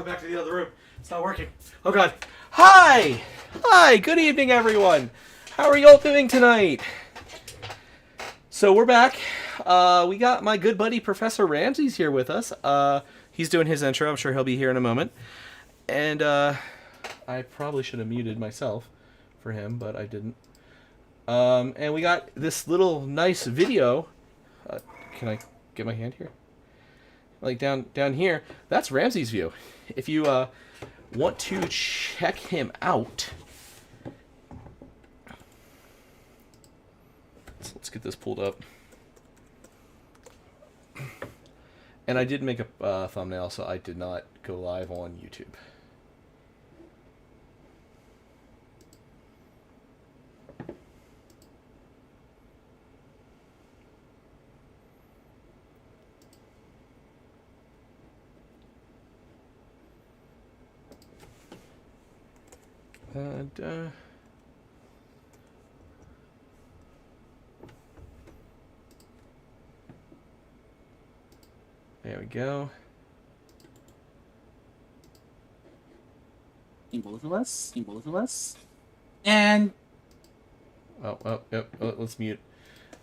run back to the other room. It's not working. Oh god. Hi! Hi! Good evening, everyone! How are y'all doing tonight? So we're back. We got my good buddy Professor Ramses here with us. He's doing his intro. I'm sure he'll be here in a moment. And I probably should have muted myself for him, but I didn't. And we got this little nice video. Can I get my hand here? Like down here. That's Ramses' view. If you want to check him out, let's get this pulled up. And I did make a thumbnail, so I did not go live on YouTube. There we go. In both of us. And let's mute.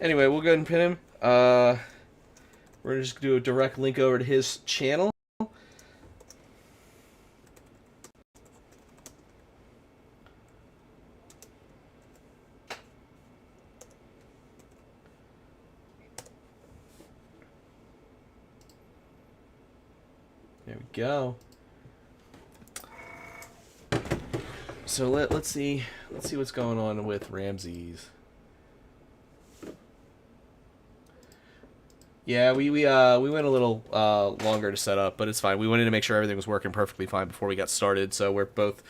Anyway, we'll go ahead and pin him. We're gonna just do a direct link over to his channel. There we go. So let's see what's going on with Ramses. Yeah, we went a little longer to set up, but it's fine. We wanted to make sure everything was working perfectly fine before we got started. So we're both,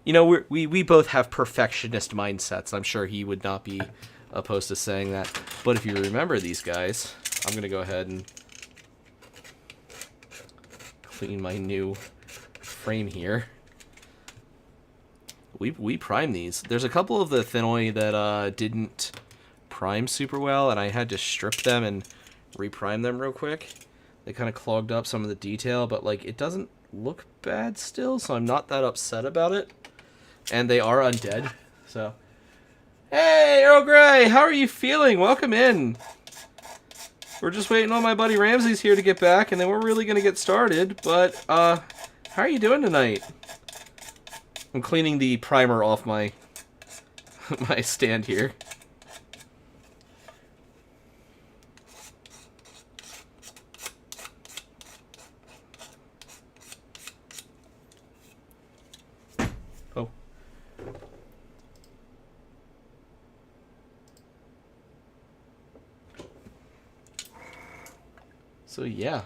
we both have perfectionist mindsets. I'm sure he would not be opposed to saying that. But if you remember these guys, I'm gonna go ahead and clean my new frame here. We prime these. There's a couple of the Thinoi that didn't prime super well, and I had to strip them and reprime them real quick. They kind of clogged up some of the detail, but like it doesn't look bad still, so I'm not that upset about it. And they are undead, so. Hey, Earl Grey, how are you feeling? Welcome in. We're just waiting on my buddy Ramses here to get back, and then we're really gonna get started. But how are you doing tonight? I'm cleaning the primer off my my stand here. Oh. So yeah.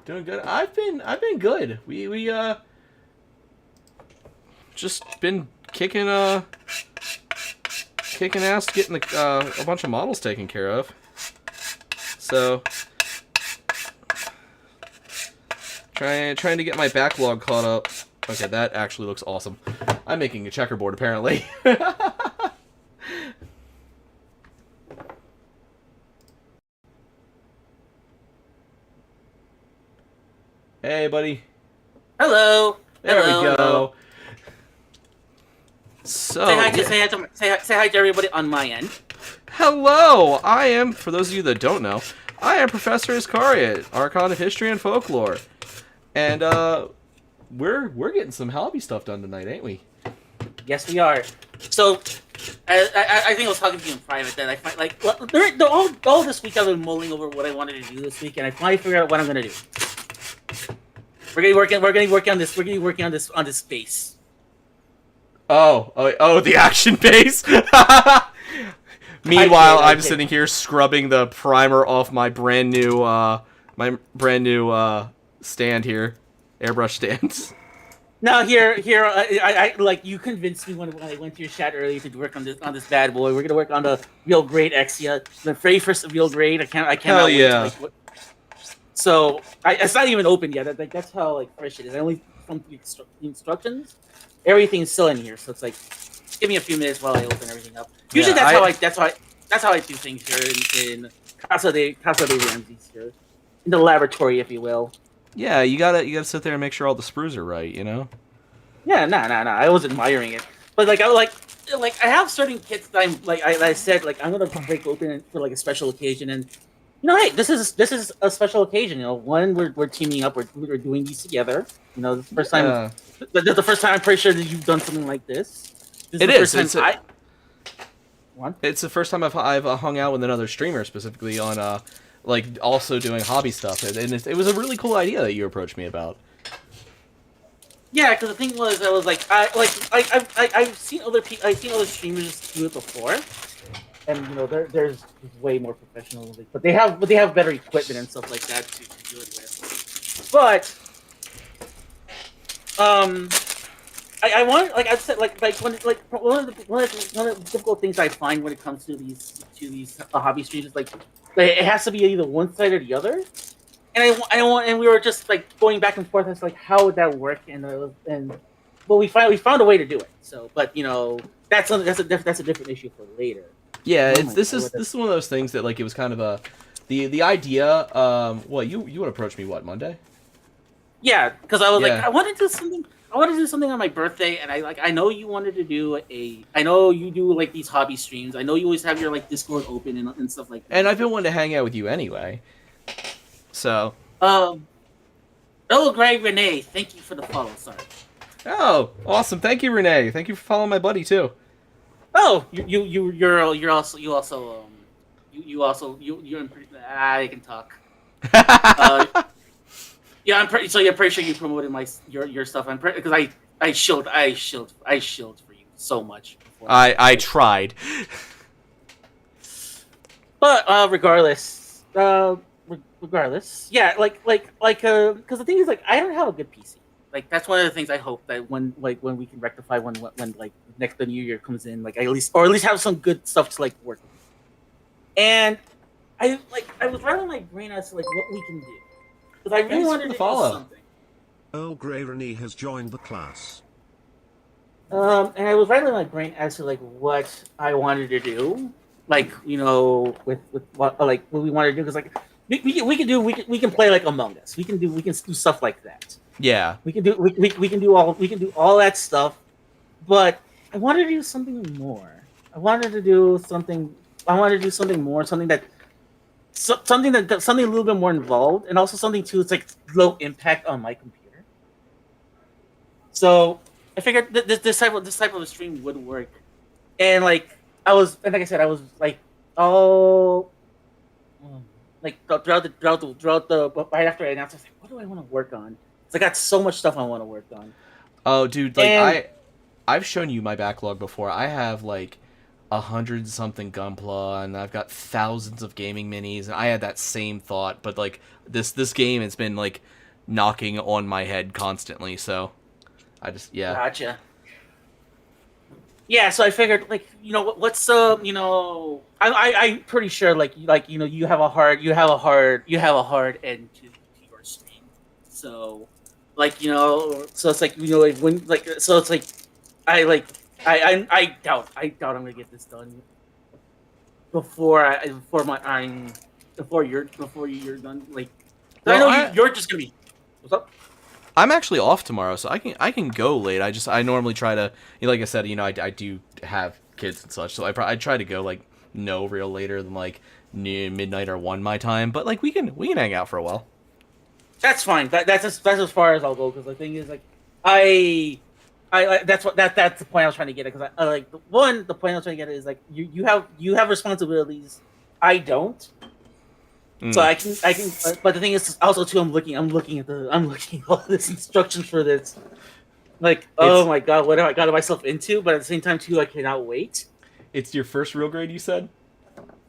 Doing good. I've been good. We just been kicking ass, getting a bunch of models taken care of. So trying to get my backlog caught up. Okay, that actually looks awesome. I'm making a checkerboard apparently. Hey, buddy. hello. There Hello. we go. Hello. So Say hi to everybody on my end. hello. I am, for those of you that don't know, I am Professor Iscariot, Archon of History and Folklore, and we're getting some hobby stuff done tonight, ain't we? Yes, we are. So, I think I was talking to you in private that I find like all this week I've been mulling over what I wanted to do this week, and I finally figured out what I'm gonna do. We're gonna be working on this. We're gonna be working on this base. Oh, the action base. Meanwhile, I'm sitting here scrubbing the primer off my brand new stand here, airbrush stands. Now I like you convinced me when I went to your chat earlier to work on this bad boy. We're gonna work on the real grade Exia, the very first real grade. I can't. Hell yeah. So it's not even open yet. That's how like fresh it is. I only from the instructions. Everything's still in here, so it's like give me a few minutes while I open everything up. Usually that's how I do things here in Casa de Ramses here, in the laboratory, if you will. Yeah, you gotta sit there and make sure all the sprues are right, you know? Yeah, no. I was admiring it, but like I have certain kits that I'm like I said like I'm gonna break open for like a special occasion, and hey, this is a special occasion. One we're teaming up, we're doing these together. This is the first time. Yeah. This is the first time I'm pretty sure that you've done something like this. This is It the is. first time I. One. It's the first time I've hung out with another streamer specifically on like also doing hobby stuff, and it was a really cool idea that you approached me about. Yeah, because the thing was, I was like, I've seen other streamers do it before, and there's way more professional, but they have better equipment and stuff like that to do it with. But I want, like I said, like when like one of the difficult things I find when it comes to these hobby streams is like it has to be either one side or the other. And we were just like going back and forth as like how would that work, well, we found a way to do it. So, but that's a different issue for later. Yeah, this is one of those things that like it was kind of the idea. Well, you would approach me Monday? Yeah, because I was like Yeah. I wanted to do something. I wanted to do something on my birthday, and I know you wanted to do I know you do like these hobby streams. I know you always have your like Discord open and stuff like that. And I've been wanting to hang out with you anyway. So. Oh, Greg Renee, thank you for the follow. Sorry. Oh, awesome! Thank you, Renee. Thank you for following my buddy too. Oh, you're I can talk. Yeah, I'm pretty sure you promoted your stuff. Because I shilled for you so much before. I tried. But regardless, yeah, because the thing is, like, I don't have a good PC. Like, that's one of the things I hope that when we can rectify when like the new year comes in, like, at least have some good stuff to like work with. And I was rattling my brain as to like what we can do, because I really wanted to do something. Earl Grey Renee has joined the class. And I was rattling my brain as to like what I wanted to do, like with what we wanted to do, because like. We can play like Among Us. We can do stuff like that. Yeah. We can do all that stuff, but I wanted to do something more. I wanted to do something more, something a little bit more involved, and also something too. It's like low impact on my computer. So I figured this type of a stream would work, and like I said, I was like all. Like throughout the right after I announced, I was like, what do I want to work on? Because I got so much stuff I want to work on. Oh, dude, like I've shown you my backlog before. I have like 100-something Gunpla, and I've got thousands of gaming minis, and I had that same thought, but like this game has been like knocking on my head constantly, so I just Gotcha. Yeah, so I figured, like, what's I'm pretty sure, you have a hard end to your stream. So, so it's like, so it's like, I doubt I'm gonna get this done before you're done. Like, well, I know you're just gonna be. What's up? I'm actually off tomorrow, so I can go late. I normally try to, like I said, I do have kids and such, so I try to go like no real later than like midnight or 1 my time. But like we can hang out for a while. That's fine. That's as far as I'll go, because the thing is, like, that's the point I was trying to get at, because the point I was trying to get at is like you have responsibilities. I don't. So I can, but the thing is also too, I'm looking at all this instructions for this. Like, oh my god, what have I got myself into? But at the same time too, I cannot wait. It's your first real grade, you said?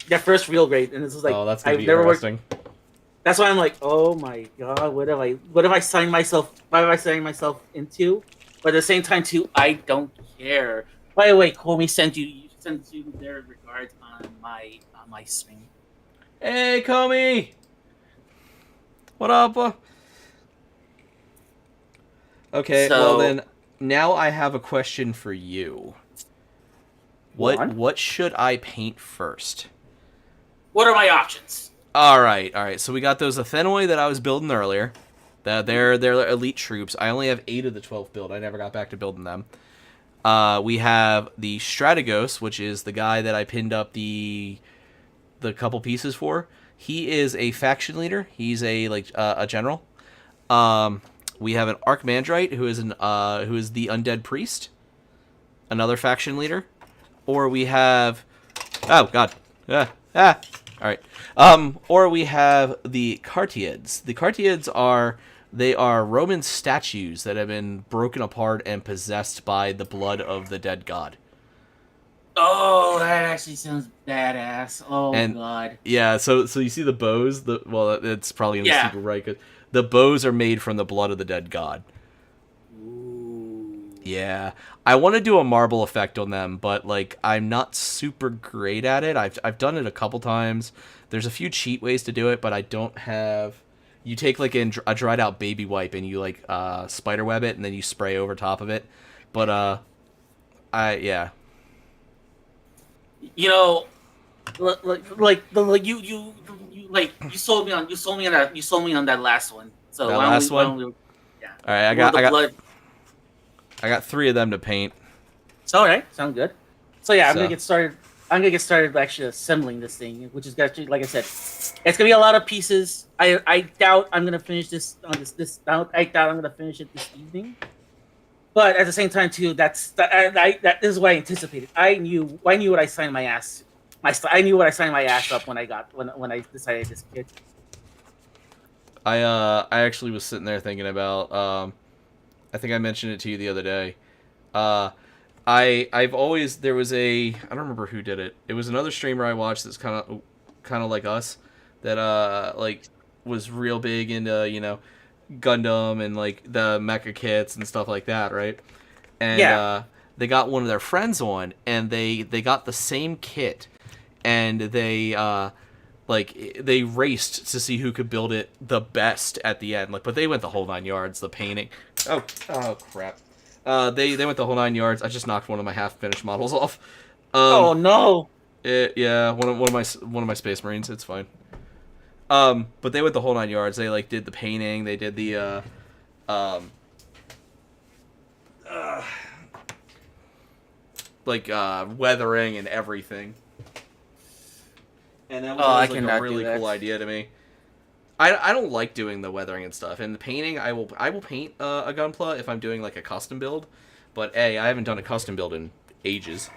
Yeah, first real grade, and this is like, oh, that's gonna be interesting. That's why I'm like, oh my god, what have I signed myself into? But at the same time too, I don't care. By the way, Comey sends you their regards on my stream. Hey, Comey! What up? Okay, well then, now I have a question for you. What should I paint first? What are my options? Alright, so we got those Athenoi that I was building earlier. They're elite troops. I only have 8 of the 12 build. I never got back to building them. We have the Strategos, which is the guy that I pinned up the couple pieces for. He is a faction leader. He's a general. We have an Archmandrite who is the undead priest, another faction leader. Or we have, oh god, all right. Or we have the Cartiads. The Cartiads are Roman statues that have been broken apart and possessed by the blood of the dead god. Oh, that actually sounds badass. Oh god. Yeah, so you see the bows. It's probably gonna be super right because the bows are made from the blood of the dead god. Ooh. Yeah, I want to do a marble effect on them, but like I'm not super great at it. I've done it a couple times. There's a few cheat ways to do it, but I don't have. You take like a dried out baby wipe and you like spider web it and then you spray over top of it. But yeah. You know, you sold me on that last one. So that last one. Yeah. All right, I got 3 of them to paint. So, all right, sound good. So yeah, I'm gonna get started. I'm gonna get started actually assembling this thing, which is actually, like I said, it's gonna be a lot of pieces. I doubt I'm gonna finish this on this. I doubt I'm gonna finish it this evening. But at the same time, too, that is what I anticipated. I knew what I signed my ass. I knew what I signed my ass up when I decided this kit. I actually was sitting there thinking about. I think I mentioned it to you the other day. I've always I don't remember who did it. It was another streamer I watched that's kind of like us, that was real big into Gundam and like the mecha kits and stuff like that, right? And they got one of their friends on, and they got the same kit, and they raced to see who could build it the best at the end. But they went the whole 9 yards. The painting. Oh crap. They went the whole 9 yards. I just knocked one of my half finished models off. Oh no. One of my Space Marines. It's fine. But they went the whole 9 yards. They did the painting. They did the weathering and everything. And that was a really cool idea to me. I don't like doing the weathering and stuff. And the painting, I will paint a Gunpla if I'm doing like a custom build. But I haven't done a custom build in ages.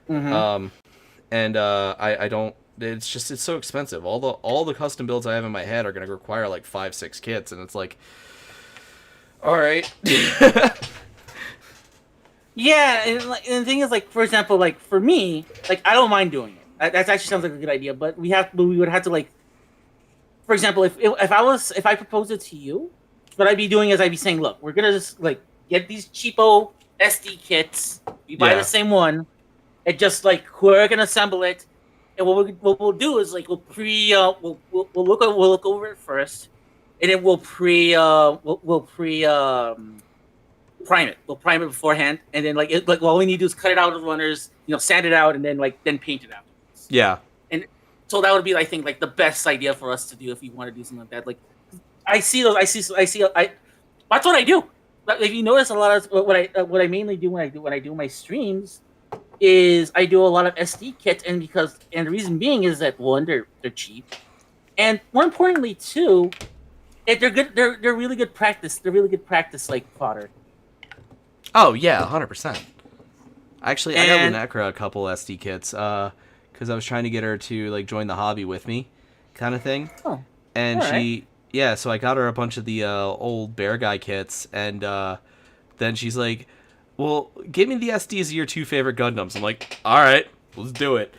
Mm-hmm. I don't. It's so expensive. All the custom builds I have in my head are going to require like 5-6 kits, and it's like, all right. Yeah, and the thing is, like, for example, like for me, like I don't mind doing it. That actually sounds like a good idea, but we would have to, like, for example, if I proposed it to you, what I'd be doing is I'd be saying, look, we're gonna just like get these cheapo SD kits. We buy the same one, and just like we're gonna assemble it. And what we'll do is like we'll look over it first, and then we'll prime it. We'll prime it beforehand, and then like all we need to do is cut it out of the runners, sand it out, and then paint it out. Yeah. And so that would be, I think, like the best idea for us to do if we want to do something like that. Like I see that's what I do. If you notice, a lot of what I mainly do when I do my streams is I do a lot of SD kits, and the reason being is that, one, they're cheap, and more importantly too, they're good. They're really good practice. They're really good practice, like, fodder. Oh yeah, 100%. Actually, I got Lunecra a couple SD kits because I was trying to get her to like join the hobby with me, kind of thing. Oh, and so I got her a bunch of the old Bear Guy kits, and then she's like, well, give me the SDs of your 2 favorite Gundams. I'm like, all right, let's do it.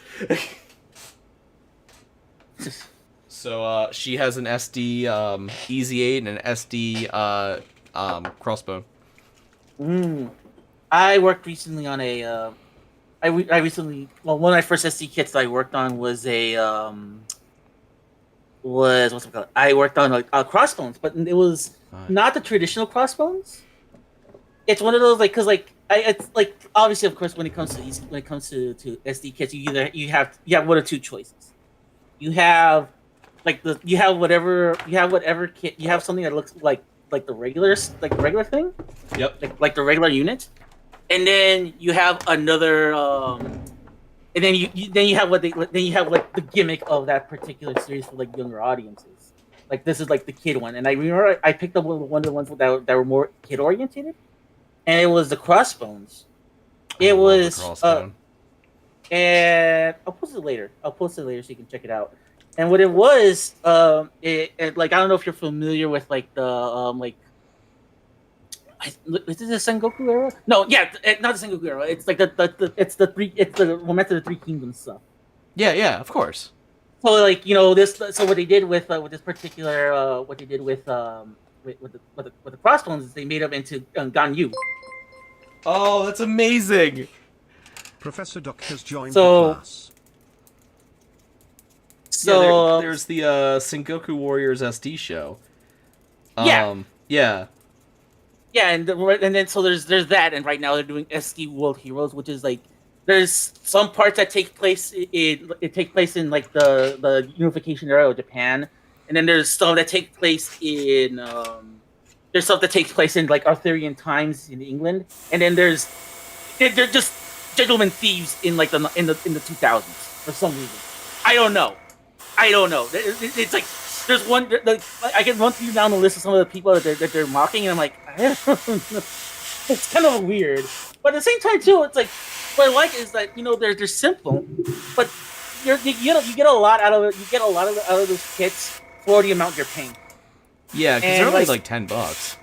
So she has an SD Easy 8 and an SD Crossbone. I worked recently on a. One of my first SD kits that I worked on was what's it called? I worked on crossbones, but it was not the traditional crossbones. It's one of those because it's like, obviously, of course, when it comes to SD kits, you have one or two choices. You have whatever kit. You have something that looks like like the regular thing, Yep. like the regular unit, and then you have another, and then you have like the gimmick of that particular series for like younger audiences. Like this is like the kid one, and I remember I picked up one of the ones that were more kid oriented, and it was the Crossbones. I It love the was crossbone. and I'll post it later. I'll post it later so you can check it out. And what it was, like I don't know if you're familiar with like the is it the Sengoku era? No, yeah, not the Sengoku era. It's like the Romance of the Three Kingdoms stuff. Yeah, of course. So like this. So what they did with this particular what they did with the Crossbones is they made them into Ganyu. Oh, that's amazing. Professor Duck has joined So- the class. So There's the Sengoku Warriors SD show. Yeah. Yeah. yeah, and then so there's that, and right now they're doing SD World Heroes, which is like there's some parts that take place in like the unification era of Japan, and then there's some that take place in there's stuff that takes place in like Arthurian times in England, and then they're just gentlemen thieves in like in the 2000s for some reason. I don't know. It's like there's one. Like, I can run through down the list of some of the people that they're mocking, and I'm like, I don't know. It's kind of weird, but at the same time too, it's like what I like is that they're simple, but you get a lot out of it. You get a lot out of those kits for the amount you're paying. Yeah, because And, they're only like- like $10.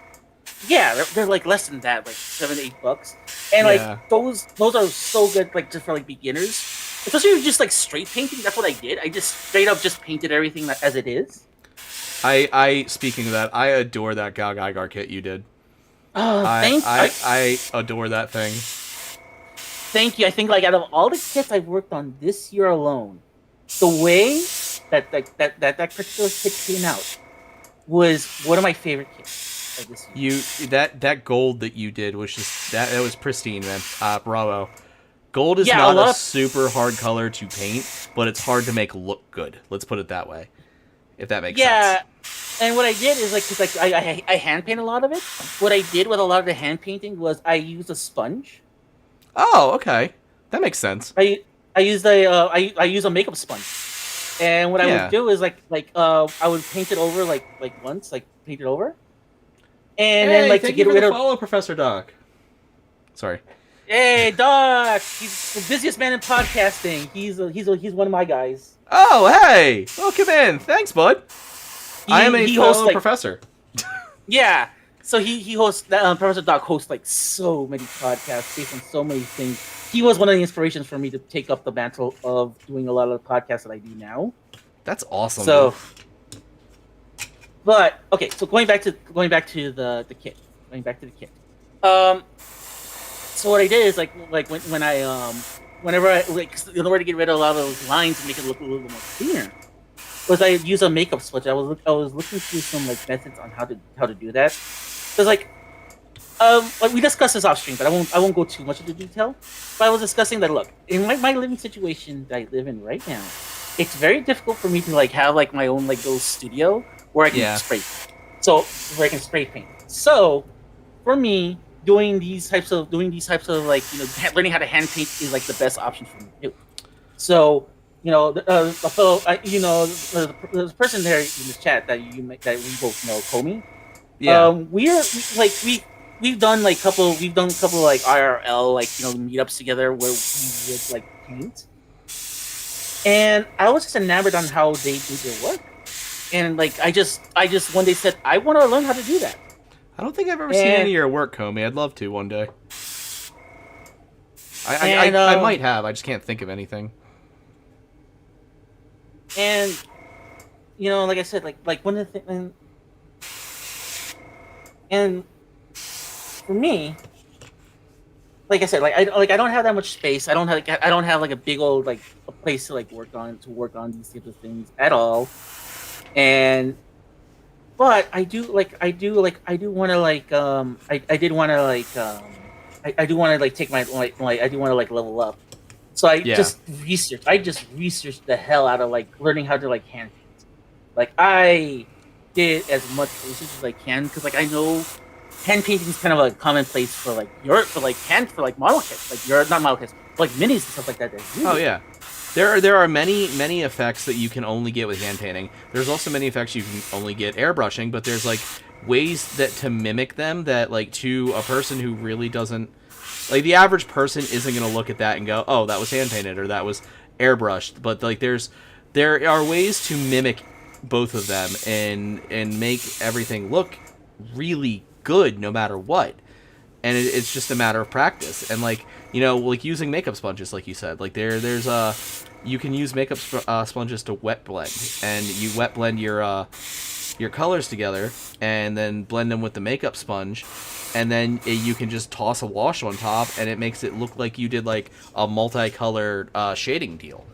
Yeah, they're like less than that, like $7-8, and Yeah. like those are so good, like just for like beginners. Especially if you're just like straight painting. That's what I did. I just straight up just painted everything as it is. I speaking of that, I adore that Gal Gygar kit you did. Oh, I adore that thing. Thank you. I think like out of all the kits I've worked on this year alone, the way that particular kit came out was one of my favorite kits of this year. That gold that you did was just that was pristine, man. Bravo. Gold is Yeah, not a lot a of- super hard color to paint, but it's hard to make look good. Let's put it that way. If that makes Yeah, sense. and what I did is like, 'cause, like I hand paint a lot of it. What I did with a lot of the hand painting was I used a sponge. Oh, okay. That makes sense. I use I use a makeup sponge, and what I Yeah. would do is I would paint it over like once, like paint it over, and then like to thank you get for rid the of. follow, Professor Doc. Sorry. Hey, Doc, he's the busiest man in podcasting. He's one of my guys. Oh, hey! Welcome in. Thanks, bud. I am a he hosts, fellow like- professor. Yeah, so he hosts Professor Doc hosts like so many podcasts based on so many things. He was one of the inspirations for me to take up the mantle of doing a lot of the podcasts that I do now. That's awesome. So, dude. but okay, so going back to the kit. Going back to the kit. So what I did is like when I whenever I like in order to get rid of a lot of those lines and make it look a little bit more clear, was I use a makeup sponge. I was looking through some like methods on how to do that. Because like we discussed this off stream, but I won't go too much into detail. But I was discussing that look, in my living situation that I live in right now, it's very difficult for me to like have like my own like little studio where I can spray paint. So where I can spray paint. So for me, doing these types of like learning how to hand paint is like the best option for me to do. So a fellow there's a person there in the chat that we both know, Comey. Yeah. We've done a couple like IRL meetups together where we would like paint, and I was just enamored on how they do their work, and like I just one day said I want to learn how to do that. I don't think I've ever seen any of your work, Comey. I'd love to one day. I might have. I just can't think of anything. And like I said, like one of the things, and for me, like I said, like I don't have that much space. I don't have like a big old like a place to work on these types of things at all. And but I do want to I do want to take my I do want to level up. So I just researched the hell out of learning how to hand paint. Like I did as much research as I can because like I know hand painting is kind of a commonplace for like model kits, like your not model kits, but, like minis and stuff like that. Oh yeah. There are many effects that you can only get with hand painting. There's also many effects you can only get airbrushing, but there's like ways that to mimic them that like to a person who really doesn't like the average person isn't going to look at that and go, "Oh, that was hand painted or that was airbrushed." But like there are ways to mimic both of them and make everything look really good no matter what. And it's just a matter of practice. And like, you know, like using makeup sponges, like you said, like there's you can use makeup sponges to wet blend, and you wet blend your colors together, and then blend them with the makeup sponge, and then you can just toss a wash on top, and it makes it look like you did like a multicolored shading deal.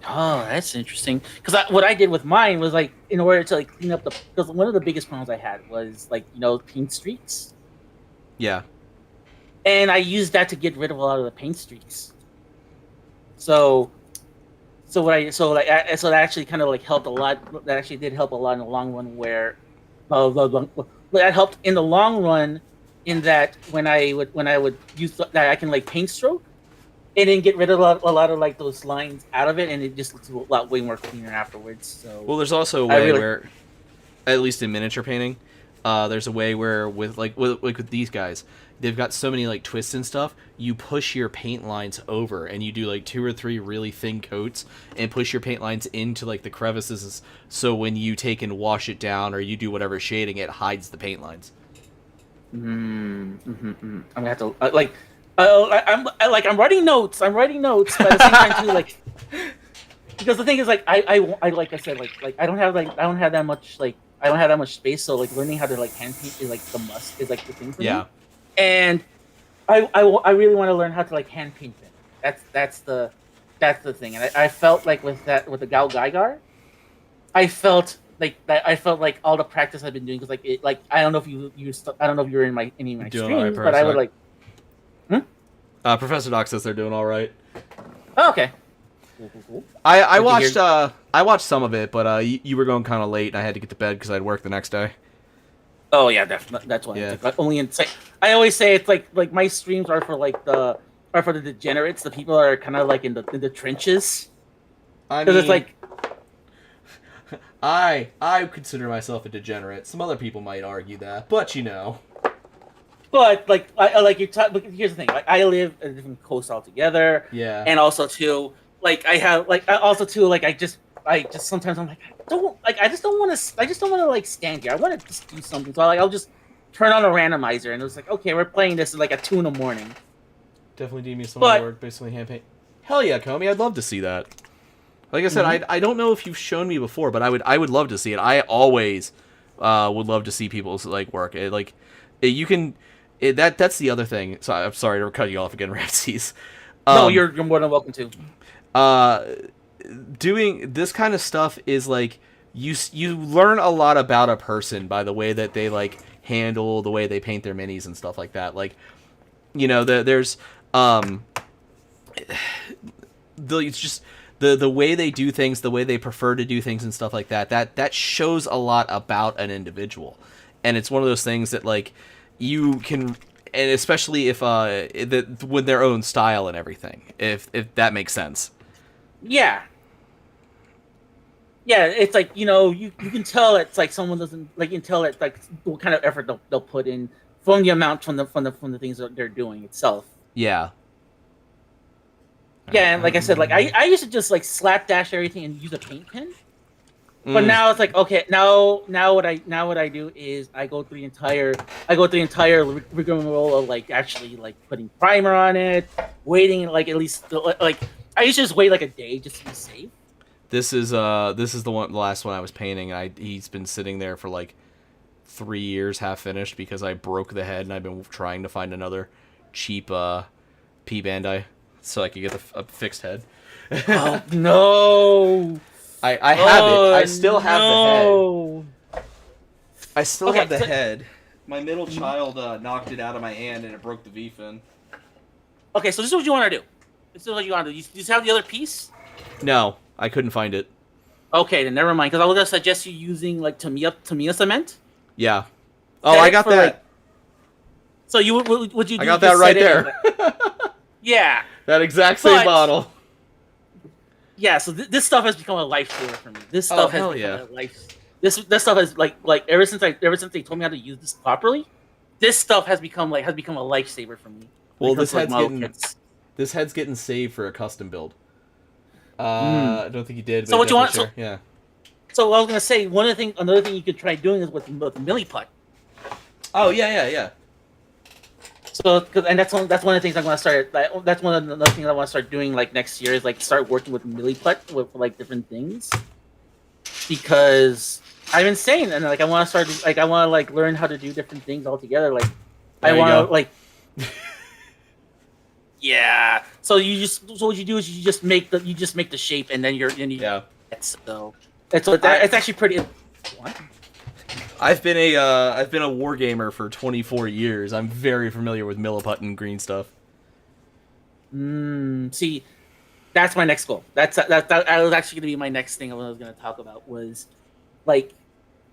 Oh, that's interesting. Because what I did with mine was like in order to like clean up because one of the biggest problems I had was like paint streaks. Yeah. And I used that to get rid of a lot of the paint streaks. So that actually kind of like helped a lot. That actually did help a lot in the long run. Where, that helped in the long run, in that when I would use that I can like paint stroke, and then get rid of a lot of like those lines out of it, and it just looks a lot way more cleaner afterwards. So well, there's also a way where, at least in miniature painting, there's a way where with these guys, they've got so many like twists and stuff. You push your paint lines over, and you do like 2 or 3 really thin coats, and push your paint lines into like the crevices. So when you take and wash it down, or you do whatever shading, it hides the paint lines. I'm gonna have to I'm writing notes. But at the same time too, like because the thing is like I like I said like I don't have that much space. So like learning how to like hand paint is like the the thing for me. And I really want to learn how to like hand paint it. That's the thing. And I felt like with the Gal Geiger, I felt like all the practice I've been doing because I don't know if I don't know if you were in any of my streams, but I would like. Professor Doc says they're doing all right. Oh, okay. Cool. I watched some of it, but you were going kind of late, and I had to get to bed because I'd work the next day. Oh yeah, definitely. That's why. Yeah. I always say it's like my streams are for the degenerates, the people that are kind of like in the trenches. I mean, it's like I consider myself a degenerate. Some other people might argue that, but you know. But like here's the thing. Like I live in a different coast altogether. Yeah. And also too, like I just sometimes I'm like I just don't want to like stand here. I want to just do something. So I'll just turn on a randomizer, and it's like, okay, we're playing this at like at 2 a.m. Definitely deem me someone work basically hand paint. Hell yeah, Comey, I'd love to see that. Like I said, I don't know if you've shown me before, but I would love to see it. I always would love to see people's like work. That's the other thing. So I'm sorry to cut you off again, Ramses. No, you're more than welcome to. Doing this kind of stuff is like you learn a lot about a person by the way that they like handle the way they paint their minis and stuff like that. Like, you know, there's it's just the way they do things, the way they prefer to do things and stuff like that. That shows a lot about an individual, and it's one of those things that like you can, and especially if with their own style and everything, if that makes sense. Yeah. Yeah, it's like, you can tell it's like someone doesn't like, you can tell it's like what kind of effort they'll put in from the amount from the things that they're doing itself. Yeah. Yeah, and like I said, like I used to just like slapdash everything and use a paint pen. But now it's like, okay, now what I do is I go through the entire rigmarole of like actually like putting primer on it, waiting like at least like I used to just wait like a day just to be safe. This is the last one I was painting. He's been sitting there for like 3 years half finished because I broke the head and I've been trying to find another cheap P Bandai so I could get a fixed head. Oh no. I have it. I still have the head. I still have the head. My middle child knocked it out of my hand and it broke the V-fin. Okay, so this is what you want to do. This is what you want to do. You just have the other piece? No, I couldn't find it. Okay, then never mind. Because I was gonna suggest you using like Tamiya cement. Yeah. Oh, Set I it got for, that. like- so you would you? I Do got that just right set it and, there. yeah, That exact same but bottle. yeah. So this stuff has become a lifesaver for me. This Oh, stuff has hell become yeah. a life. This stuff has like ever since they told me how to use this properly, this stuff has become a lifesaver for me when Well, it comes to like model kits. this head's getting saved for a custom build. Mm. I don't think you did, but So what you definitely want? share. Yeah. So I was gonna say another thing you could try doing is with milli putt. Oh yeah. So, and that's one of the things I'm gonna start. That's one of the things I want to start doing like next year is like start working with milli putt with like different things, because I've been saying and like I want to like learn how to do different things altogether. Like There I you want go. to like yeah. So what you do is you just make the shape and then Yeah. so it's actually pretty. What? I've been a wargamer for 24 years. I'm very familiar with milliput and green stuff. See, that's my next goal. That was actually going to be my next thing I was going to talk about was like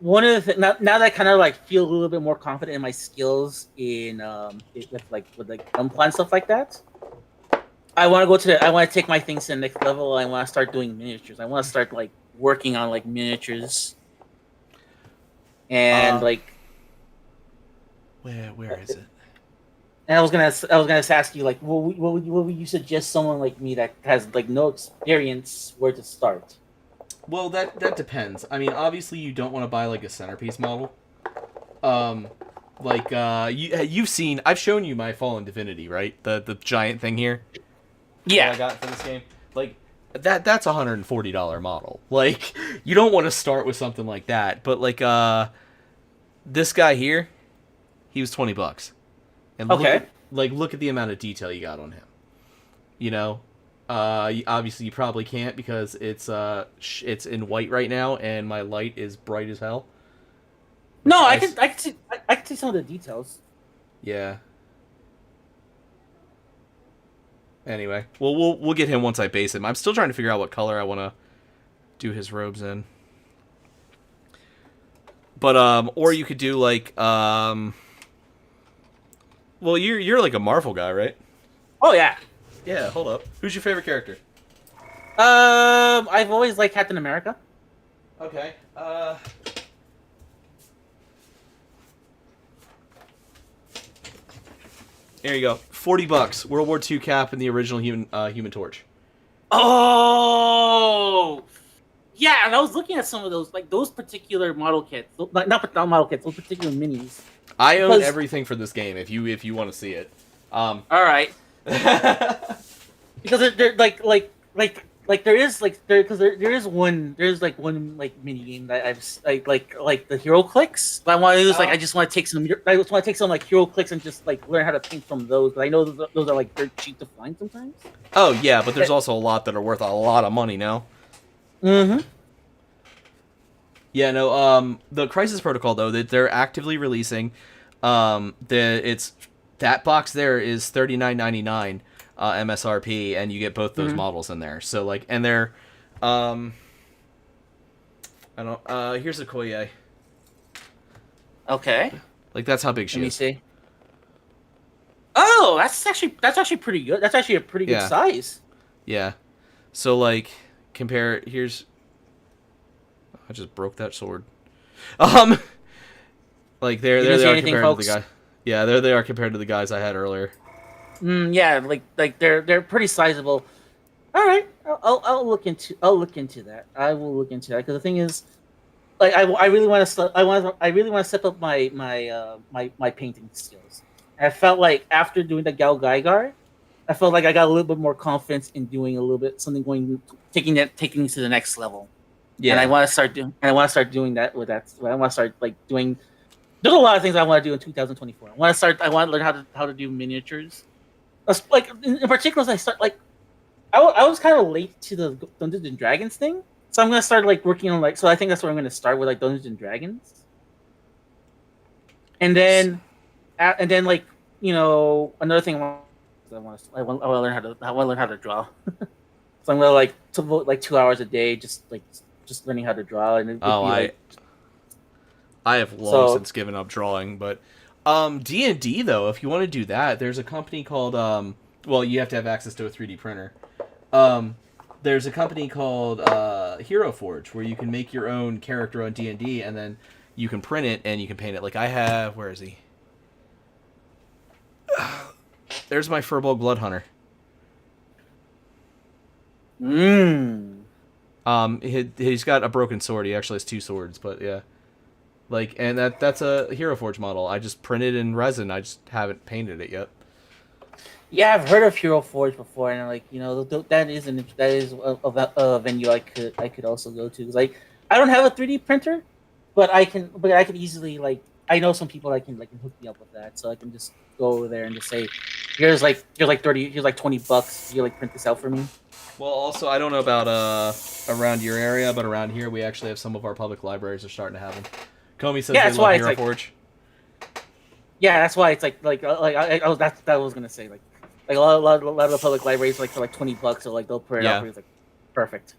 one of the now that I kind of like feel a little bit more confident in my skills in with gunpla and stuff like that. I want to take my things to the next level. I want to start doing miniatures. I want to start like working on like miniatures and like Where is it? and I was gonna ask you like what would you suggest someone like me that has like no experience where to start? Well, that depends. I mean, obviously you don't want to buy like a centerpiece model. You've seen, I've shown you my Fallen Divinity, right? The giant thing here. Yeah, That I got for this game. Like that's a $140 model. Like you don't want to start with something like that. But like this guy here, he was $20. And okay. look at the amount of detail you got on him. You know, obviously you probably can't because it's in white right now and my light is bright as hell. No, I can see some of the details. Yeah. Anyway, well we'll get him once I base him. I'm still trying to figure out what color I want to do his robes in. But or you could do like well, you're like a Marvel guy, right? Oh yeah. Yeah, hold up. Who's your favorite character? I've always liked Captain America. Okay. There you go. $40. World War II cap and the original Human Torch. Oh. Yeah, and I was looking at some of those, like those particular model kits, not model kits, those particular minis. I own Because- everything for this game. If you want to see it. All right. Because there there is one mini game that I've like the hero clicks. But I want to use I just want to take some like hero clicks and just like learn how to paint from those. But I know those are like dirt cheap to find sometimes. Oh yeah, but there's also a lot that are worth a lot of money now. Mm-hmm. Yeah, no. The Crisis Protocol though, that they're actively releasing. That box there is $39.99 MSRP, and you get both those models in there. So like, and they're, I don't. Here's a Koye. Okay. Like that's how big she Let me is. see. Oh, that's actually pretty good. That's actually a pretty good size. Yeah. So like, compare. Here's. I just broke that sword. Like there they are compared to the guy. Yeah, there they are compared to the guys I had earlier. Yeah, like they're pretty sizable. All right, I'll look into that. I will look into that because the thing is, like I really want to step up my painting skills. I felt like after doing the Gal Gaigar, I felt like I got a little bit more confidence in doing a little bit something taking it to the next level. Yeah, and I want to start doing that with that. I want to start like doing. There's a lot of things I want to do in 2024. I want to learn how to do miniatures. Like in particular, I start like I was kind of late to the Dungeons and Dragons thing, so I'm gonna start like working on like. So I think that's where I'm gonna start with like Dungeons and Dragons, and then like another thing I want to learn how to draw. So I'm gonna like to devote like 2 hours a day just like just learning how to draw, and it'd be Oh, like I have long So- since given up drawing, but D&D though, if you want to do that, there's a company called well, you have to have access to a 3D printer. There's a company called Hero Forge where you can make your own character on D&D and then you can print it and you can paint it. Like I have, where is he? There's my Furbolg Blood Hunter. He's got a broken sword. He actually has 2 swords, but yeah. Like, and that's a Hero Forge model. I just printed in resin. I just haven't painted it yet. Yeah, I've heard of Hero Forge before, and like that is a venue I could also go to. 'Cause, like, I don't have a 3D printer, but I can easily, like, I know some people that can hook me up with that, so I can just go over there and just say, here's like $20, you like print this out for me. Well, also, I don't know about around your area, but around here we actually have some of our public libraries are starting to have them. Comey says Yeah, they that's love why it's Hero like- Forge. Yeah, that's why it's like I was that I was gonna say like a lot of the public libraries like for like $20, so like they'll print it out for you. It's like perfect.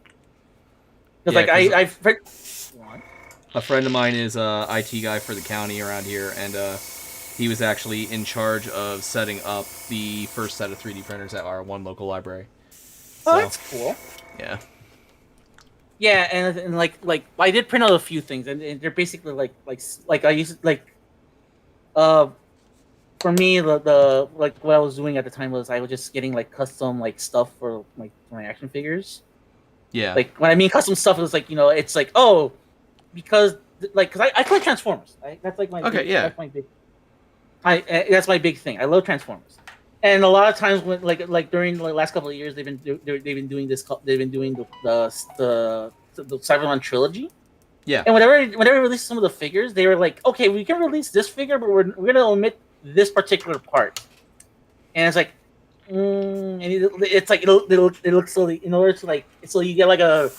Because Yeah, like 'cause- What? A friend of mine is a IT guy for the county around here, and he was actually in charge of setting up the first set of 3D printers at our one local library. Oh, So, that's cool. yeah. Yeah, and like I did print out a few things, and they're basically like I used for me the like what I was doing at the time was I was just getting like custom like stuff for like my action figures. Yeah. Like when I mean custom stuff, it's like it's like because I play Transformers. That's like my that's my big. That's my big thing. I love Transformers, and a lot of times when like during the last couple of years they've been doing the Cyberman trilogy. Yeah. And whenever we released some of the figures, they were like, okay, we can release this figure, but we're gonna omit this particular part. And it's like, and it's like it looks so in order to like so you get like a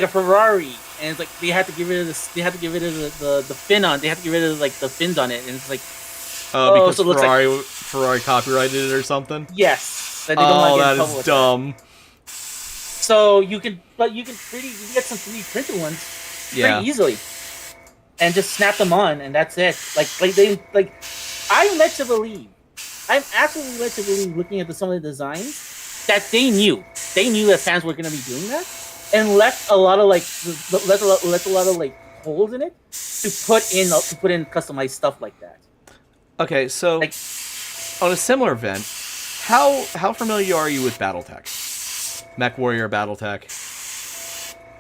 Ferrari, and it's like they have to get rid of this. They have to get rid of the fin on. They have to get rid of like the fins on it, and it's like because so it looks Ferrari copyrighted it or something. Yes. That they don't want to get in that trouble is with dumb. So you can get some 3D printed ones pretty easily, and just snap them on, and that's it. I'm absolutely led to believe, looking at some of the designs, that they knew that fans were going to be doing that, and left a lot of like holes in it to put in customized stuff like that. Okay, so Like, on a similar event, how familiar are you with BattleTech? Mech Warrior BattleTech.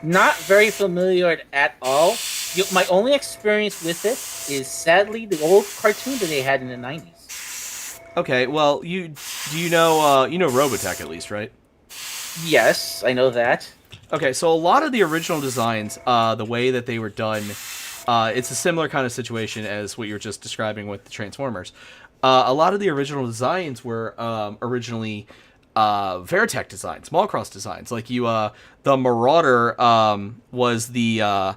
not very familiar at all. My only experience with it is sadly the old cartoon that they had in the 90s. Okay, well, do you know Robotech at least, right? Yes, I know that. Okay, so a lot of the original designs, the way that they were done, it's a similar kind of situation as what you were just describing with the Transformers. A lot of the original designs were originally Veritech designs, Mallcross designs. Like the Marauder was the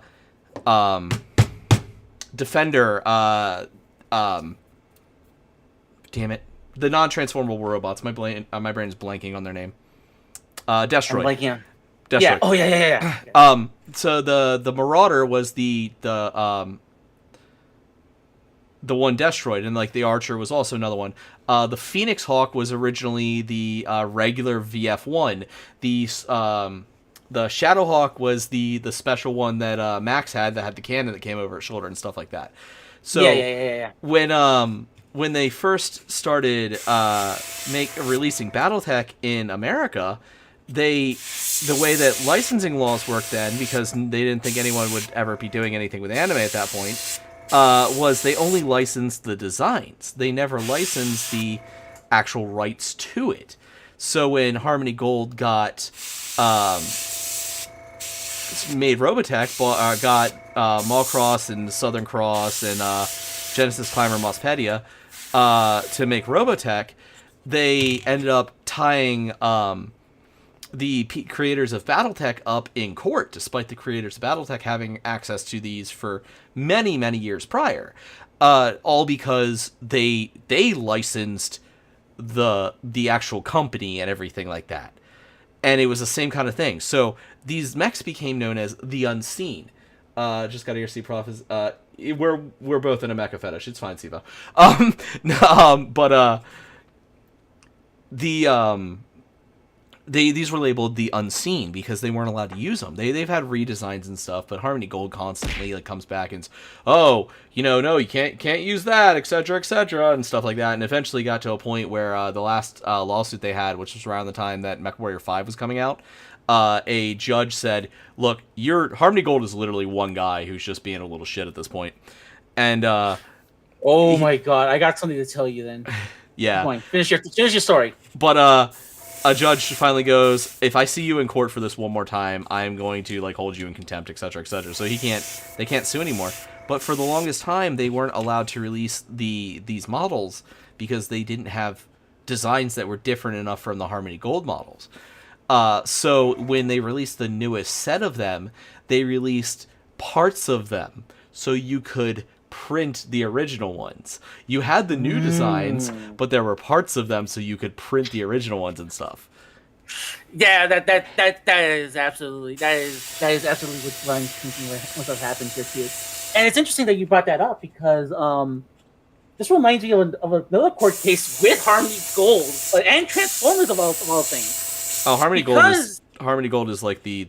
Defender. Damn it, the non-transformable robots. My brain is blanking on their name. Destroid. I'm blanking on. Destroid. Yeah. Oh yeah. So the Marauder was the one Destroid, and like the Archer was also another one. The Phoenix Hawk was originally the regular VF1. The Shadowhawk was the special one that Max had that had the cannon that came over his shoulder and stuff like that. So yeah. When they first started releasing BattleTech in America, the way that licensing laws worked then, because they didn't think anyone would ever be doing anything with anime at that point, was they only licensed the designs. They never licensed the actual rights to it. So when Harmony Gold got made Robotech, got Mallcross and Southern Cross and Genesis Climber Mospedia to make Robotech, they ended up tying the creators of BattleTech up in court, despite the creators of BattleTech having access to these for many, many years prior. All because they licensed the actual company and everything like that. and it was the same kind of thing. So these mechs became known as the Unseen. Just got to hear see Prof is we're both in a mecha fetish. It's fine, Siva. But these were labeled the Unseen because they weren't allowed to use them. They've had redesigns and stuff, but Harmony Gold constantly like comes back and no, you can't use that, etc., and stuff like that. And eventually got to a point where the last lawsuit they had, which was around the time that MechWarrior 5 was coming out, a judge said, "Look, your Harmony Gold is literally one guy who's just being a little shit at this point." And oh my god, I got something to tell you then. Yeah, Come on, finish your story. But a judge finally goes, if I see you in court for this one more time, I'm going to like hold you in contempt, etc., etc. So they can't sue anymore. But for the longest time, they weren't allowed to release these models because they didn't have designs that were different enough from the Harmony Gold models. So when they released the newest set of them, they released parts of them so you could print the original ones. You had the new designs, but there were parts of them so you could print the original ones and stuff. Yeah, that is absolutely what I'm thinking what happened here too. And it's interesting that you brought that up because this reminds me of another court case with Harmony Gold and Transformers of all things. Oh, Harmony Gold is like the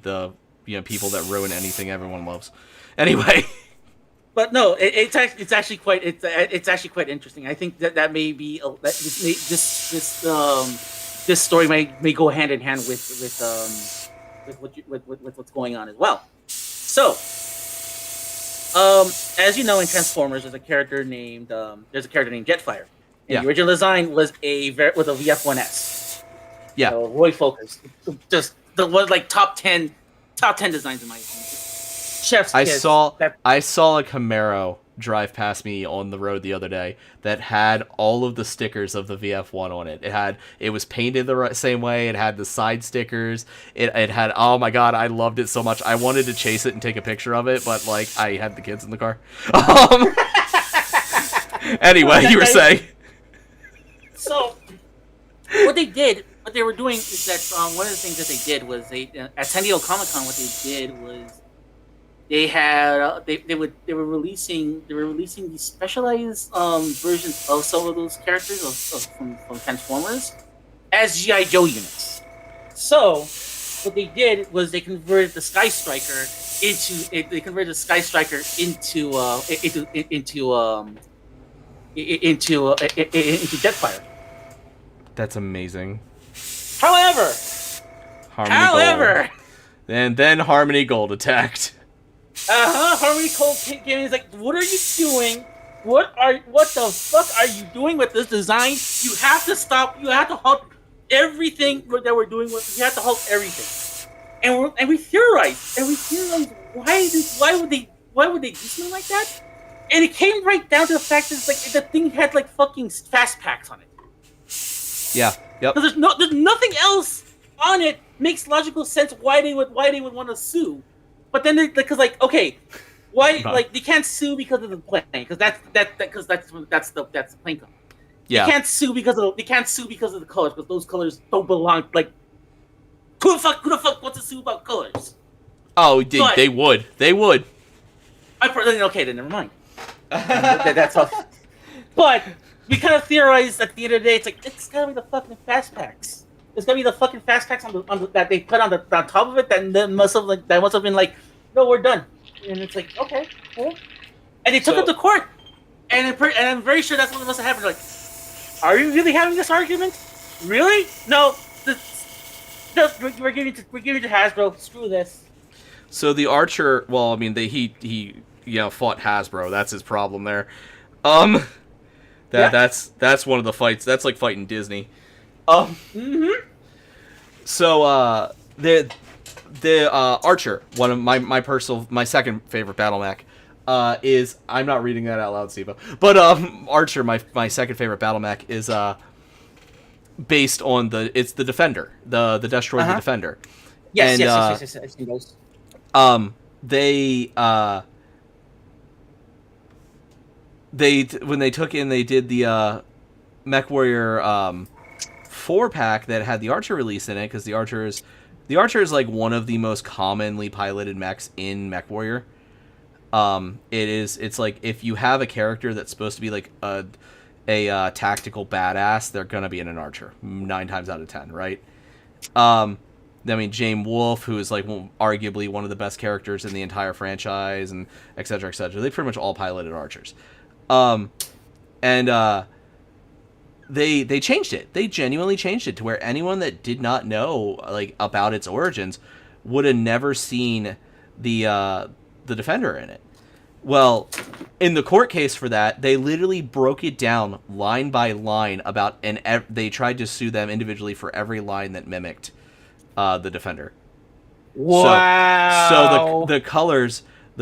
people that ruin anything everyone loves. Anyway. But no, it's actually quite interesting. I think that may be this story may go hand in hand with what's going on as well. So, as you know, in Transformers, there's a character named Jetfire. And the original design was a VF1S. Yeah, so Roy Focus, just the one like top 10 designs in my opinion. Chef's I kiss. saw a Camaro drive past me on the road the other day that had all of the stickers of the VF1 on it. It was painted the same way. It had the side stickers. It had, oh my god, I loved it so much. I wanted to chase it and take a picture of it, but like I had the kids in the car. Anyway, you were saying. So what they were doing is that one of the things that they did was at San Diego Comic-Con, what they did was they had they were releasing these specialized versions of some of those characters from Transformers as G.I. Joe units. So what they did was they converted the Sky Striker into Jetfire. That's amazing. However, Gold. And then Harmony Gold attacked. Harmony Gold came in. He's like, "What are you doing? What the fuck are you doing with this design? You have to stop. You have to halt everything that we're doing. You have to halt everything." And we theorized why would they do something like that? And it came right down to the fact that it's like the thing had like fucking fast packs on it. Yeah. Yep. There's nothing else on it makes logical sense why they would want to sue. But then because like okay, why like they can't sue because of the plane because that's the plane color. Yeah. They can't sue because of the colors because those colors don't belong. Like who the fuck wants to sue about colors? Oh, they would. Okay, then never mind. That's all. But we kind of theorized at the end of the day, it's gotta be the fucking fast packs. It's gotta be the fucking fast packs that they put on top of it. That must have been like, no, we're done. And it's like, okay, cool. And they took it to court, and I'm very sure that's what must have happened. Like, are you really having this argument? Really? No. We're giving it to Hasbro. Screw this. So the Archer, well, I mean, he fought Hasbro. That's his problem there. That's one of the fights. That's like fighting Disney. So the Archer, one of my second favorite battle mech, is, I'm not reading that out loud, Siva, but Archer, my second favorite battle mech is based on it's the Defender, the Destroyer the Defender. Yes, yes. I've seen those. When they did the MechWarrior 4-pack that had the Archer release in it, because the Archer is The Archer is like one of the most commonly piloted mechs in MechWarrior. It's like if you have a character that's supposed to be like a tactical badass, they're gonna be in an Archer 9 times out of 10, right? I mean, James Wolfe, who is like arguably one of the best characters in the entire franchise, and et cetera, et cetera. They pretty much all piloted Archers. They changed it. They genuinely changed it to where anyone that did not know like about its origins would have never seen the Defender in it. Well, in the court case for that, they literally broke it down line by line about, and they tried to sue them individually for every line that mimicked the Defender. Wow. So the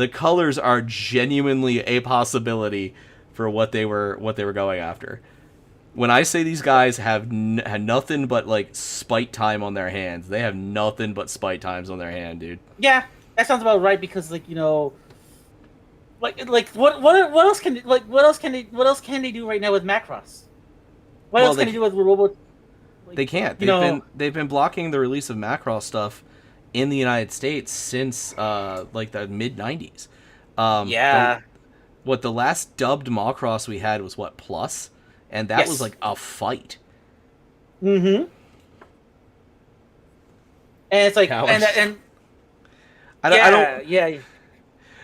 colors are genuinely a possibility for what they were going after. When I say these guys had nothing but like spite time on their hands, they have nothing but spite times on their hand, dude. Yeah, that sounds about right because like what else can they do right now with Macross? What else can they do with Robo? They can't. They've been blocking the release of Macross stuff in the United States since like the mid '90s. Yeah. The last dubbed Macross we had was what, Plus? And that was like a fight. Mm-hmm. And it's like I don't.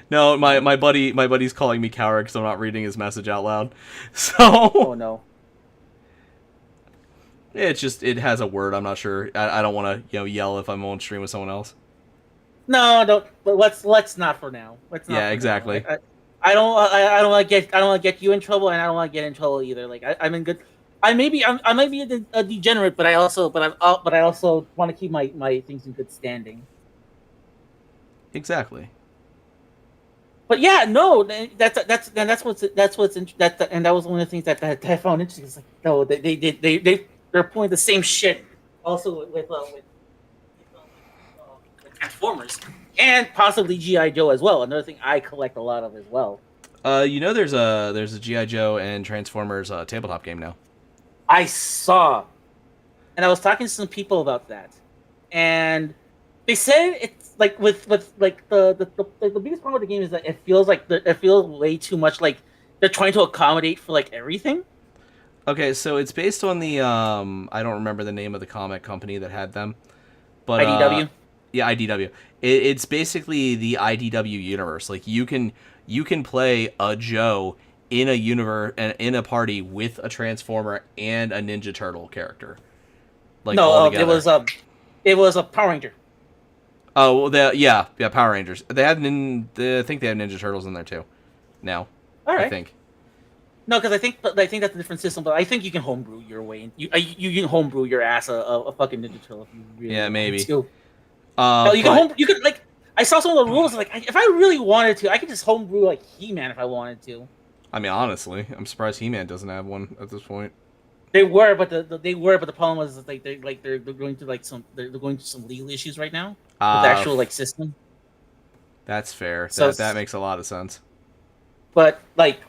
No, my buddy's calling me coward because I'm not reading his message out loud. So. Oh no. It has a word. I'm not sure. I don't want to yell if I'm on stream with someone else. No, don't. But let's not for now. Exactly. I don't want to get you in trouble, and I don't want to get in trouble either. Like I'm in good. I might be a degenerate, but I also want to keep my things in good standing. Exactly. But yeah, no, and that was one of the things that I found interesting. It's like no, they're pulling the same shit also with Transformers and possibly G.I. Joe as well. Another thing I collect a lot of as well. There's a G.I. Joe and Transformers tabletop game now. I saw, and I was talking to some people about that, and they said it's like with like the biggest problem with the game is that it feels way too much like they're trying to accommodate for like everything. Okay, so it's based on the I don't remember the name of the comic company that had them, but IDW. Yeah, IDW. It's basically the IDW universe. Like you can play a Joe in a universe and in a party with a Transformer and a Ninja Turtle character. Like no, it was a Power Ranger. Oh, yeah, Power Rangers. They have I think they have Ninja Turtles in there too. Now, all right. I think. No, because I think that's a different system. But I think you can homebrew your way. You can homebrew your ass a fucking Ninja Turtle if you really maybe. Want to. No, you could like. I saw some of the rules. Like, if I really wanted to, I could just homebrew like He-Man if I wanted to. I mean, honestly, I'm surprised He-Man doesn't have one at this point. They were, but the problem was like they're going through some legal issues right now with the actual like system. That's fair. So that makes a lot of sense. But like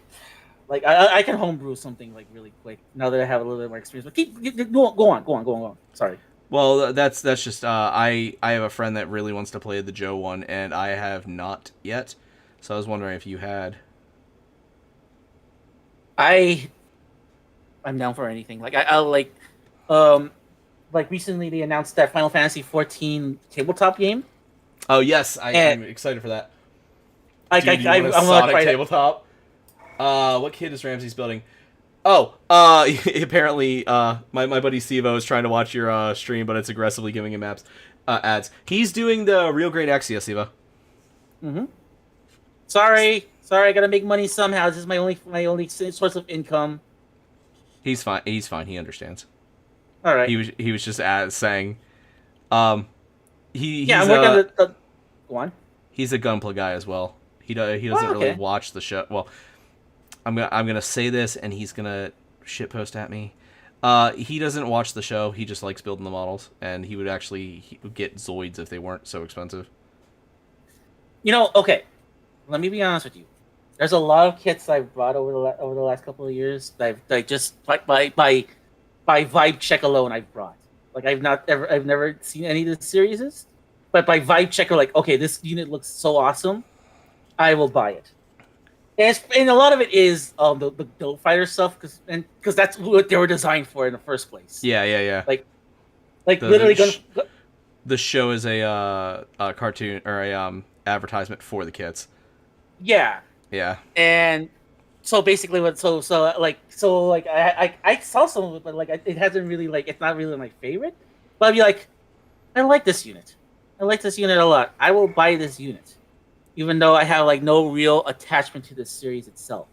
I can homebrew something like really quick now that I have a little bit more experience. But go on. Sorry. Well, that's just I have a friend that really wants to play the Joe one, and I have not yet. So I was wondering if you had. I'm down for anything. Like like recently they announced that Final Fantasy 14 tabletop game. Oh yes, I'm excited for that. I'm Sonic tabletop. What kid is Ramses building? Oh, apparently, my buddy Stevo is trying to watch your stream, but it's aggressively giving him ads. He's doing the Real Great Exia, Stevo. Mm-hmm. Sorry, I gotta make money somehow. This is my only source of income. He's fine. He understands. All right. He was just saying, I'm working on the. Go on. He's a Gunpla guy as well. He doesn't really watch the show. Well, I'm gonna say this, and he's gonna shitpost at me. He doesn't watch the show. He just likes building the models, and he would get Zoids if they weren't so expensive. Okay. Let me be honest with you. There's a lot of kits I've bought over the last couple of years that I just by vibe check alone I've brought. Like I've never seen any of the series, but by vibe check, like, okay, this unit looks so awesome, I will buy it. And a lot of it is the Build Fighter stuff because that's what they were designed for in the first place. Yeah, yeah, yeah. Like The literally the show is a cartoon or a advertisement for the kids. yeah. Yeah. And so basically, I saw some of it, but like it hasn't really like it's not really my favorite. But I'd be like, I like this unit. I like this unit a lot. I will buy this unit, even though I have like no real attachment to the series itself.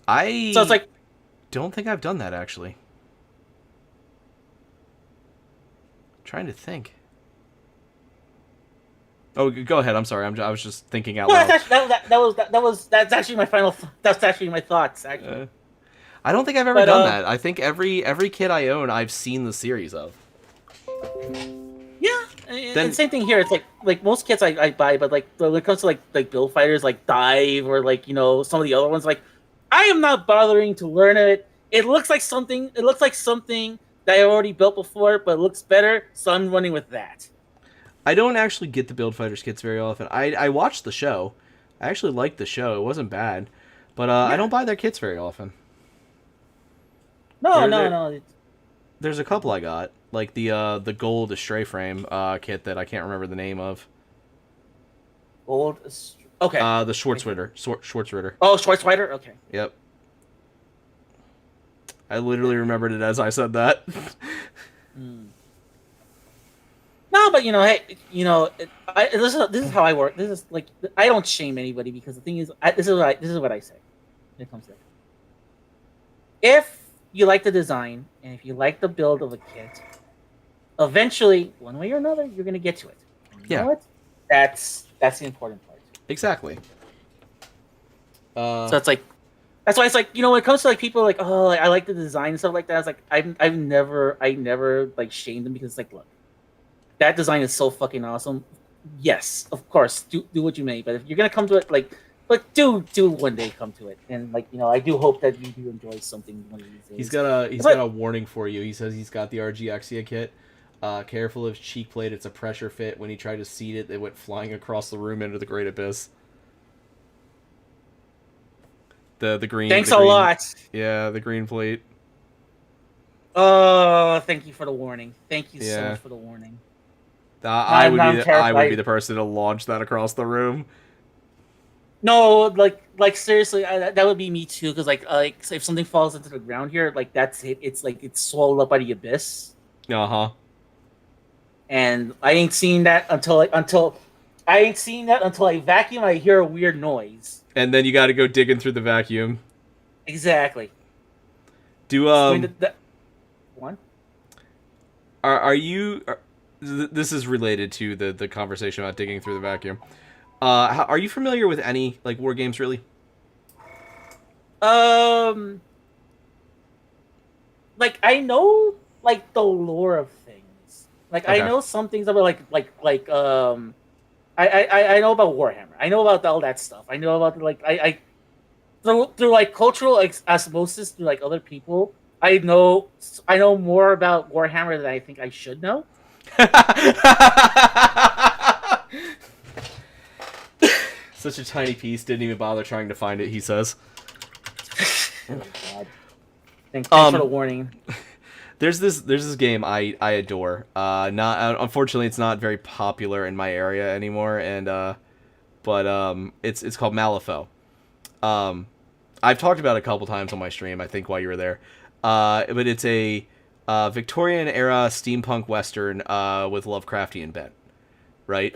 So it's like, don't think I've done that actually. Trying to think. Oh, go ahead. I'm sorry. I was just thinking out loud. That's actually my final. That's actually my thoughts. Actually, I don't think I've ever done that. I think every kid I own, I've seen the series of. Yeah, and same thing here. It's like most kits I buy, but like when it comes to like Build Fighters, like Dive or like some of the other ones, like I am not bothering to learn it. It looks like something. It looks like something that I already built before, but it looks better, so I'm running with that. I don't actually get the Build Fighters kits very often. I watched the show. I actually liked the show. It wasn't bad. But I don't buy their kits very often. No. There's a couple I got. Like the gold Astray Frame kit that I can't remember the name of. Gold? Okay. The Schwarzritter. Schwarzritter. Oh, Schwarzritter? Okay. Yep. I literally remembered it as I said that. No, but hey, this is how I work. This is like I don't shame anybody because the thing is, this is what I say when it comes to it. If you like the design and if you like the build of a kit, eventually, one way or another, you're gonna get to it. You know what? That's the important part. Exactly. So it's like that's why it's like when it comes to like people like I like the design and stuff like that. It's like I never like shamed them because it's like look. That design is so fucking awesome. Yes, of course, do what you may. But if you're gonna come to it, but do one day come to it. And I do hope that you do enjoy something one of these days. He's got a warning for you. He says he's got the RGXia kit. Careful of cheek plate. It's a pressure fit. When he tried to seat it, it went flying across the room into the Great Abyss. The green. Thanks the a green, lot. Yeah, the green plate. Oh, thank you for the warning. Thank you so much for the warning. I would be the person to launch that across the room. No, like seriously, that would be me too. Because like if something falls into the ground here, like that's it. It's like it's swallowed up by the abyss. And I ain't seen that until I vacuum. I hear a weird noise. And then you got to go digging through the vacuum. Exactly. One? This is related to the conversation about digging through the vacuum. Are you familiar with any like war games really? Like I know like the lore of things. Like okay. I know some things about I know about Warhammer. I know about all that stuff. I know about I through like cultural osmosis through like other people. I know more about Warhammer than I think I should know. Such a tiny piece, didn't even bother trying to find it, he says. Oh, God. Thanks for the warning. There's this game I adore. Unfortunately it's not very popular in my area anymore, and but it's called Malifaux. I've talked about it a couple times on my stream, I think while you were there. But it's a Victorian era steampunk western with Lovecraftian bent, right?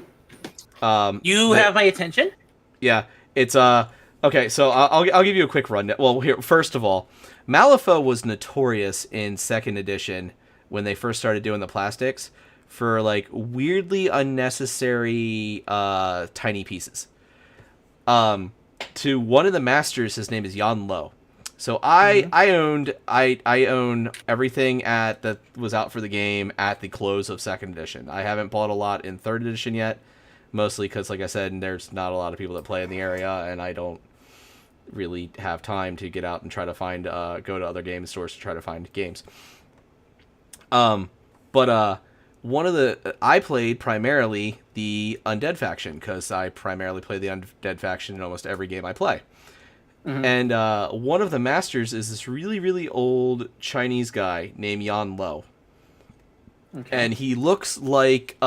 You have my attention. Yeah, it's okay. So I'll give you a quick run. Well, here first of all, Malifaux was notorious in second edition when they first started doing the plastics for like weirdly unnecessary tiny pieces. To one of the masters, his name is Jan Lo. So I own everything that was out for the game at the close of second edition. I haven't bought a lot in third edition yet, mostly because, like I said, there's not a lot of people that play in the area, and I don't really have time to get out and try to find go to other game stores to try to find games. But I played primarily the undead faction because I primarily play the undead faction in almost every game I play. Mhm. And one of the masters is this really, really old Chinese guy named Yan Lo. Okay. And he looks like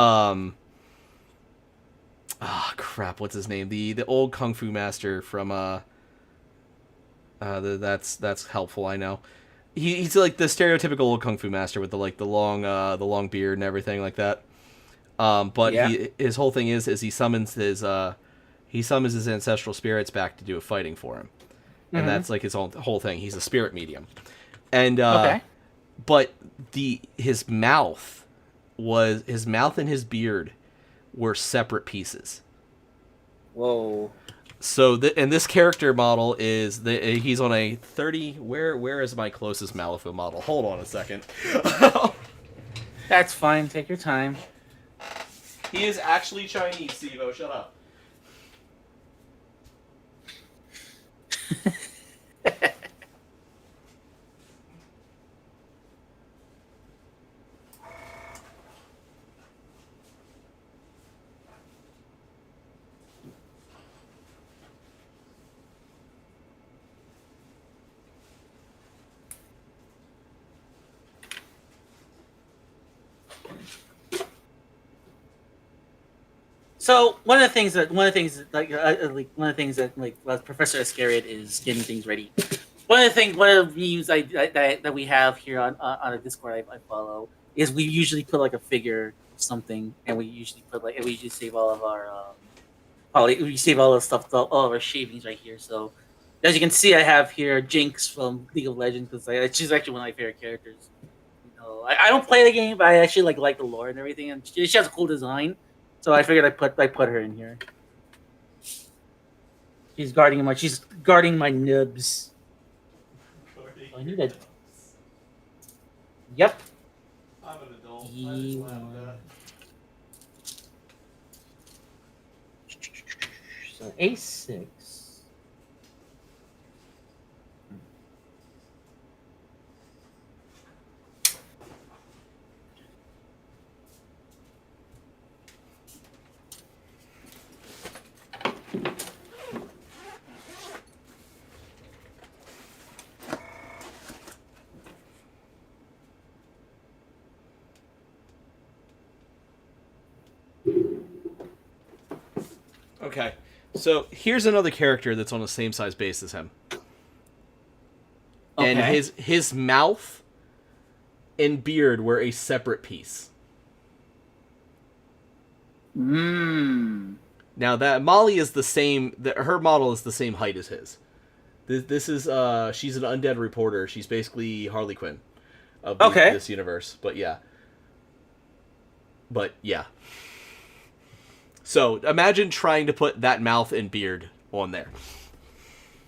crap, what's his name? The old kung fu master from that's helpful, I know. He's like the stereotypical old kung fu master with the long beard and everything like that. But Yeah. his whole thing is he summons his ancestral spirits back to do a fighting for him. And that's like his whole thing. He's a spirit medium. And Okay. but his mouth and his beard were separate pieces. Whoa. So and this character model he's on a 30. Where is my closest Malifaux model? Hold on a second. That's fine. Take your time. He is actually Chinese, Sivo. Shut up. So one of the things that Professor Iscariot is getting things ready. One of the memes that we have here on a Discord I follow is we usually put like a figure of something, and we usually save all of our we save all the stuff, all of our shavings right here. So as you can see, I have here Jinx from League of Legends because she's actually one of my favorite characters. You know, I don't play the game, but I actually like the lore and everything, and she has a cool design. So I figured I put her in here. She's guarding my nibs. Oh, I need that. Yep. I'm an adult. So A6. Okay, so here's another character that's on the same size base as him. And Okay. his mouth and beard were a separate piece. Mmm. Now that Molly is the same, her model is the same height as his. This is she's an undead reporter. She's basically Harley Quinn of this universe. But yeah. So imagine trying to put that mouth and beard on there.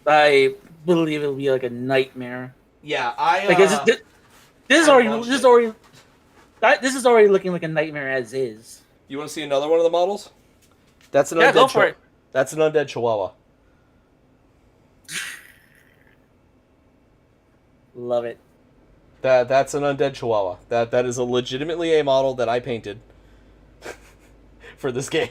I believe it'll be like a nightmare. Yeah, This is already looking like a nightmare as is. You want to see another one of the models? That's an Go for it. That's an undead Chihuahua. Love it. That's an undead Chihuahua. That is legitimately a model that I painted for this game.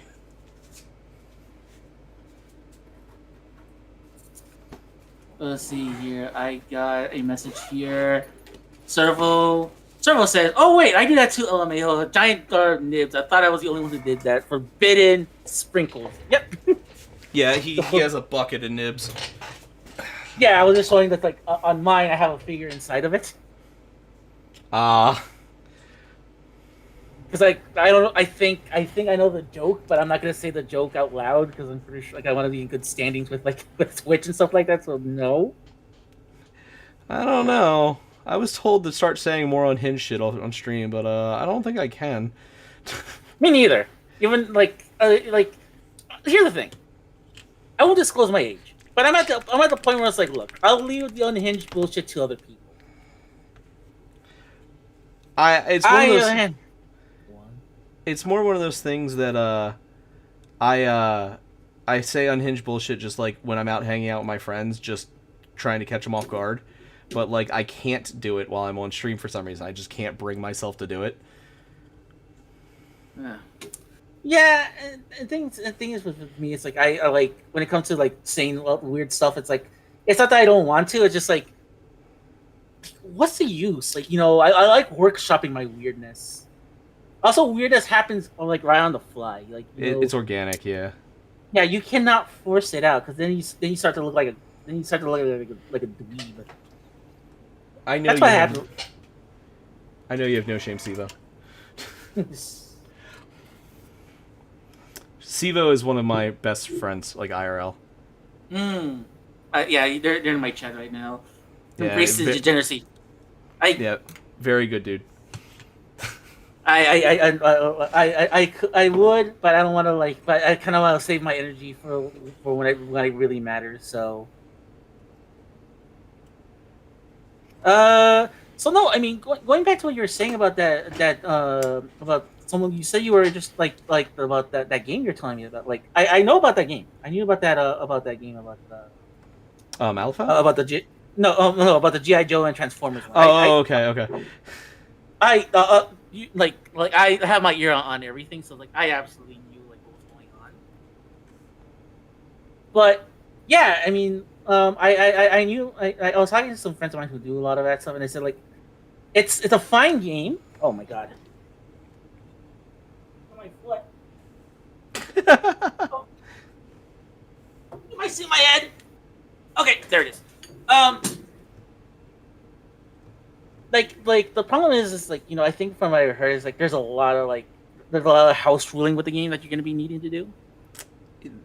Let's see here. I got a message here. Servo says, "Oh wait, I do that too, LMAO. Giant nibs. I thought I was the only one who did that. Forbidden sprinkles. Yep. Yeah, he has a bucket of nibs. Yeah, I was just showing that on mine I have a figure inside of it. Because I don't know. I think I know the joke, but I'm not gonna say the joke out loud because I'm pretty sure I want to be in good standings with with Twitch and stuff like that. So no. I don't know. I was told to start saying more unhinged shit on stream, but I don't think I can. Me neither. Even here's the thing. I won't disclose my age, but I'm at the point where it's like, look, I'll leave the unhinged bullshit to other people. It's more one of those things that I say unhinged bullshit just like when I'm out hanging out with my friends, just trying to catch them off guard. But like I can't do it while I'm on stream for some reason. I just can't bring myself to do it. Yeah. Yeah, and thing is with me, it's like I like when it comes to like saying weird stuff. It's like it's not that I don't want to. It's just like, what's the use? Like I like workshopping my weirdness. Also, weirdness happens like right on the fly. Like It's organic, yeah. yeah, you cannot force it out because then you start to look like a then you start to look like a dweeb. I know That's you what have. happened. I know you have no shame, Sivo. Sivo is one of my best friends, like IRL. Yeah, they're in my chat right now. Yeah, Embrace the degeneracy. Yeah, very good dude. I would, but I don't want to like. But I kind of want to save my energy for when it really matters. So, so no, I mean, going back to what you were saying about about someone you said you were just like about that game you're telling me about. Like, I know about that game. I knew about that game about the Alpha? about the no about the GI Joe and Transformers one. Okay. Like I have my ear on everything, so like I absolutely knew like what was going on. But yeah, I mean, I knew I was talking to some friends of mine who do a lot of that stuff, and they said like it's a fine game. Oh my god, oh, my foot. Oh, you might see my head. Okay, there it is. Like the problem is like I think from what I heard is like there's a lot of house ruling with the game that you're gonna be needing to do.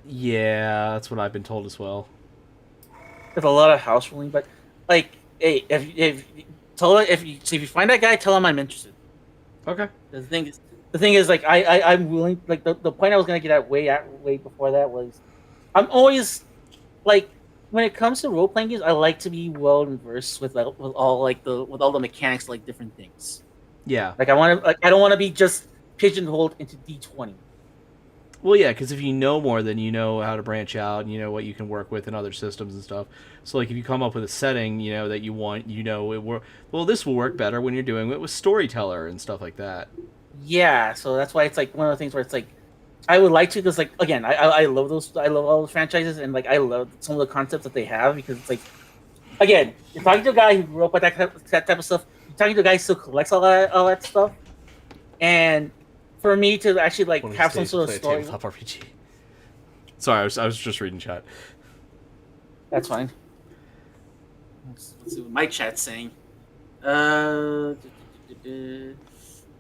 Yeah, that's what I've been told as well. There's a lot of house ruling, but like, hey, if you find that guy, tell him I'm interested. Okay. The thing is like I'm willing. Like the point I was gonna get at way before that was, I'm always like when it comes to role playing games, I like to be well versed with all the mechanics, like different things. Yeah. Like I don't want to be just pigeonholed into D20. Well, yeah, because if you know more, then you know how to branch out, and you know what you can work with in other systems and stuff. So, like, if you come up with a setting, that you want, this will work better when you're doing it with Storyteller and stuff like that. Yeah, so that's why it's like one of the things where it's like I would like to, because like again, I love all those franchises, and like I love some of the concepts that they have, because it's like again, you're talking to a guy who grew up with that type of stuff. You're talking to a guy who still collects all that stuff, and for me to actually like have some sort of story. RPG. Sorry, I was just reading chat. That's fine. Let's see what my chat's saying. You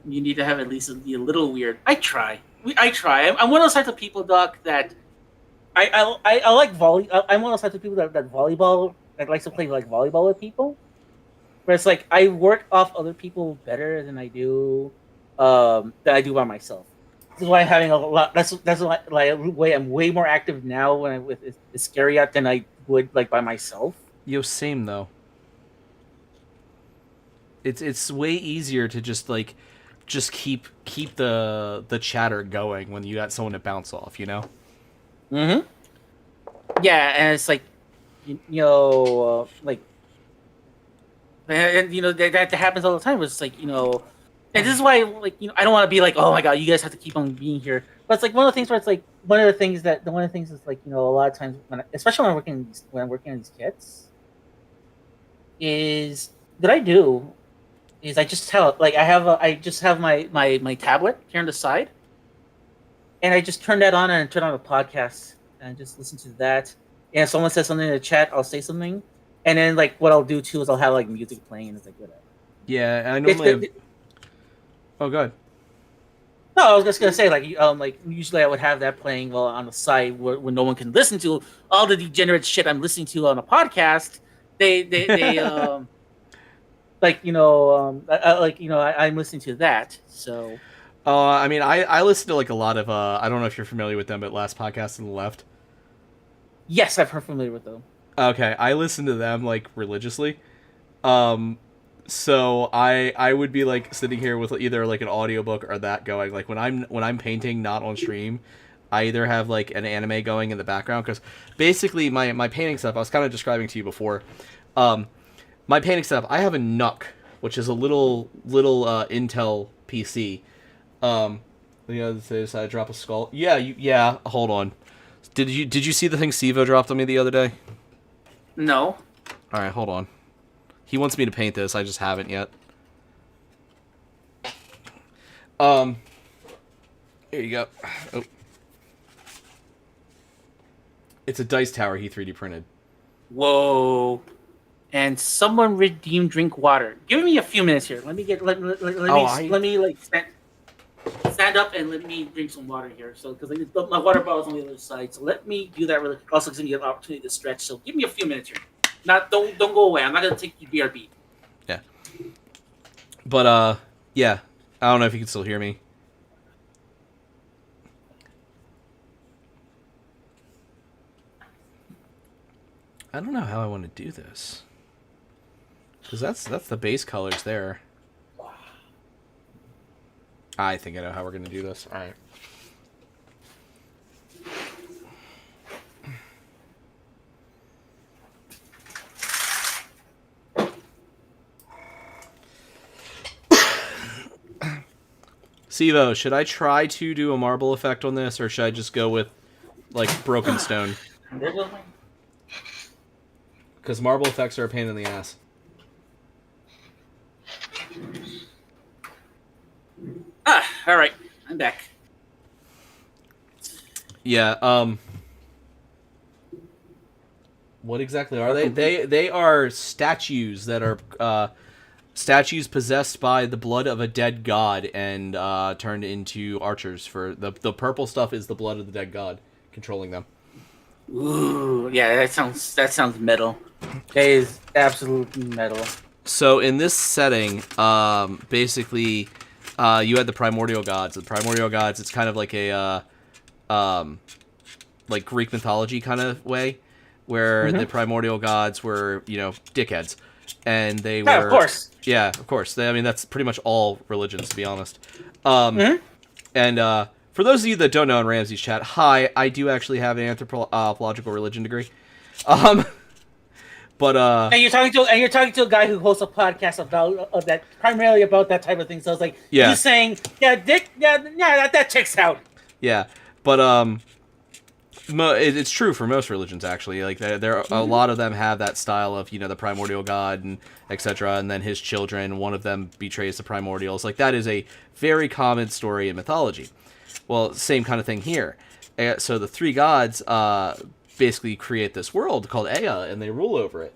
need to have at least be a little weird. I try. I'm one of those types of people, Doc, that I like volley. I'm one of those types of people that volleyball that likes to play like volleyball with people. Where it's like I work off other people better than I do by myself. This is why I'm having a lot. That's why I'm way more active now when I'm with Iscariot than I would like by myself. Yo, same though. It's way easier to just keep the chatter going when you got someone to bounce off, Mm-hmm. Yeah, and it's like like, and that happens all the time. It's like and this is why like I don't want to be like, oh my god, you guys have to keep on being here. But it's like one of the things where it's like one of the things is like a lot of times especially when I'm working on these kits is that I do is I just tell like I just have my tablet here on the side, and I just turn that on and turn on a podcast and just listen to that. And if someone says something in the chat, I'll say something, and then like what I'll do too is I'll have like music playing, and it's like whatever. Yeah, I normally. Oh, good. No, I was just gonna say like usually I would have that playing while on the side where no one can listen to all the degenerate shit I'm listening to on a podcast. They I'm listening to that. So, I mean, I listen to like a lot of I don't know if you're familiar with them, but Last Podcast on the Left. yes, I've heard familiar with them. Okay, I listen to them like religiously. So I would be like sitting here with either like an audiobook or that going. Like when I'm painting not on stream, I either have like an anime going in the background, because basically my painting stuff I was kind of describing to you before. My painting stuff, I have a NUC, which is a little Intel PC, The other day, decided to drop a skull. Yeah, yeah. Hold on. Did you see the thing Sivo dropped on me the other day? No. All right, hold on. He wants me to paint this. I just haven't yet. Here you go. Oh. It's a dice tower he 3D printed. Whoa. And someone redeemed drink water. Give me a few minutes here. Let me stand up and let me drink some water here. So because my water bottle's on the other side. So let me do that really quick. Also gives me an opportunity to stretch. So give me a few minutes here. Don't go away. I'm not gonna take you BRB. Yeah. But yeah. I don't know if you can still hear me. I don't know how I want to do this. Because that's the base colors there. I think I know how we're going to do this. All right. Sivo, should I try to do a marble effect on this, or should I just go with, like, broken stone? Because marble effects are a pain in the ass. All right. I'm back. Yeah, what exactly are they? They are statues that are, statues possessed by the blood of a dead god and, turned into archers for... The purple stuff is the blood of the dead god controlling them. Ooh, yeah, that sounds metal. That is absolutely metal. So in this setting, basically, you had the primordial gods. The primordial gods, it's kind of like a, like Greek mythology kind of way, where the primordial gods were, dickheads, and they were. Of course. Yeah, of course. I mean, that's pretty much all religions, to be honest. And for those of you that don't know in Ramses' chat, hi, I do actually have an anthropological religion degree. But and you're talking to a guy who hosts a podcast about that primarily about that type of thing. So I was like, yeah, you saying, that checks out. Yeah, but it's true for most religions actually. Like there a lot of them have that style of the primordial god and etc. And then his children, one of them betrays the primordials. Like that is a very common story in mythology. Well, same kind of thing here. So the three gods basically create this world called Ea, and they rule over it.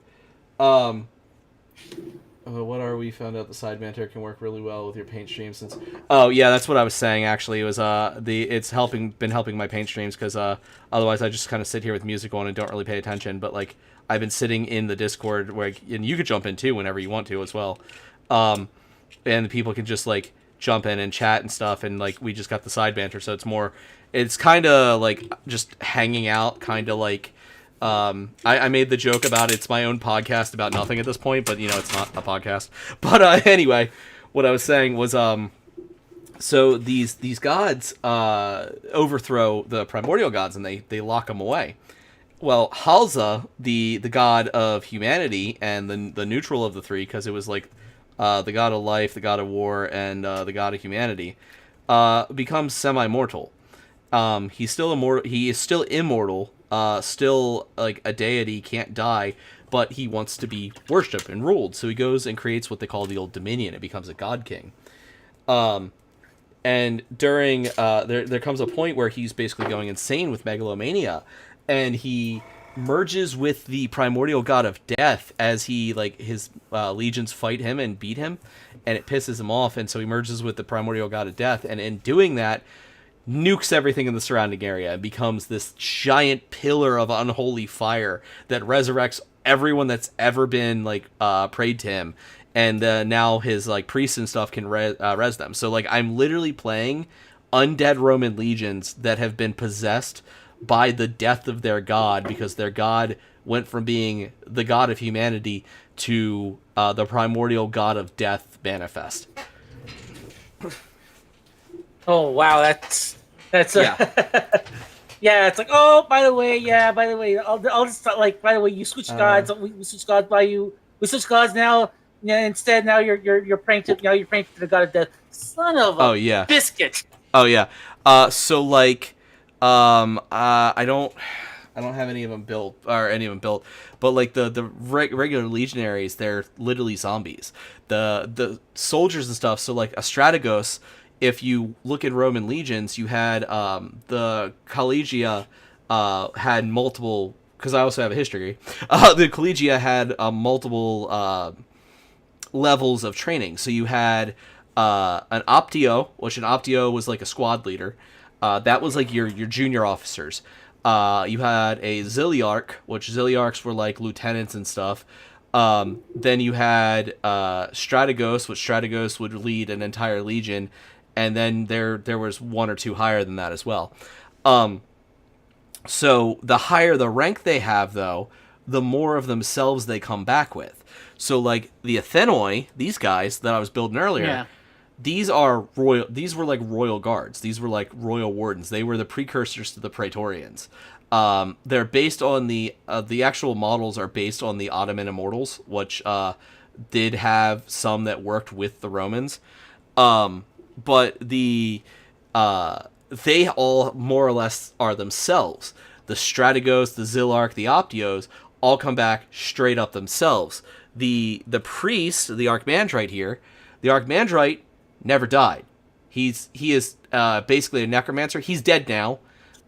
What are we? Found out the side banter can work really well with your paint stream since. Oh yeah, that's what I was saying. Actually, it was it's been helping my paint streams because otherwise I just kind of sit here with music on and don't really pay attention. But like I've been sitting in the Discord and you could jump in too whenever you want to as well, and people can just like jump in and chat and stuff, and like we just got the side banter, so it's kind of like just hanging out, kind of like. I made the joke about it's my own podcast about nothing at this point, but it's not a podcast. But anyway, what I was saying was so these gods overthrow the primordial gods and they lock them away. Well, Halza, the god of humanity and the neutral of the three, because it was like the god of life, the god of war, and the god of humanity, becomes semi-mortal. He's still immortal. He is still immortal. Still like a deity, can't die, but he wants to be worshipped and ruled. So he goes and creates what they call the Old Dominion. It becomes a god king. And during there comes a point where he's basically going insane with megalomania, and he merges with the primordial god of death as he his legions fight him and beat him, and it pisses him off, and so he merges with the primordial god of death, and in doing that nukes everything in the surrounding area and becomes this giant pillar of unholy fire that resurrects everyone that's ever been prayed to him, and now his priests and stuff can res them. So I'm literally playing undead Roman legions that have been possessed by the death of their god, because their god went from being the god of humanity to the primordial god of death manifest. Oh wow, that's yeah. Yeah, it's like, oh, by the way, I'll just by the way, you switched gods. We switched gods by you. We switched gods now. Yeah, instead now you're praying to the god of death. Son of a biscuit. Oh yeah. So like, I don't have any of them built or any of them built, but like the regular legionaries, they're literally zombies. The soldiers and stuff. So like a strategos, if you look in Roman legions, you had the collegia had multiple. Because I also have a history. The collegia had multiple levels of training. So you had an optio, which an optio was like a squad leader. That was like your junior officers. You had a ziliarch, which ziliarchs were like lieutenants and stuff. Then you had strategos, which strategos would lead an entire legion, and then there was one or two higher than that as well. So the higher the rank they have, though, the more of themselves they come back with. So like the Athenoi, these guys that I was building earlier, Yeah. these are royal. These were like royal guards. These were like royal wardens. They were the precursors to the Praetorians. They're based on the actual models are based on the Ottoman immortals, which did have some that worked with the Romans. But they all more or less are themselves. The strategos, the ziliarch, the optios all come back straight up themselves. The priest, the archimandrite here, the archimandrite never died. He is basically a necromancer. He's dead now,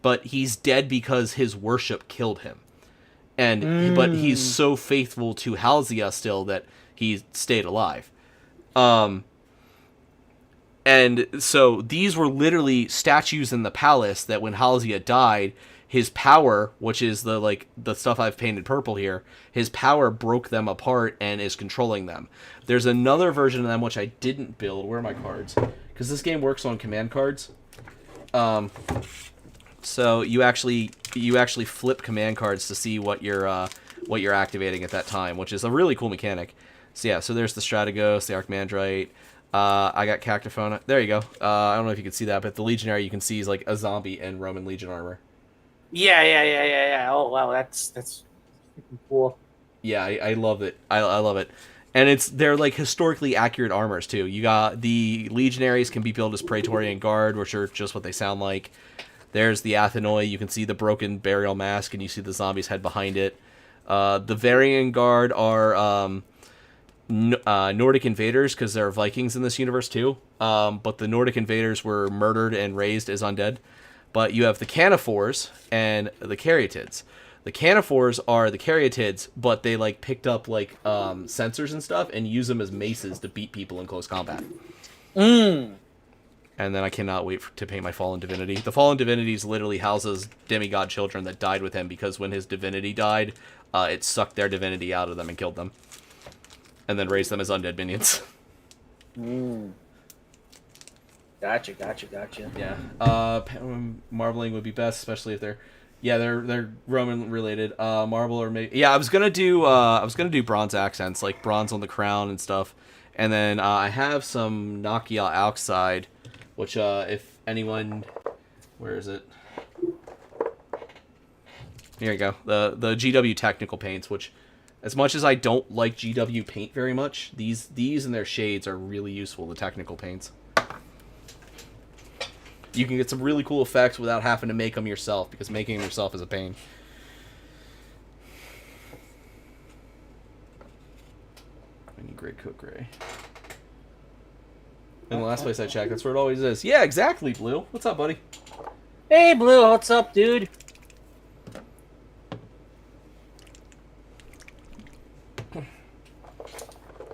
but he's dead because his worship killed him. But he's so faithful to Halzia still that he stayed alive. And so these were literally statues in the palace that when Halzia died, his power, which is the stuff I've painted purple here, his power broke them apart and is controlling them. There's another version of them which I didn't build. Where are my cards? Because this game works on command cards. So you actually flip command cards to see what you're activating at that time, which is a really cool mechanic. So yeah, so there's the Strategos, the Archimandrite. I got Cactophone. There you go. I don't know if you can see that, but the Legionary you can see is like a zombie in Roman Legion armor. Yeah. Oh wow, that's freaking cool. Yeah, I love it. I love it. And they're like historically accurate armors too. You got the Legionaries can be built as Praetorian Guard, which are just what they sound like. There's the Athenoi. You can see the broken burial mask, and you see the zombie's head behind it. The Varian Guard are Nordic invaders because there are Vikings in this universe too. But the Nordic invaders were murdered and raised as undead. But you have the Canophores and the Caryatids. The Canophores are the Caryatids, but they like picked up like sensors and stuff and use them as maces to beat people in close combat. And then I cannot wait to paint my Fallen Divinity. The Fallen Divinities literally houses demigod children that died with him because when his divinity died, it sucked their divinity out of them and killed them. And then raised them as undead minions. Gotcha. Yeah. Marbling would be best, especially if they're Roman related. Marble or maybe I was gonna do bronze accents, like bronze on the crown and stuff. And then I have some Nakia outside, which if anyone, where is it? Here you go. The GW technical paints, which as much as I don't like GW paint very much, these and their shades are really useful, the technical paints. You can get some really cool effects without having to make them yourself, because making them yourself is a pain. I need Grey Coat Gray. And the last place I checked, that's where it always is. Yeah, exactly, Blue. What's up, buddy? Hey, Blue. What's up, dude?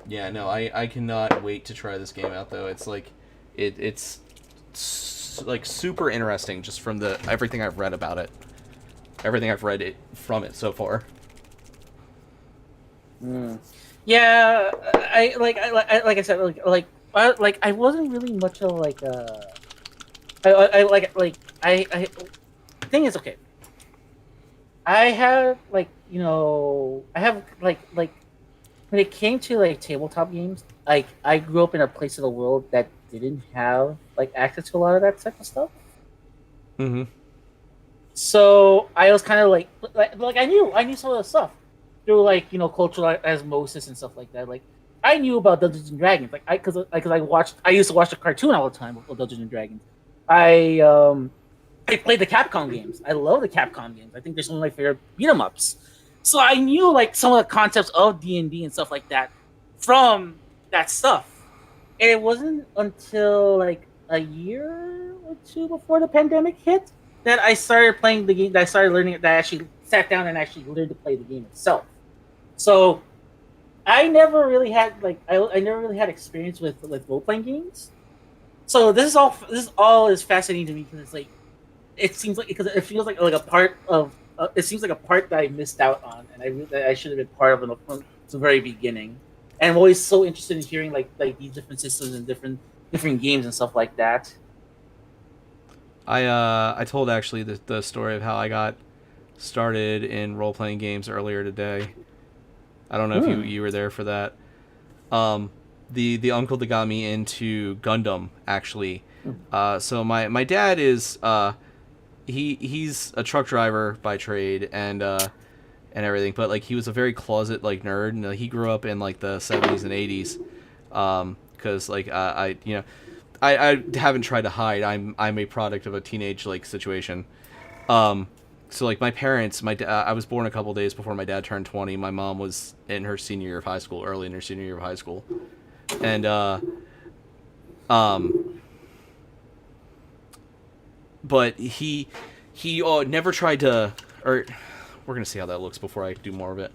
Yeah, no, I cannot wait to try this game out, though. It's like, it's like super interesting just from everything I've read about it. Everything I've read from it so far. Yeah, I said, I wasn't really much of like thing is, okay, I have when it came to like tabletop games, like I grew up in a place of the world that didn't have like access to a lot of that type of stuff. So I was kind of like I knew some of the stuff through cultural osmosis and stuff like that. Like I knew about Dungeons and Dragons, like I used to watch the cartoon all the time of Dungeons and Dragons. I played the Capcom games. I love the Capcom games. I think they're some of my favorite beat 'em ups. So I knew like some of the concepts of D&D and stuff like that from that stuff. And it wasn't until like a year or two before the pandemic hit that I started playing the game. That I started learning it. That I actually sat down and actually learned to play the game itself. So I never really had like I never really had experience with role playing games. So this is all is fascinating to me because it's like it seems like because it feels like a part of it seems like a part that I missed out on, and that I should have been part of from the very beginning. And I'm always so interested in hearing like these different systems and different games and stuff like that. I told actually the story of how I got started in role playing games earlier today. I don't know if you were there for that. The uncle that got me into Gundam actually. So my dad is he's a truck driver by trade and everything, but like he was a very closet like nerd, and he grew up in like the 70s and 80s. Because like I haven't tried to hide. I'm a product of a teenage like situation. So like my parents, I was born a couple days before my dad turned 20. My mom was in her senior year of high school, early in her senior year of high school, and but he never tried to, or we're gonna see how that looks before I do more of it.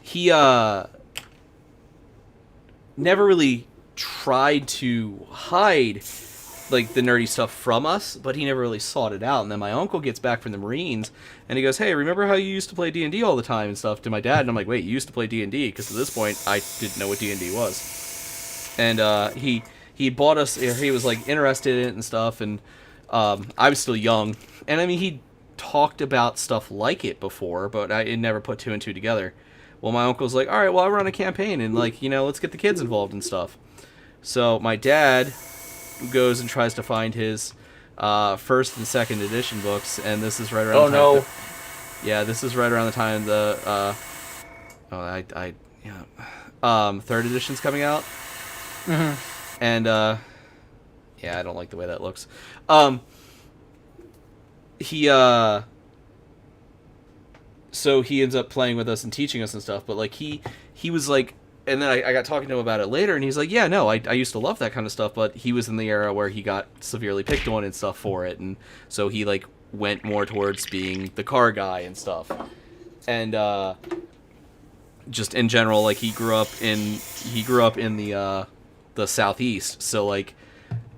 He never really tried to hide like the nerdy stuff from us, but he never really sought it out. And then my uncle gets back from the Marines, and he goes, "Hey, remember how you used to play D&D all the time and stuff?" to my dad, and I'm like, "Wait, you used to play D&D?" Because at this point, I didn't know what D&D was. And he bought us. He was like interested in it and stuff, and I was still young, and I mean he talked about stuff like it before, but I never put two and two together. Well, my uncle's like, "All right, well, I run a campaign, and like let's get the kids involved and stuff." So my dad goes and tries to find his first and second edition books, and this is right around. This is right around the time third edition's coming out. Mm-hmm. And I don't like the way that looks. So he ends up playing with us and teaching us and stuff, but like he was like. And then I got talking to him about it later, and he's like, "Yeah, no, I used to love that kind of stuff, but he was in the era where he got severely picked on and stuff for it, and so he like went more towards being the car guy and stuff, and just in general, like he grew up in the Southeast, so like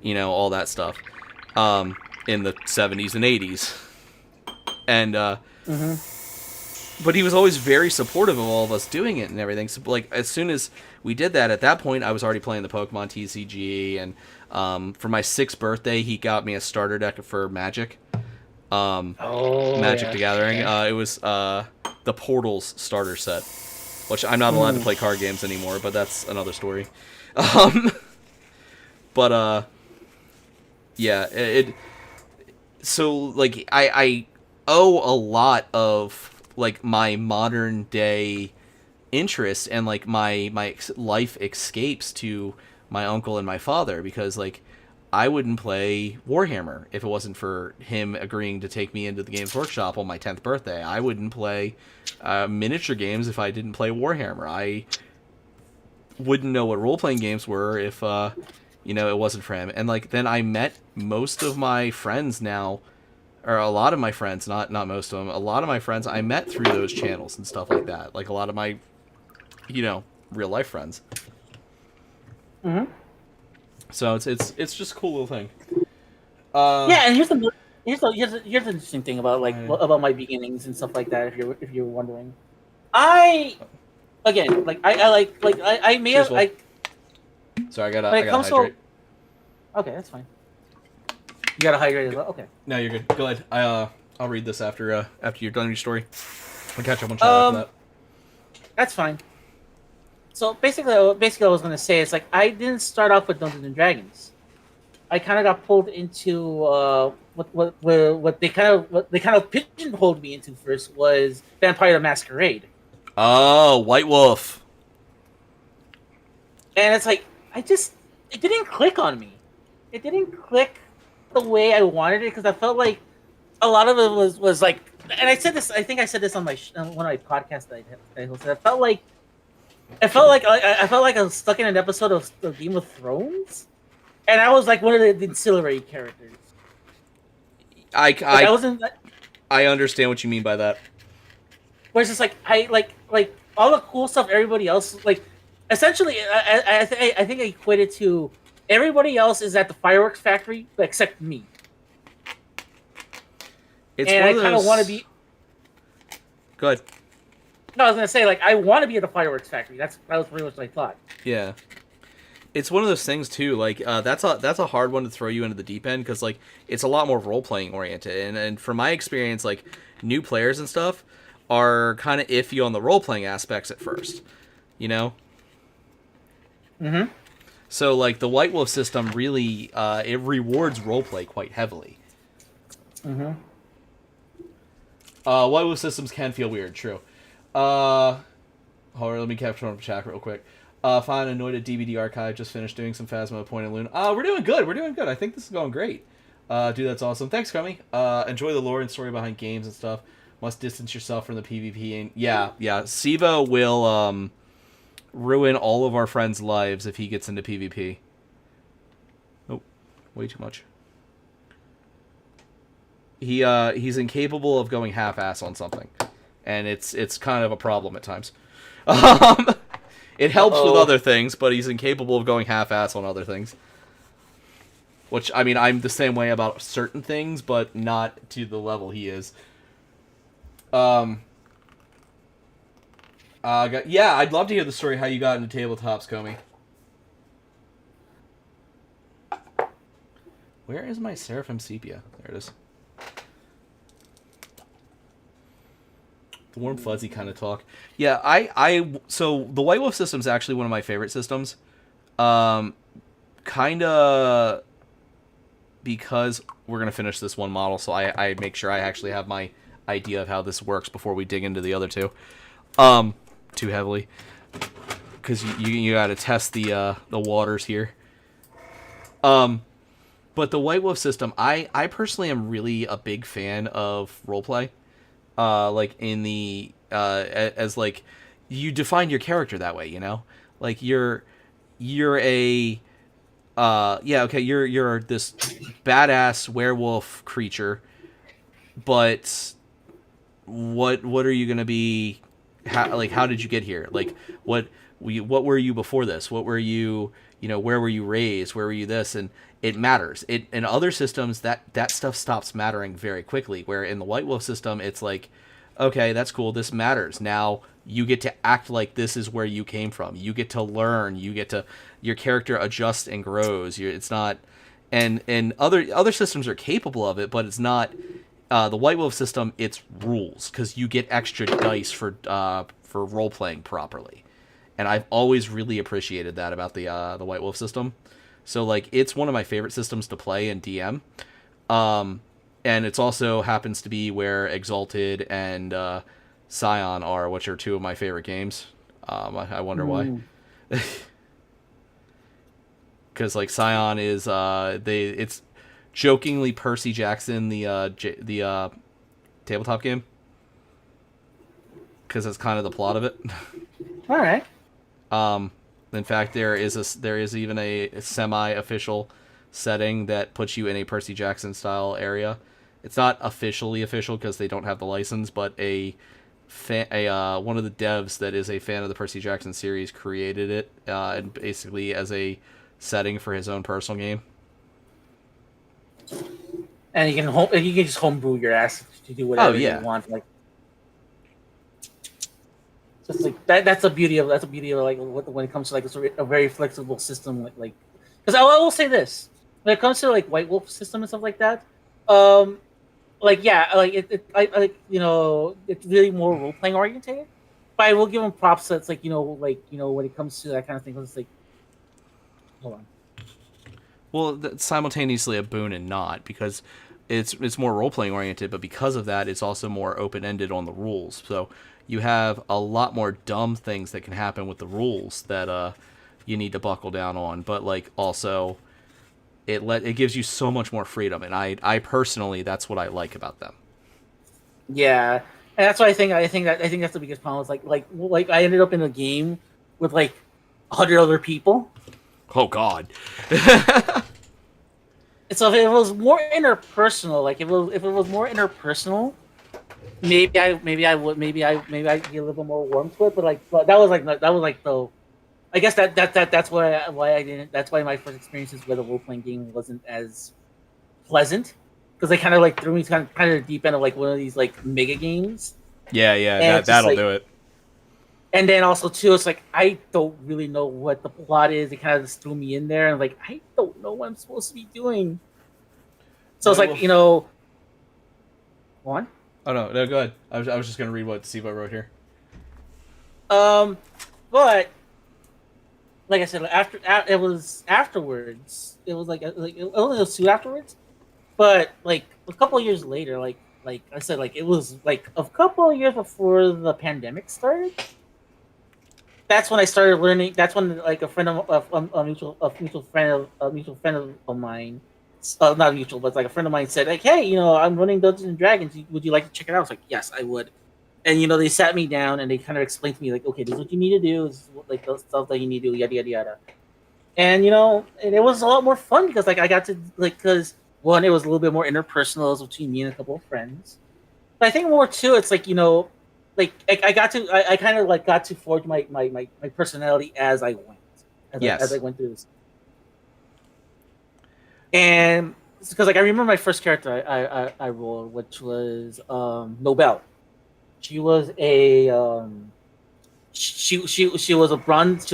all that stuff, in the 70s and 80s, and But he was always very supportive of all of us doing it and everything. So, like, as soon as we did that, at that point, I was already playing the Pokemon TCG. And for my 6th birthday, he got me a starter deck for Magic. Magic the Gathering. Okay. It was the Portals starter set, which I'm not allowed to play card games anymore, but that's another story. So, like, I owe a lot of like my modern day interest and like my life escapes to my uncle and my father, because like I wouldn't play Warhammer if it wasn't for him agreeing to take me into the Games Workshop on my 10th birthday. I wouldn't play miniature games if I didn't play Warhammer. I wouldn't know what role-playing games were if it wasn't for him. And like then I met most of my friends now, or a lot of my friends, not most of them, a lot of my friends I met through those channels and stuff like that. Like a lot of my, real life friends. Mm-hmm. So it's just a cool little thing. And here's the interesting thing about about my beginnings and stuff like that. If you're wondering, I may have like. Sorry, I gotta hydrate. Okay, that's fine. You gotta hydrate as well. Okay. No, you're good. Go ahead. I'll read this after you're done with your story. I'll catch up on chat after that. That's fine. So basically, what I was gonna say is like I didn't start off with Dungeons and Dragons. I kind of got pulled into what they kind of pigeonholed me into first was Vampire the Masquerade. Oh, White Wolf. And it's like it didn't click on me. it didn't click the way I wanted it because I felt like a lot of it was like, and I said this. I think I said this on my on one of my podcasts that I hosted. I felt like I was stuck in an episode of Game of Thrones, and I was like one of the ancillary characters. I wasn't. I understand what you mean by that. Where it's just like like all the cool stuff everybody else like. Essentially, I think I equated to everybody else is at the fireworks factory except me. It's and one I of those... kind of want to be. Good. No, I was gonna say like I want to be at the fireworks factory. That was pretty much what I thought. Yeah. It's one of those things too. Like that's a hard one to throw you into the deep end because like it's a lot more role playing oriented. And from my experience, like new players and stuff are kind of iffy on the role playing aspects at first. You know. Mm-hmm. So like the White Wolf system really it rewards roleplay quite heavily. Mm-hmm. White Wolf systems can feel weird, true. Hold on, let me capture on chat real quick. Fine, annoyed at DVD archive. Just finished doing some Phasma Point and Loon. We're doing good. We're doing good. I think this is going great. Dude, that's awesome. Thanks, Crummy. Enjoy the lore and story behind games and stuff. Must distance yourself from the PvP. And yeah. Sivo will ruin all of our friends' lives if he gets into PvP. Nope, way too much. He's incapable of going half-ass on something, and it's kind of a problem at times. It helps with other things, but he's incapable of going half-ass on other things. Which, I mean, I'm the same way about certain things, but not to the level he is. Yeah, I'd love to hear the story how you got into tabletops, Comey. Where is my Seraphim Sepia? There it is. The warm fuzzy kind of talk. Yeah, so the White Wolf system is actually one of my favorite systems. Kinda because we're gonna finish this one model, so I make sure I actually have my idea of how this works before we dig into the other two. Too heavily. Because you gotta test the waters here. But the White Wolf system, I personally am really a big fan of roleplay. Like in the as like you define your character that way, you know? Like you're a you're this badass werewolf creature, but what are you gonna be? How did you get here? Like what were you before this? What were you? You know, where were you raised? Where were you this? And it matters. In other systems, that stuff stops mattering very quickly. Where in the White Wolf system, it's like, okay, that's cool. This matters. Now you get to act like this is where you came from. You get to learn. Your character adjusts and grows. It's not, and other systems are capable of it, but it's not. The White Wolf system, it's rules because you get extra dice for role playing properly. And I've always really appreciated that about the White Wolf system. So, like, it's one of my favorite systems to play in DM. And it's also happens to be where Exalted and Scion are, which are two of my favorite games. I wonder why. Because, like, Scion is... it's jokingly Percy Jackson, the tabletop game. Because that's kind of the plot of it. All right. In fact, there is even a semi-official setting that puts you in a Percy Jackson style area. It's not officially official because they don't have the license, but one of the devs that is a fan of the Percy Jackson series created it, and basically as a setting for his own personal game. And you can just homebrew your ass to do whatever you want, like. So it's like that's the beauty of like when it comes to like a very flexible system like because I will say this when it comes to like White Wolf system and stuff like that, like it's really more role playing oriented, but I will give them props that's like when it comes to that kind of thing, it's like hold on. Well, that's simultaneously a boon and not because it's more role playing oriented, but because of that, it's also more open ended on the rules. So you have a lot more dumb things that can happen with the rules that you need to buckle down on. But like also, it gives you so much more freedom, and I personally, that's what I like about them. Yeah, and that's why I think that's the biggest problem. Is like I ended up in a game with like 100 other people. Oh God. So if it was more interpersonal, like if it was more interpersonal, maybe I'd be a little bit more warm to it. But that was like the I guess that's why I didn't. That's why my first experiences with a role playing game wasn't as pleasant, because they kind of like threw me kind of deep end of like one of these like mega games. Yeah, that'll like, do it. And then also too, it's like I don't really know what the plot is. They kind of just threw me in there, and like I don't know what I'm supposed to be doing. So it's like, one. Oh no, go ahead. I was just gonna read what Steve wrote here. But like I said, it was afterwards. It was it only was two afterwards. But like a couple of years later, like I said, like it was like a couple of years before the pandemic started. That's when I started learning. That's when like a friend of a mutual friend of mine, not mutual, but like a friend of mine said, like, hey, I'm running Dungeons and Dragons. Would you like to check it out? I was like, yes, I would. And they sat me down and they kind of explained to me like, okay, this is what you need to do. This is like the stuff that you need to do, yada yada yada. And and it was a lot more fun because like I got to because one, it was a little bit more interpersonal. It was between me and a couple of friends. But I think more too, it's like like I kind of like got to forge my personality as I went, as I went through this. And because like I remember my first character I rolled, which was Nobel. She was a she was a bronze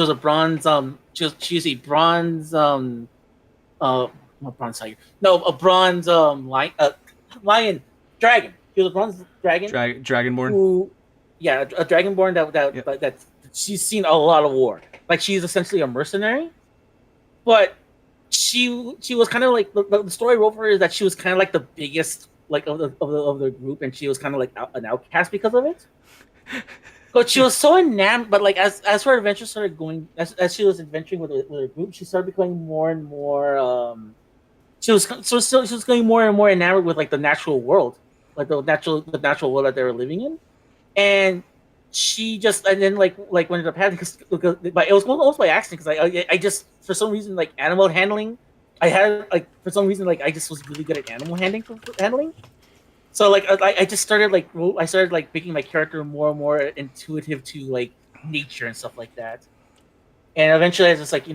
not bronze tiger. No, a bronze lion dragon. She was a bronze dragon. Dragonborn. Yeah, a dragonborn that she's seen a lot of war. Like she's essentially a mercenary, but she was kind of like the story I wrote for her is that she was kind of like the biggest like of the group, and she was kind of like an outcast because of it. But she was so enamored. But like as her adventure started going, as she was adventuring with her group, she started becoming more and more. She was going more and more enamored with like the natural world, like the natural world that they were living in, and she just and then like what ended up happening because but it was almost by accident because I just for some reason like animal handling. I had like for some reason like I just was really good at animal handling. So like I just started like making my character more and more intuitive to like nature and stuff like that. And eventually I was just like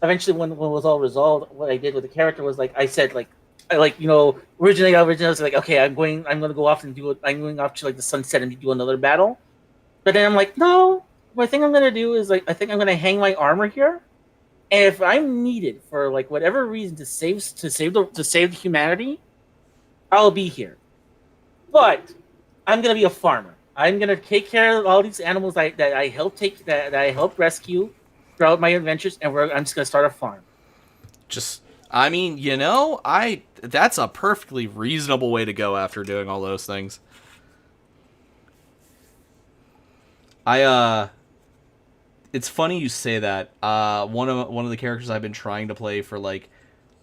eventually when it was all resolved, what I did with the character was like I said like originally I was like okay I'm gonna go off and I'm going off to like the sunset and do another battle. But then I'm like no, what I think I'm gonna do is like I think I'm gonna hang my armor here. And if I'm needed for like whatever reason to save humanity, I'll be here. But I'm gonna be a farmer. I'm gonna take care of all these animals that I helped rescue throughout my adventures, and I'm just gonna start a farm. I mean, that's a perfectly reasonable way to go after doing all those things. It's funny you say that. One of the characters I've been trying to play for like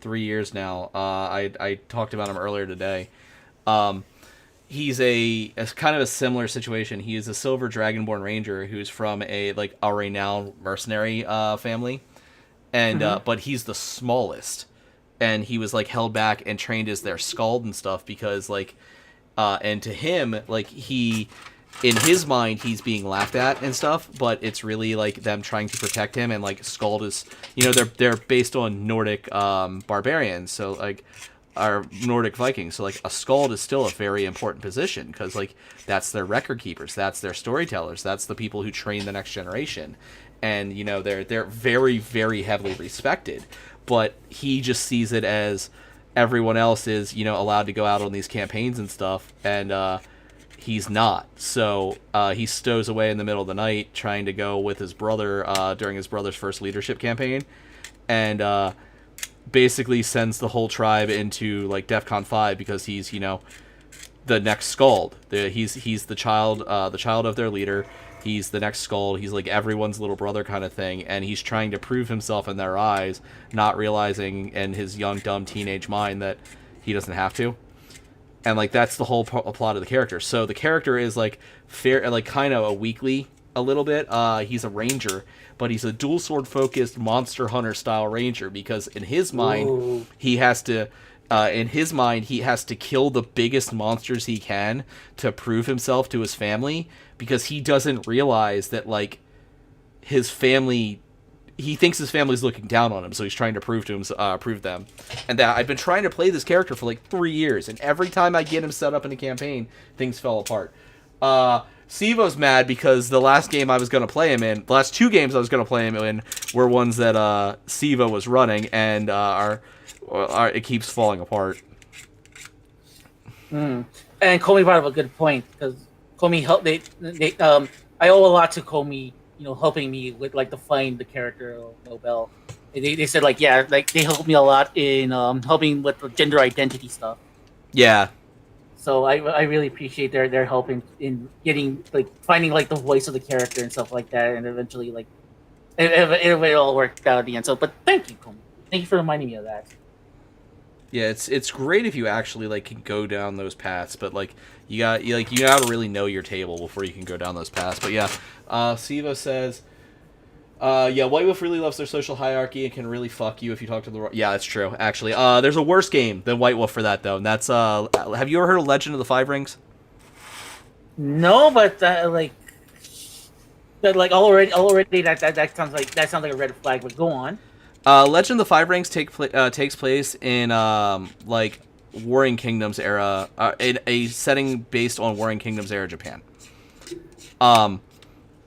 3 years now. I talked about him earlier today. He's a kind of a similar situation. He is a silver dragonborn ranger who's from a renowned mercenary family, and but he's the smallest, and he was like held back and trained as their skald and stuff because and to him he. In his mind, he's being laughed at and stuff, but it's really like them trying to protect him. And like Skald is, they're based on Nordic barbarians, so like are Nordic Vikings. So like a Skald is still a very important position because like that's their record keepers, that's their storytellers, that's the people who train the next generation, and they're very very heavily respected. But he just sees it as everyone else is allowed to go out on these campaigns and stuff, and he's not. So he stows away in the middle of the night trying to go with his brother during his brother's first leadership campaign, and basically sends the whole tribe into like DEFCON 5 because he's the next Skald. He's the child of their leader. He's the next Skald. He's like everyone's little brother kind of thing, and he's trying to prove himself in their eyes, not realizing in his young, dumb teenage mind that he doesn't have to. And like that's the whole plot of the character. So the character is like kind of a weakly a little bit. He's a ranger, but he's a dual sword focused monster hunter style ranger because in his mind he has to. In his mind, he has to kill the biggest monsters he can to prove himself to his family, because he doesn't realize that, like, his family... He thinks his family's looking down on him, so he's trying to prove them. And that I've been trying to play this character for, like, 3 years, and every time I get him set up in a campaign, things fell apart. Sivo's mad because the last game I was going to play him in... The last 2 games I was going to play him in were ones that Sivo was running, and it keeps falling apart. And Comey brought up a good point, because Comey helped. I owe a lot to Comey, helping me with like to find the character of Nobel. They said like they helped me a lot in helping with the gender identity stuff. Yeah. So I really appreciate their help in getting finding the voice of the character and stuff like that, and eventually it all worked out at the end. So, but thank you, Comey. Thank you for reminding me of that. Yeah, it's great if you actually can go down those paths, but you gotta really know your table before you can go down those paths. But yeah, Siva says, White Wolf really loves their social hierarchy and can really fuck you if you talk to the... Yeah, that's true, actually. There's a worse game than White Wolf for that, though, and that's, have you ever heard of Legend of the Five Rings? No, but, already that sounds like a red flag, but go on. Legend of the Five Rings takes place in, Warring Kingdoms era, in a setting based on Warring Kingdoms era Japan.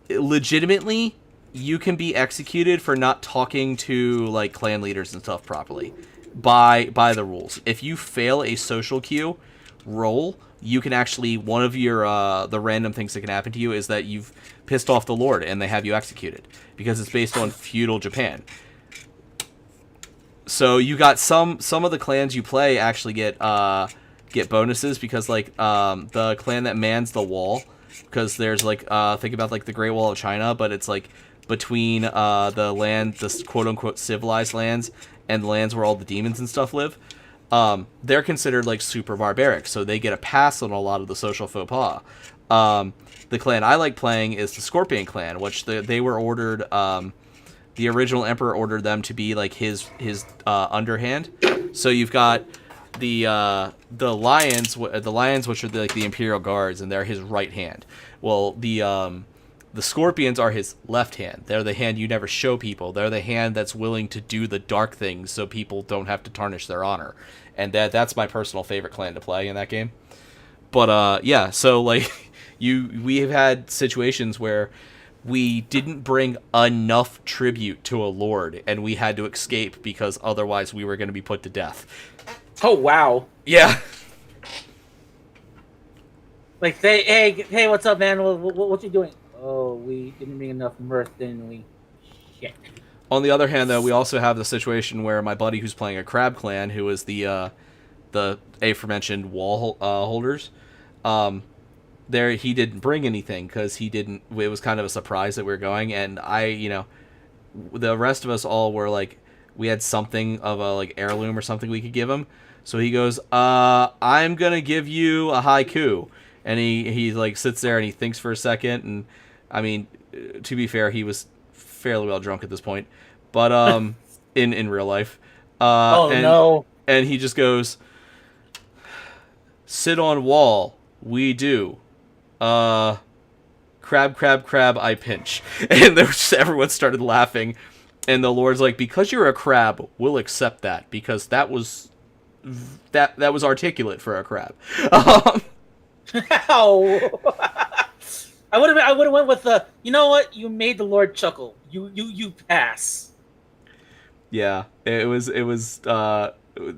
Legitimately, you can be executed for not talking to clan leaders and stuff properly by the rules. If you fail a social cue roll, you can actually, one of your the random things that can happen to you is that you've pissed off the Lord and they have you executed because it's based on feudal Japan. So you got some of the clans you play actually get bonuses because the clan that mans the wall, because there's think about the Great Wall of China, but it's between the quote unquote civilized lands and the lands where all the demons and stuff live. They're considered super barbaric, so they get a pass on a lot of the social faux pas. The clan I like playing is the Scorpion clan, which they were ordered. The original emperor ordered them to be his underhand. So you've got the lions, which are the Imperial Guards, and they're his right hand. Well, the scorpions are his left hand. They're the hand you never show people. They're the hand that's willing to do the dark things so people don't have to tarnish their honor. And that's my personal favorite clan to play in that game. But yeah, so we have had situations where we didn't bring enough tribute to a lord, and we had to escape because otherwise we were going to be put to death. Oh, wow. Yeah. Hey, what's up, man? What you doing? Oh, we didn't bring enough mirth, didn't we? Shit. On the other hand, though, we also have the situation where my buddy who's playing a crab clan, who is the aforementioned wall holders, there he didn't bring anything because it was kind of a surprise that we were going, and the rest of us all were we had something of a heirloom or something we could give him. So he goes, I'm gonna give you a haiku, and he sits there and he thinks for a second, and I mean, to be fair, he was fairly well drunk at this point, but in real life, no, and he just goes, sit on wall, we do. Crab, I pinch. And everyone started laughing. And the Lord's because you're a crab, we'll accept that. Because that was articulate for a crab. Ow. I would have went with the, you know what? You made the Lord chuckle. You pass. Yeah, it was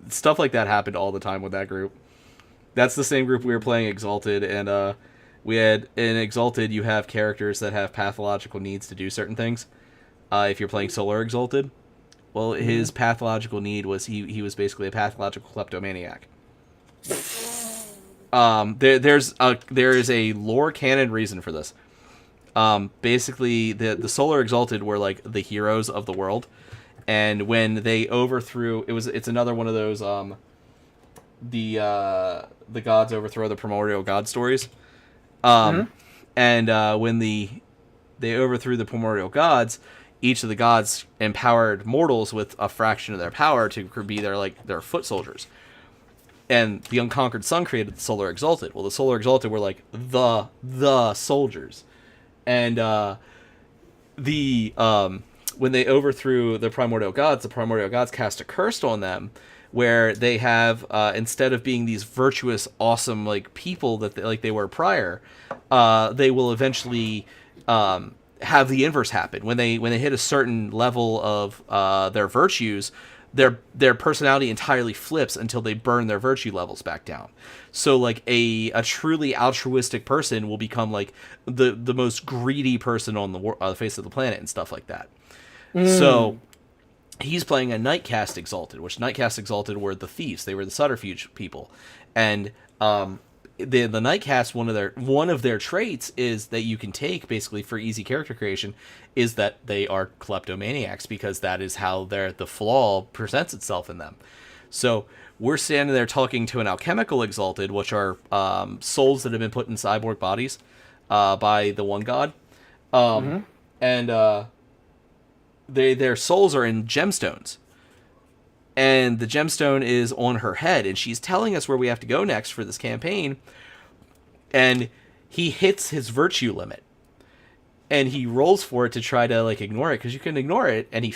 stuff like that happened all the time with that group. That's the same group we were playing Exalted, and we had in Exalted you have characters that have pathological needs to do certain things. If you're playing Solar Exalted, well, his pathological need was he was basically a pathological kleptomaniac. there is a lore canon reason for this. Basically, the Solar Exalted were like the heroes of the world, and when they overthrew, it's another one of those the gods overthrow the primordial god stories. And when they overthrew the primordial gods, each of the gods empowered mortals with a fraction of their power to be their foot soldiers. And the Unconquered Sun created the Solar Exalted. Well, the Solar Exalted were like the soldiers. And when they overthrew the primordial gods cast a curse on them, where they have instead of being these virtuous, awesome like people that they were prior, they will eventually have the inverse happen. When they hit a certain level of their virtues, their personality entirely flips until they burn their virtue levels back down. So like a truly altruistic person will become like the most greedy person on the face of the planet and stuff like that. So he's playing a Nightcast Exalted, which Nightcast Exalted were the thieves. They were the subterfuge people. And the Nightcast, one of their traits is that you can take basically for easy character creation is that they are kleptomaniacs, because that is how the flaw presents itself in them. So we're standing there talking to an alchemical exalted, which are souls that have been put in cyborg bodies by the one god, and their souls are in gemstones. And the gemstone is on her head, and she's telling us where we have to go next for this campaign. And he hits his virtue limit, and he rolls for it to try to like ignore it, because you can ignore it, and he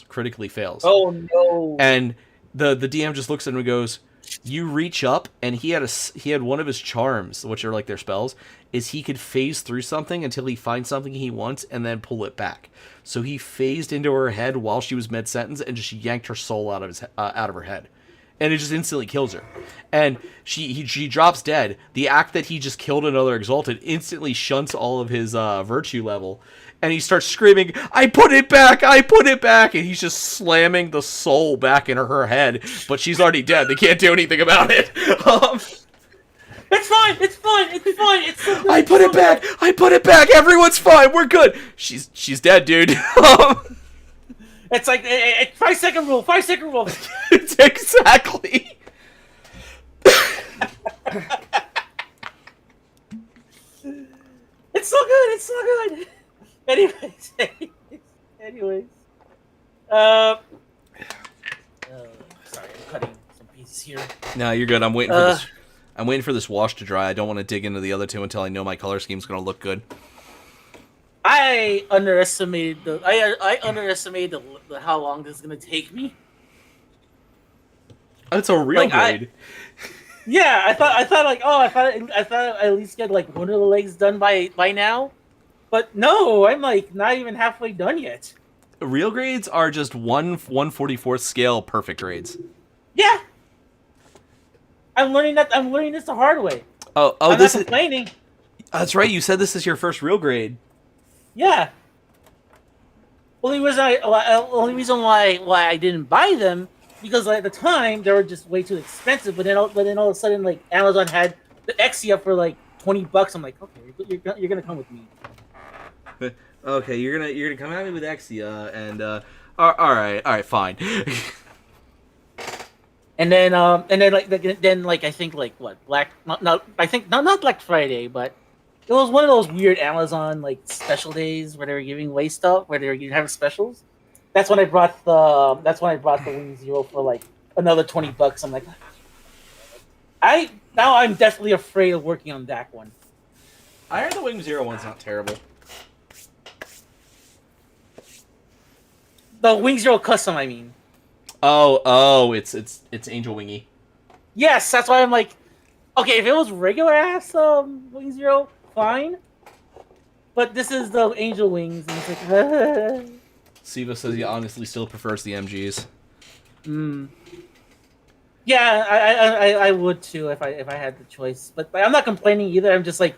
critically fails. Oh no! And the DM just looks at him and goes, "You reach up," and he had one of his charms, which are like their spells, is he could phase through something until he finds something he wants and then pull it back. So he phased into her head while she was mid-sentence and just yanked her soul out of her head. And it just instantly kills her. And she drops dead. The act that he just killed another Exalted instantly shunts all of his virtue level. And he starts screaming, "I put it back! I put it back!" And he's just slamming the soul back in her head. But she's already dead. They can't do anything about it. It's fine. It's fine. It's fine. It's so good. I put it back. I put it back. Everyone's fine. We're good. She's dead, dude. It's like 5-second rule. 5-second rule. It's exactly. It's so good. It's so good. Anyways. Sorry, I'm cutting some pieces here. No, you're good. I'm waiting for this. I'm waiting for this wash to dry. I don't want to dig into the other two until I know my color scheme's going to look good. I underestimated how long this is going to take me. It's a real grade. I thought I'd at least get like one of the legs done by now. But no, I'm like not even halfway done yet. Real grades are just 1/144th scale perfect grades. Yeah. I'm learning this the hard way. I'm this not complaining. That's right. You said this is your first real grade. Yeah. Only reason why I didn't buy them, because at the time they were just way too expensive. But then all of a sudden, like Amazon had the Xe up for like $20. I'm like, okay, you're gonna come with me. Okay, you're gonna come at me with Exia, and all right, fine. And then I think like what not Black Friday, but it was one of those weird Amazon like special days where they were giving away stuff, where they were having specials. That's when I brought the Wing Zero for like another $20. I'm like, I'm definitely afraid of working on that one. I heard the Wing Zero one's not terrible. The Wing Zero custom, I mean. Oh, it's Angel Wingy. Yes, that's why I'm like, okay, if it was regular ass Wing Zero, fine. But this is the Angel Wings, and it's like, Siva says he honestly still prefers the MGs. Yeah, I would too if I had the choice. But I'm not complaining either. I'm just like,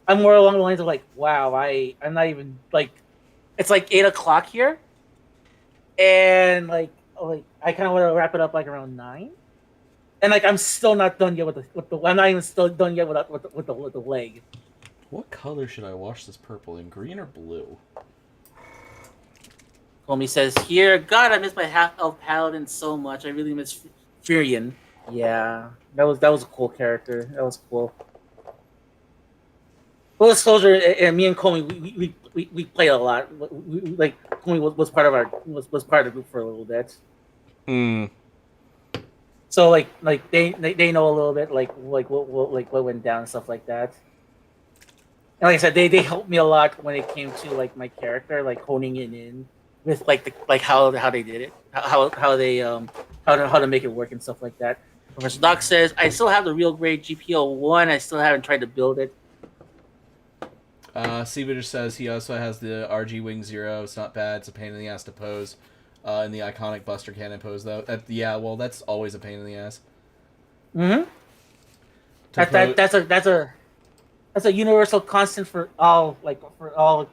I'm more along the lines of like, wow, I'm not even like, it's like 8 o'clock here, and like I kind of want to wrap it up like around 9. And like I'm still not done yet with the I'm not even still done yet with the leg. What color should I wash this purple in? Green or blue? Homie says here, God, I miss my half elf paladin so much. I really miss Furion. Yeah, that was a cool character. That was cool. Full disclosure, and me and Comey, we played a lot. Like Comey was part of was part of the group for a little bit. Hmm. So like they know a little bit like what went down and stuff like that. And like I said, they helped me a lot when it came to like my character, like honing it in with like how they did it, how they how to make it work and stuff like that. Professor Doc says I still have the real grade GPO 1. I still haven't tried to build it. Siva just says he also has the RG Wing 0. It's not bad. It's a pain in the ass to pose. In the iconic Buster Cannon pose, though. Yeah, well, that's always a pain in the ass. Mm-hmm. That's a universal constant for all like for all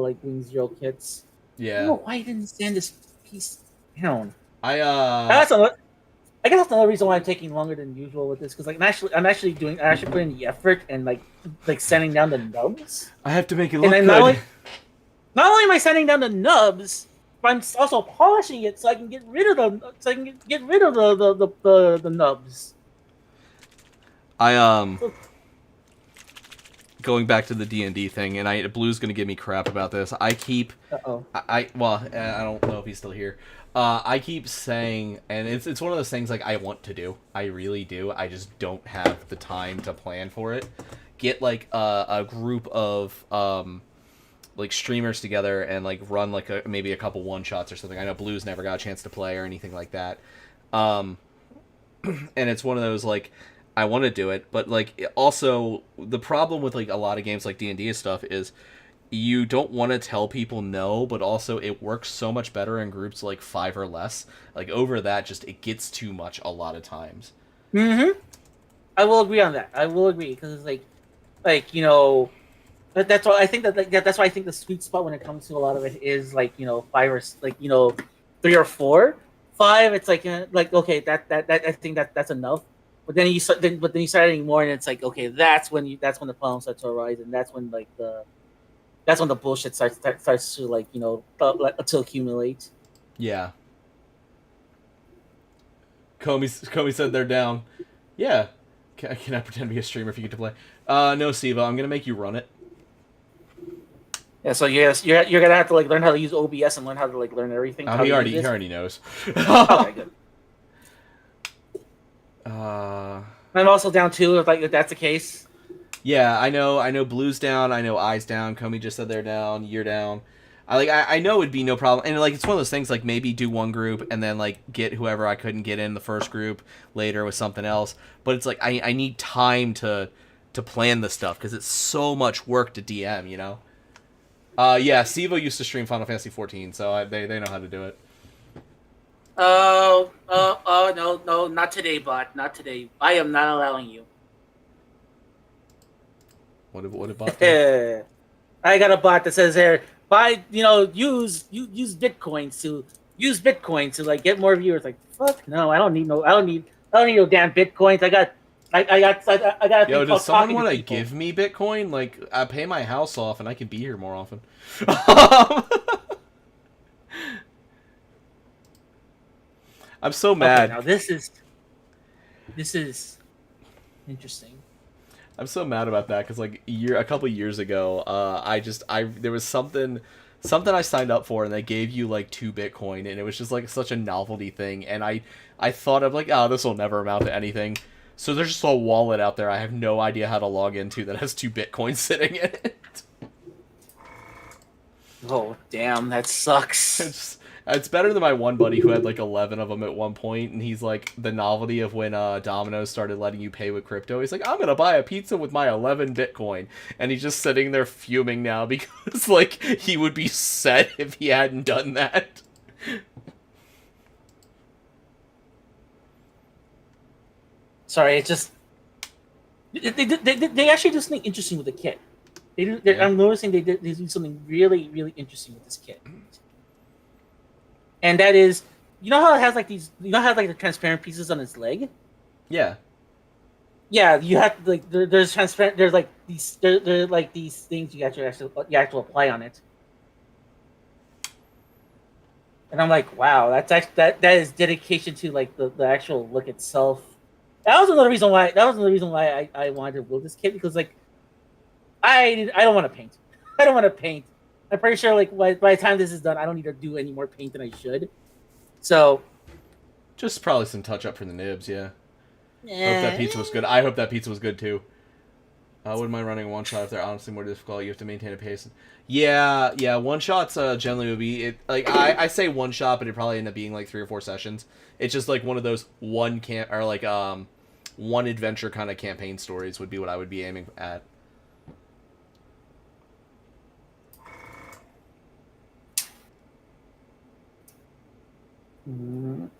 like Wing 0 kits. Yeah. I don't know why you didn't send this piece down. I guess that's another reason why I'm taking longer than usual with this because like I'm actually putting the effort and like sending down the nubs. I have to make it look good. Not only am I sending down the nubs, but I'm also polishing it so I can get rid of the nubs. Going back to the D&D thing, and Blue's gonna give me crap about this. I don't know if he's still here. I keep saying, and it's one of those things like I want to do. I really do. I just don't have the time to plan for it. Get like a group of like streamers together and like run like maybe a couple one shots or something. I know Blue's never got a chance to play or anything like that. And it's one of those like I want to do it, but like also the problem with like a lot of games like D&D and stuff is you don't want to tell people no, but also it works so much better in groups like 5 or less. Like over that, just it gets too much a lot of times. Mm-hmm. I will agree on that. I will agree because it's like you know, that's why I think that's why I think the sweet spot when it comes to a lot of it is like 5 or like 3 or 4. 5, it's like okay, that I think that's enough. But then you start adding more, and it's like okay, that's when the problem starts to arise, and that's when the bullshit starts to to accumulate. Yeah. Comey said they're down. Yeah. Can I pretend to be a streamer if you get to play? No, Siva, I'm gonna make you run it. Yeah, so yes, you're gonna have to like learn how to use OBS and learn how to like learn everything. He already knows. Okay, good. I'm also down too. If that's the case. Yeah, I know. Blue's down. I know I's down. Comey just said they're down. You're down. I know it'd be no problem. And like it's one of those things like maybe do one group and then like get whoever I couldn't get in the first group later with something else. But it's like I need time to plan this stuff because it's so much work to DM. Yeah, Sivo used to stream Final Fantasy 14, so they know how to do it. Oh, no, not today, bot. Not today. I am not allowing you. What did bot do? I got a bot that says there, use Bitcoin to like get more viewers. Like, fuck no, I don't need no damn Bitcoins. I got. Yo, does someone want to give me Bitcoin? Like, I pay my house off and I can be here more often. I'm so mad. Okay, now this is interesting. I'm so mad about that because like a couple years ago, there was something I signed up for and they gave you like 2 Bitcoin and it was just like such a novelty thing and I thought of like, oh, this will never amount to anything. So there's just a wallet out there I have no idea how to log into that has 2 Bitcoin sitting in it. Oh damn, that sucks. It's better than my one buddy who had like 11 of them at one point, and he's like the novelty of when Domino's started letting you pay with crypto. He's like, I'm gonna buy a pizza with my 11 Bitcoin, and he's just sitting there fuming now because like he would be set if he hadn't done that. Sorry, it's just they actually do something interesting with the kit. I'm noticing they do something really, really interesting with this kit. And that is you know how it has like these, you know how it has like the transparent pieces on its leg. Yeah. Yeah, you have to, like there's transparent. There's like these there like these things you actually apply on it. And I'm like, wow, that's actually that is dedication to like the actual look itself. That was another reason why. That was another reason why I wanted to build this kit, because like I don't want to paint. I don't want to paint. I'm pretty sure like by the time this is done, I don't need to do any more paint than I should. So Just probably some touch up for the nibs, yeah. Hope yeah, that pizza was good. I hope that pizza was good too. I wouldn't mind running a one shot if they're honestly more difficult. You have to maintain a pace. Yeah. One shots generally would be it. Like I say one shot, but it probably end up being like 3 or 4 sessions. It's just like one of those one adventure kind of campaign stories would be what I would be aiming at. Mm.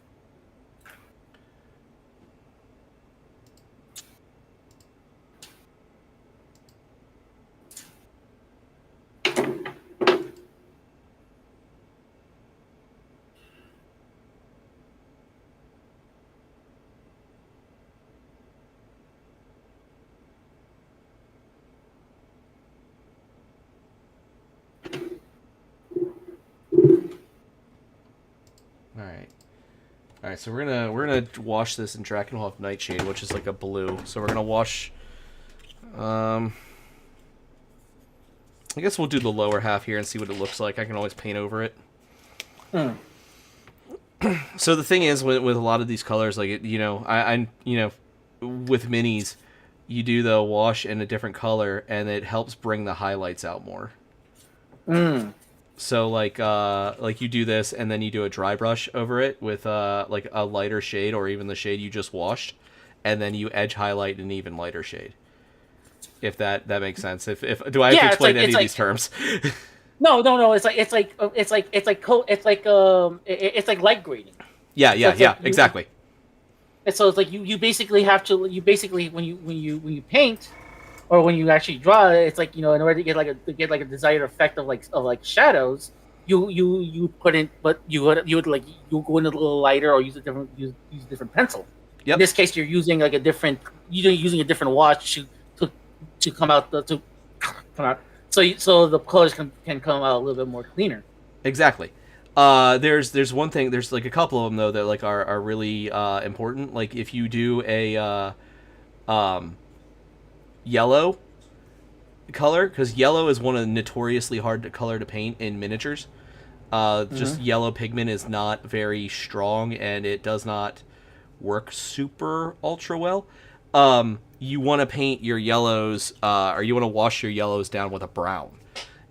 All right. So we're gonna wash this in Drakenhof Nightshade, which is like a blue. So we're gonna wash. I guess we'll do the lower half here and see what it looks like. I can always paint over it. So the thing is, with a lot of these colors, like I with minis, you do the wash in a different color, and it helps bring the highlights out more. So like you do this, and then you do a dry brush over it with like a lighter shade, or even the shade you just washed, and then you edge highlight an even lighter shade. If that makes sense. If do I have to explain any of these terms? No. It's like light grading. Yeah. Exactly. And so it's like you basically have to when you paint, or when you actually draw, it's like, in order to get like a desired effect of like shadows, you put in, but you would go in a little lighter, or use a different pencil. Yep. In this case, you're using like a different wash to come out so the colors can come out a little bit more cleaner. Exactly. There's one thing. There's like a couple of them though that like are really important. Like if you do a yellow color, because yellow is one of the notoriously hard to color to paint in miniatures. Just yellow pigment is not very strong, and it does not work super ultra well. You want to paint your yellows, or you want to wash your yellows down with a brown,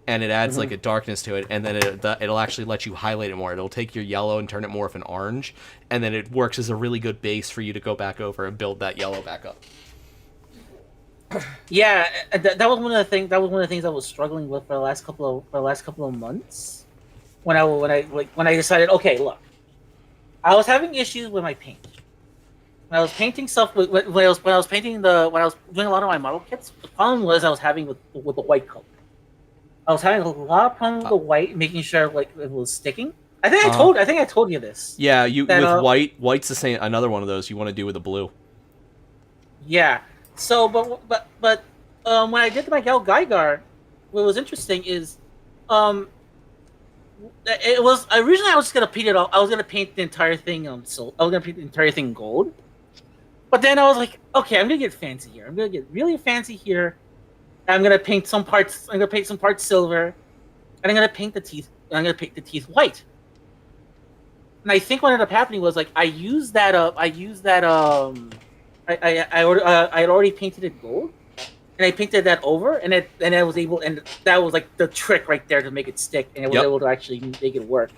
and it adds like a darkness to it, and then it'll actually let you highlight it more. It'll take your yellow and turn it more of an orange, and then it works as a really good base for you to go back over and build that yellow back up. Yeah, that was one of the things. That was one of the things I was struggling with for the last couple of months. When I decided, okay, look, I was having issues with my paint. When I was painting stuff, when I was doing a lot of my model kits, the problem was I was having with the white color. I was having a lot of problems with the white, making sure like it was sticking. I think I told you this. Yeah, with white's the same. Another one of those you want to do with the blue. Yeah. So, but when I did my Gal Geiger, what was interesting is, it was originally I was gonna paint it all. I was gonna paint the entire thing I was gonna paint the entire thing gold. But then I was like, okay, I'm gonna get fancy here. I'm gonna get really fancy here. I'm gonna paint some parts. I'm gonna paint some parts silver, and I'm gonna paint the teeth. I'm gonna paint the teeth white. And I think what ended up happening was like I had already painted it gold, and I painted that over, and I was able, and that was like the trick right there to make it stick, and I was able to actually make it work.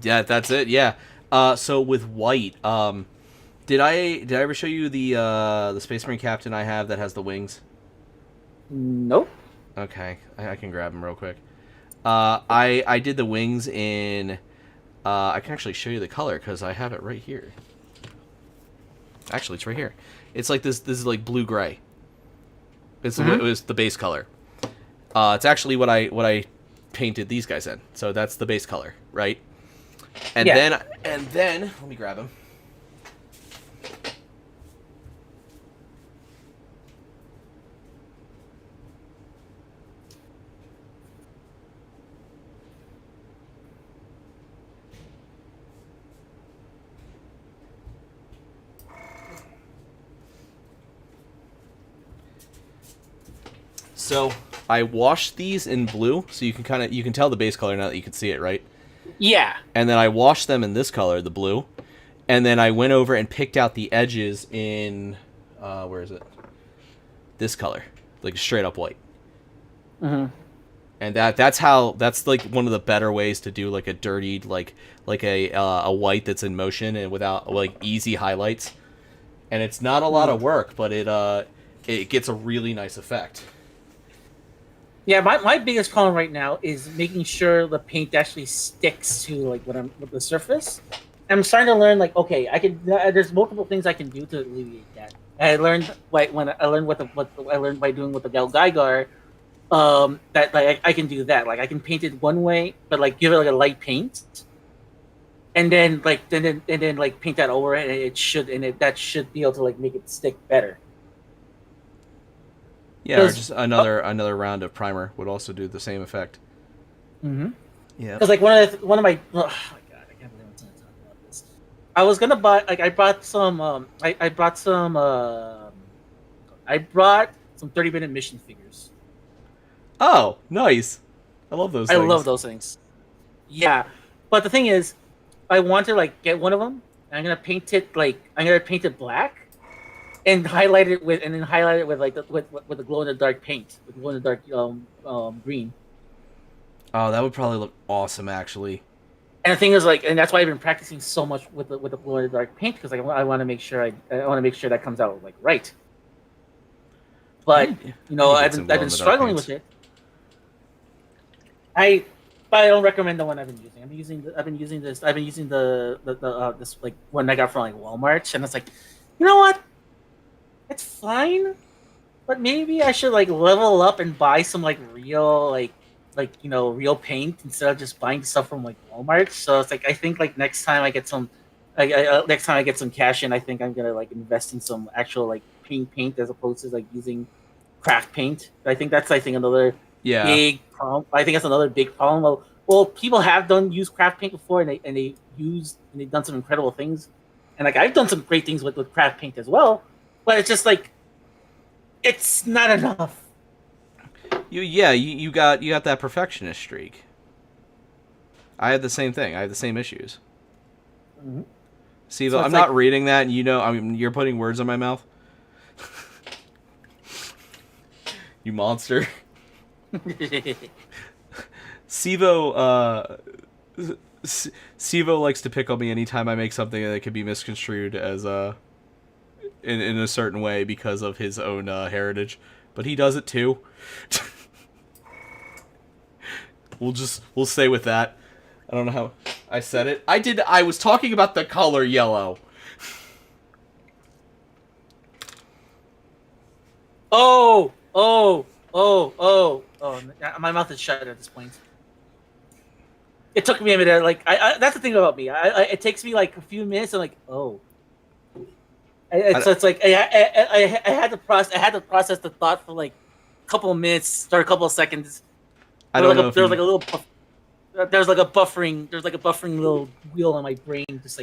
Yeah, that's it. Yeah. So with white, did I ever show you the Space Marine captain I have that has the wings? Nope. Okay, I can grab them real quick. I did the wings in. I can actually show you the color because I have it right here. Actually, it's right here. It's like this. This is like blue gray. It was the base color. It's actually what I painted these guys in. So that's the base color, right? And Yeah. then let me grab him. So I washed these in blue, so you can tell the base color now that you can see it, right? Yeah. And then I washed them in this color, the blue, and then I went over and picked out the edges in where is it? This color, like straight up white. Mm-hmm. And that's like one of the better ways to do like a dirtied like a white that's in motion and without like easy highlights. And it's not a lot of work, but it gets a really nice effect. Yeah, my biggest problem right now is making sure the paint actually sticks to like what I'm with the surface. I'm starting to learn like okay, I can. There's multiple things I can do to alleviate that. I learned like when I learned what I learned by doing with the Geiger, that like I can do that. Like I can paint it one way, but like give it like a light paint, and then like paint that over it, and that should be able to like make it stick better. Yeah, or just another round of primer would also do the same effect. Mm-hmm. Yeah. Because like one of my oh my god, I can't believe I'm talking about this. I was gonna buy like I brought some I brought some 30-minute mission figures. Oh, nice! I love those. I things. love those things. Yeah, but the thing is, I want to like get one of them. And I'm gonna paint it black, and highlight it with like with the glow in the dark paint, with glow in the dark green. Oh, that would probably look awesome, actually. And the thing is, like, and that's why I've been practicing so much with the glow in the dark paint because like, I want to make sure that comes out like right. But I've been struggling with it. But I don't recommend the one I've been using. I've been using this like one I got from like Walmart, and it's like, you know what? It's fine, but maybe I should like level up and buy some like real real paint instead of just buying stuff from like Walmart. So it's like I think like next time I get some cash in, I think I'm gonna like invest in some actual like paint as opposed to like using craft paint. I think that's another big problem. I think that's another big problem. Well, people have used craft paint before, and they've done some incredible things, and like I've done some great things with craft paint as well. But it's just like it's not enough. You got that perfectionist streak. I had the same thing. I had the same issues. Mm-hmm. See, so I'm not reading that, and I mean, you're putting words in my mouth. You monster. Sivo likes to pick on me anytime I make something that could be misconstrued as in a certain way because of his own heritage, but he does it too. We'll stay with that. I don't know how I said it. I was talking about the color yellow. Oh, my mouth is shut at this point. It took me a minute. Like, that's the thing about me. It takes me like a few minutes. I'm like, oh. It's like I had to process the thought for like a couple of minutes or a couple of seconds. There's like a buffering little wheel on my brain, just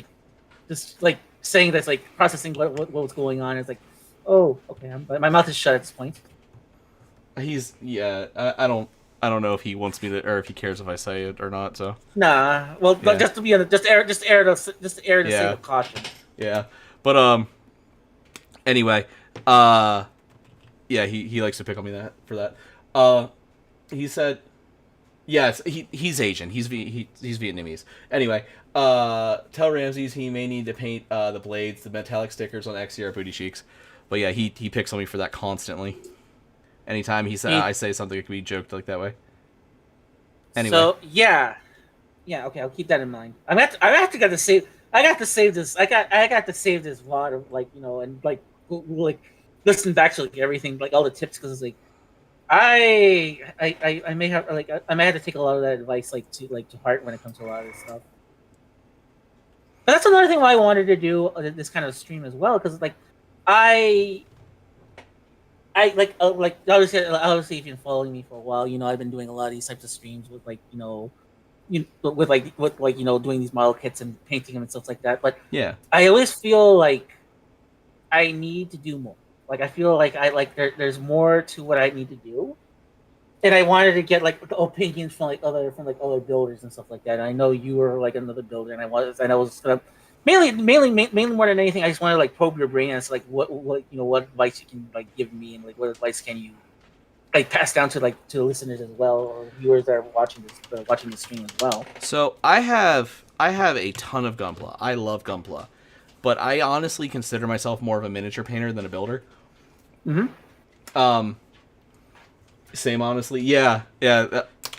like saying that's like processing what was going on. It's like, oh, okay. My mouth is shut at this point. I don't know if he wants me to, or if he cares if I say it or not. So nah. Well, yeah. Just to be on, just air to say with caution. Yeah, but anyway, yeah, he likes to pick on me for that. He said, yes, he's Asian. He's Vietnamese. Anyway, tell Ramses he may need to paint the blades, the metallic stickers on XCR booty cheeks. But yeah, he picks on me for that constantly. Anytime I say something, it can be joked like that way. Anyway. So yeah, okay, I'll keep that in mind. I got to save this. I got to save this VOD of like and like listen back to like everything, like all the tips, because it's like I may have to take a lot of that advice like to heart when it comes to a lot of this stuff. that's another thing why I wanted to do this kind of stream as well, because like I like obviously if you've been following me for a while, I've been doing a lot of these types of streams with like doing these model kits and painting them and stuff like that. But Yeah. I always feel like I need to do more. Like I feel like there's more to what I need to do, and I wanted to get like opinions from other builders and stuff like that. And I know you were like another builder, and I was gonna mainly more than anything, I just wanted to like probe your brain as like what advice you can like give me, and like what advice can you like pass down to the listeners as well, or viewers that are watching the stream as well. So I have a ton of Gunpla. I love Gunpla, but I honestly consider myself more of a miniature painter than a builder. Mm-hmm. Same, honestly. Yeah.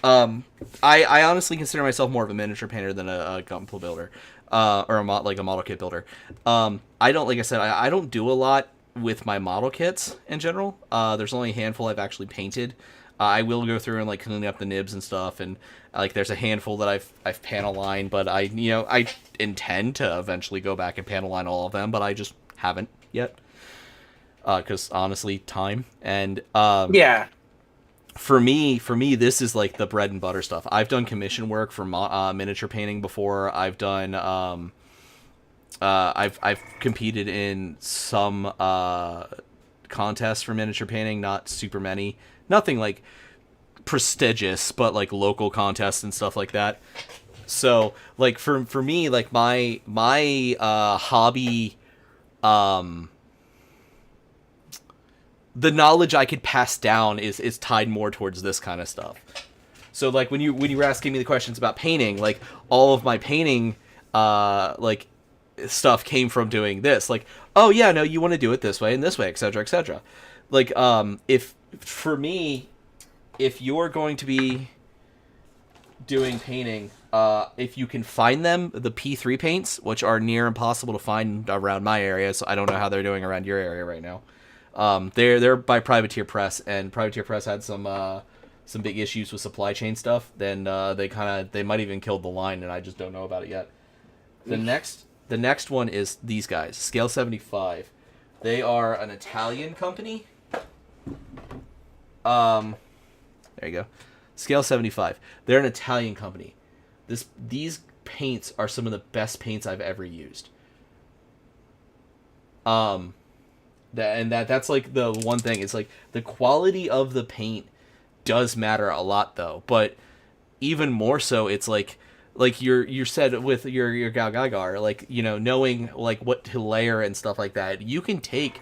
I honestly consider myself more of a miniature painter than a Gunpla builder, or a model kit builder. I don't, like I said, I don't do a lot with my model kits in general. There's only a handful I've actually painted. I will go through and like clean up the nibs and stuff, and like there's a handful that I've panel lined, but I intend to eventually go back and panel line all of them, but I just haven't yet. Because honestly, time and Yeah. For me, this is like the bread and butter stuff. I've done commission work for miniature painting before. I've done I've competed in some contests for miniature painting, not super many, nothing like prestigious, but like local contests and stuff like that. So like for me, like my hobby, the knowledge I could pass down is tied more towards this kind of stuff. So like when you were asking me the questions about painting, like all of my painting like stuff came from doing this. Like, oh yeah, no, you want to do it this way and this way, etc., etc. Like if for me, if you're going to be doing painting, if you can find them, the P3 paints, which are near impossible to find around my area, so I don't know how they're doing around your area right now. They're by Privateer Press, and Privateer Press had some big issues with supply chain stuff. Then they might even killed the line, and I just don't know about it yet. The next one is these guys, Scale 75. They are an Italian company. There you go. Scale 75. They're an Italian company. These paints are some of the best paints I've ever used. That's like the one thing. It's like the quality of the paint does matter a lot, though. But even more so, it's like you said with your Galgagar, like, knowing like what to layer and stuff like that. You can take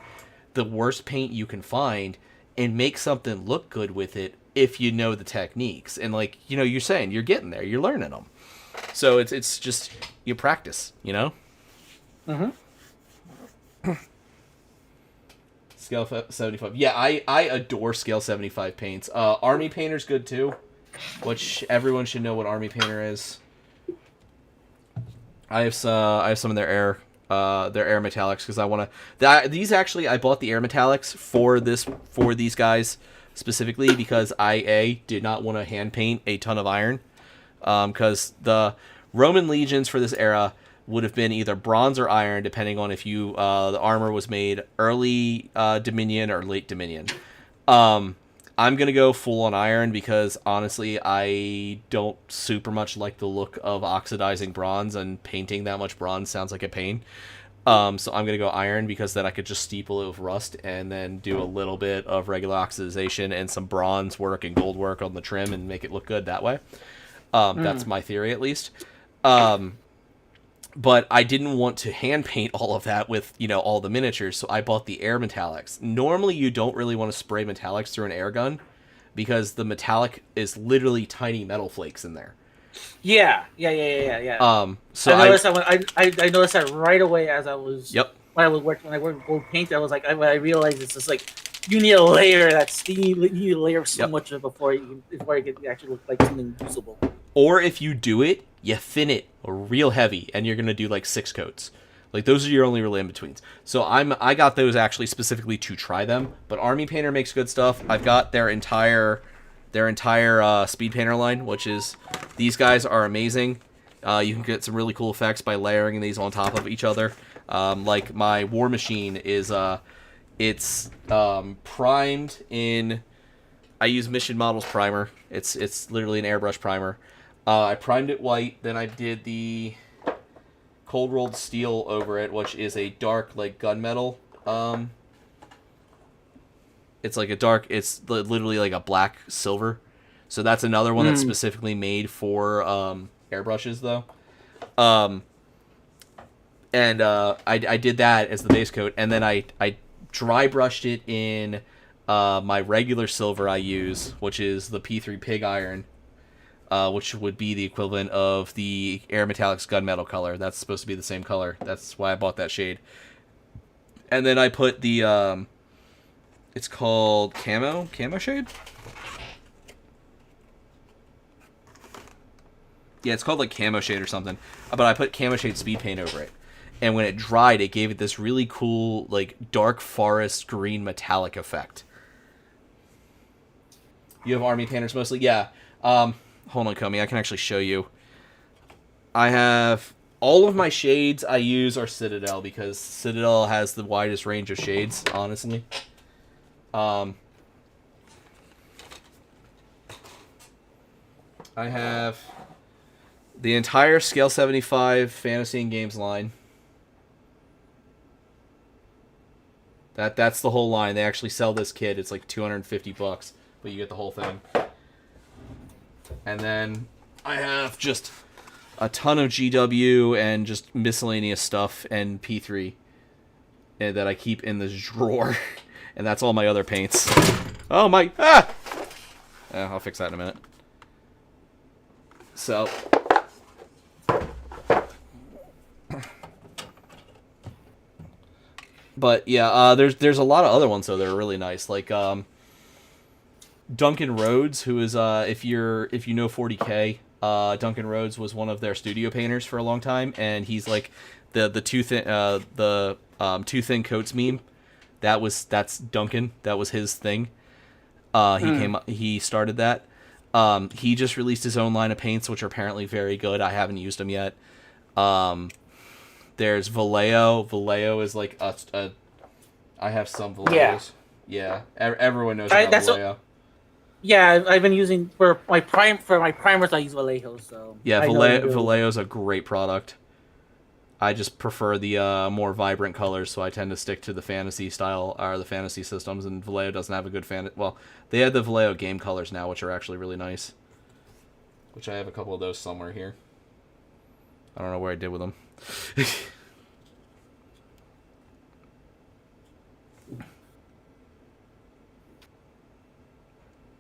the worst paint you can find and make something look good with it if you know the techniques. And like, you're saying you're getting there, you're learning them. So it's just you practice, Mm-hmm. Scale 75. Yeah, I adore Scale 75 paints. Army Painter's good too, which everyone should know what Army Painter is. I have some of their air metallics because I want to. These actually, I bought the air metallics for these guys specifically because I did not want to hand paint a ton of iron, because the Roman legions for this era would have been either bronze or iron, depending on if the armor was made early Dominion or late Dominion. I'm going to go full on iron because, honestly, I don't super much like the look of oxidizing bronze, and painting that much bronze sounds like a pain. So I'm going to go iron because then I could just steeple it with rust and then do a little bit of regular oxidization and some bronze work and gold work on the trim and make it look good that way. That's my theory, at least. But I didn't want to hand paint all of that with, all the miniatures, so I bought the air metallics. Normally, you don't really want to spray metallics through an air gun because the metallic is literally tiny metal flakes in there. Yeah. So I noticed I noticed that right away as I was. Yep. When I worked gold paint, I was like, I realized it's just like you need a layer you need a layer so much before it can actually look like something usable. Or if you do it, you thin it real heavy, and you're gonna do like 6 coats. Like those are your only real in-betweens. So I got those actually specifically to try them. But Army Painter makes good stuff. I've got their entire Speed Painter line, which is, these guys are amazing. You can get some really cool effects by layering these on top of each other. Like my War Machine is, it's primed in. I use Mission Models Primer. It's literally an airbrush primer. I primed it white, then I did the cold rolled steel over it, which is a dark like gunmetal. It's like a dark. It's literally like a black silver. So that's another one that's specifically made for airbrushes, though. And I did that as the base coat, and then I dry brushed it in my regular silver I use, which is the P3 Pig Iron, which would be the equivalent of the Air Metallics gunmetal color. That's supposed to be the same color. That's why I bought that shade. And then I put the it's called camo shade. Yeah, it's called like camo shade or something. But I put camo shade speed paint over it. And when it dried, it gave it this really cool, like, dark forest green metallic effect. You have army painters mostly? Yeah. Hold on, Comey. I can actually show you. I have... All of my shades I use are Citadel, because Citadel has the widest range of shades, honestly. I have the entire Scale 75 Fantasy and Games line. That's the whole line. They actually sell this kit. It's like $250, but you get the whole thing. And then I have just a ton of GW and just miscellaneous stuff and P3 that I keep in this drawer. And that's all my other paints. Oh my... Ah! I'll fix that in a minute. So... But yeah, there's a lot of other ones though that are really nice, like Duncan Rhodes, who is if you know 40K, Duncan Rhodes was one of their studio painters for a long time, and he's like the too thin coats meme. That's Duncan. That was his thing. He started that. He just released his own line of paints, which are apparently very good. I haven't used them yet. There's Vallejo. Vallejo is like a I have some Vallejos. Yeah. Everyone knows about Vallejo. Yeah, I've been using for my primers. I use Vallejo. So yeah, Vallejo's a great product. I just prefer the more vibrant colors, so I tend to stick to the fantasy style or the fantasy systems. And Vallejo doesn't have a good Well, they had the Vallejo game colors now, which are actually really nice. Which I have a couple of those somewhere here. I don't know where I did with them.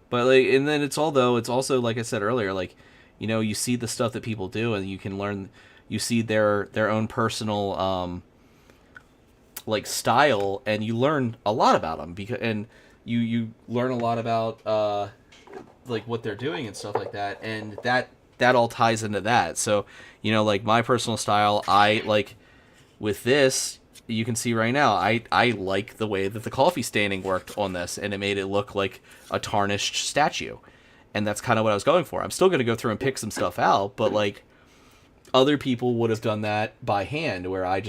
But like, and then it's also like I said earlier, like, you know, you see the stuff that people do, and you can learn. You see their own personal like style, and you learn a lot about them and you learn a lot about like what they're doing and stuff like that, and that all ties into that. So, you know, like my personal style, I like with this, you can see right now, I like the way that the coffee staining worked on this, and it made it look like a tarnished statue. And that's kind of what I was going for. I'm still going to go through and pick some stuff out, but like other people would have done that by hand, where I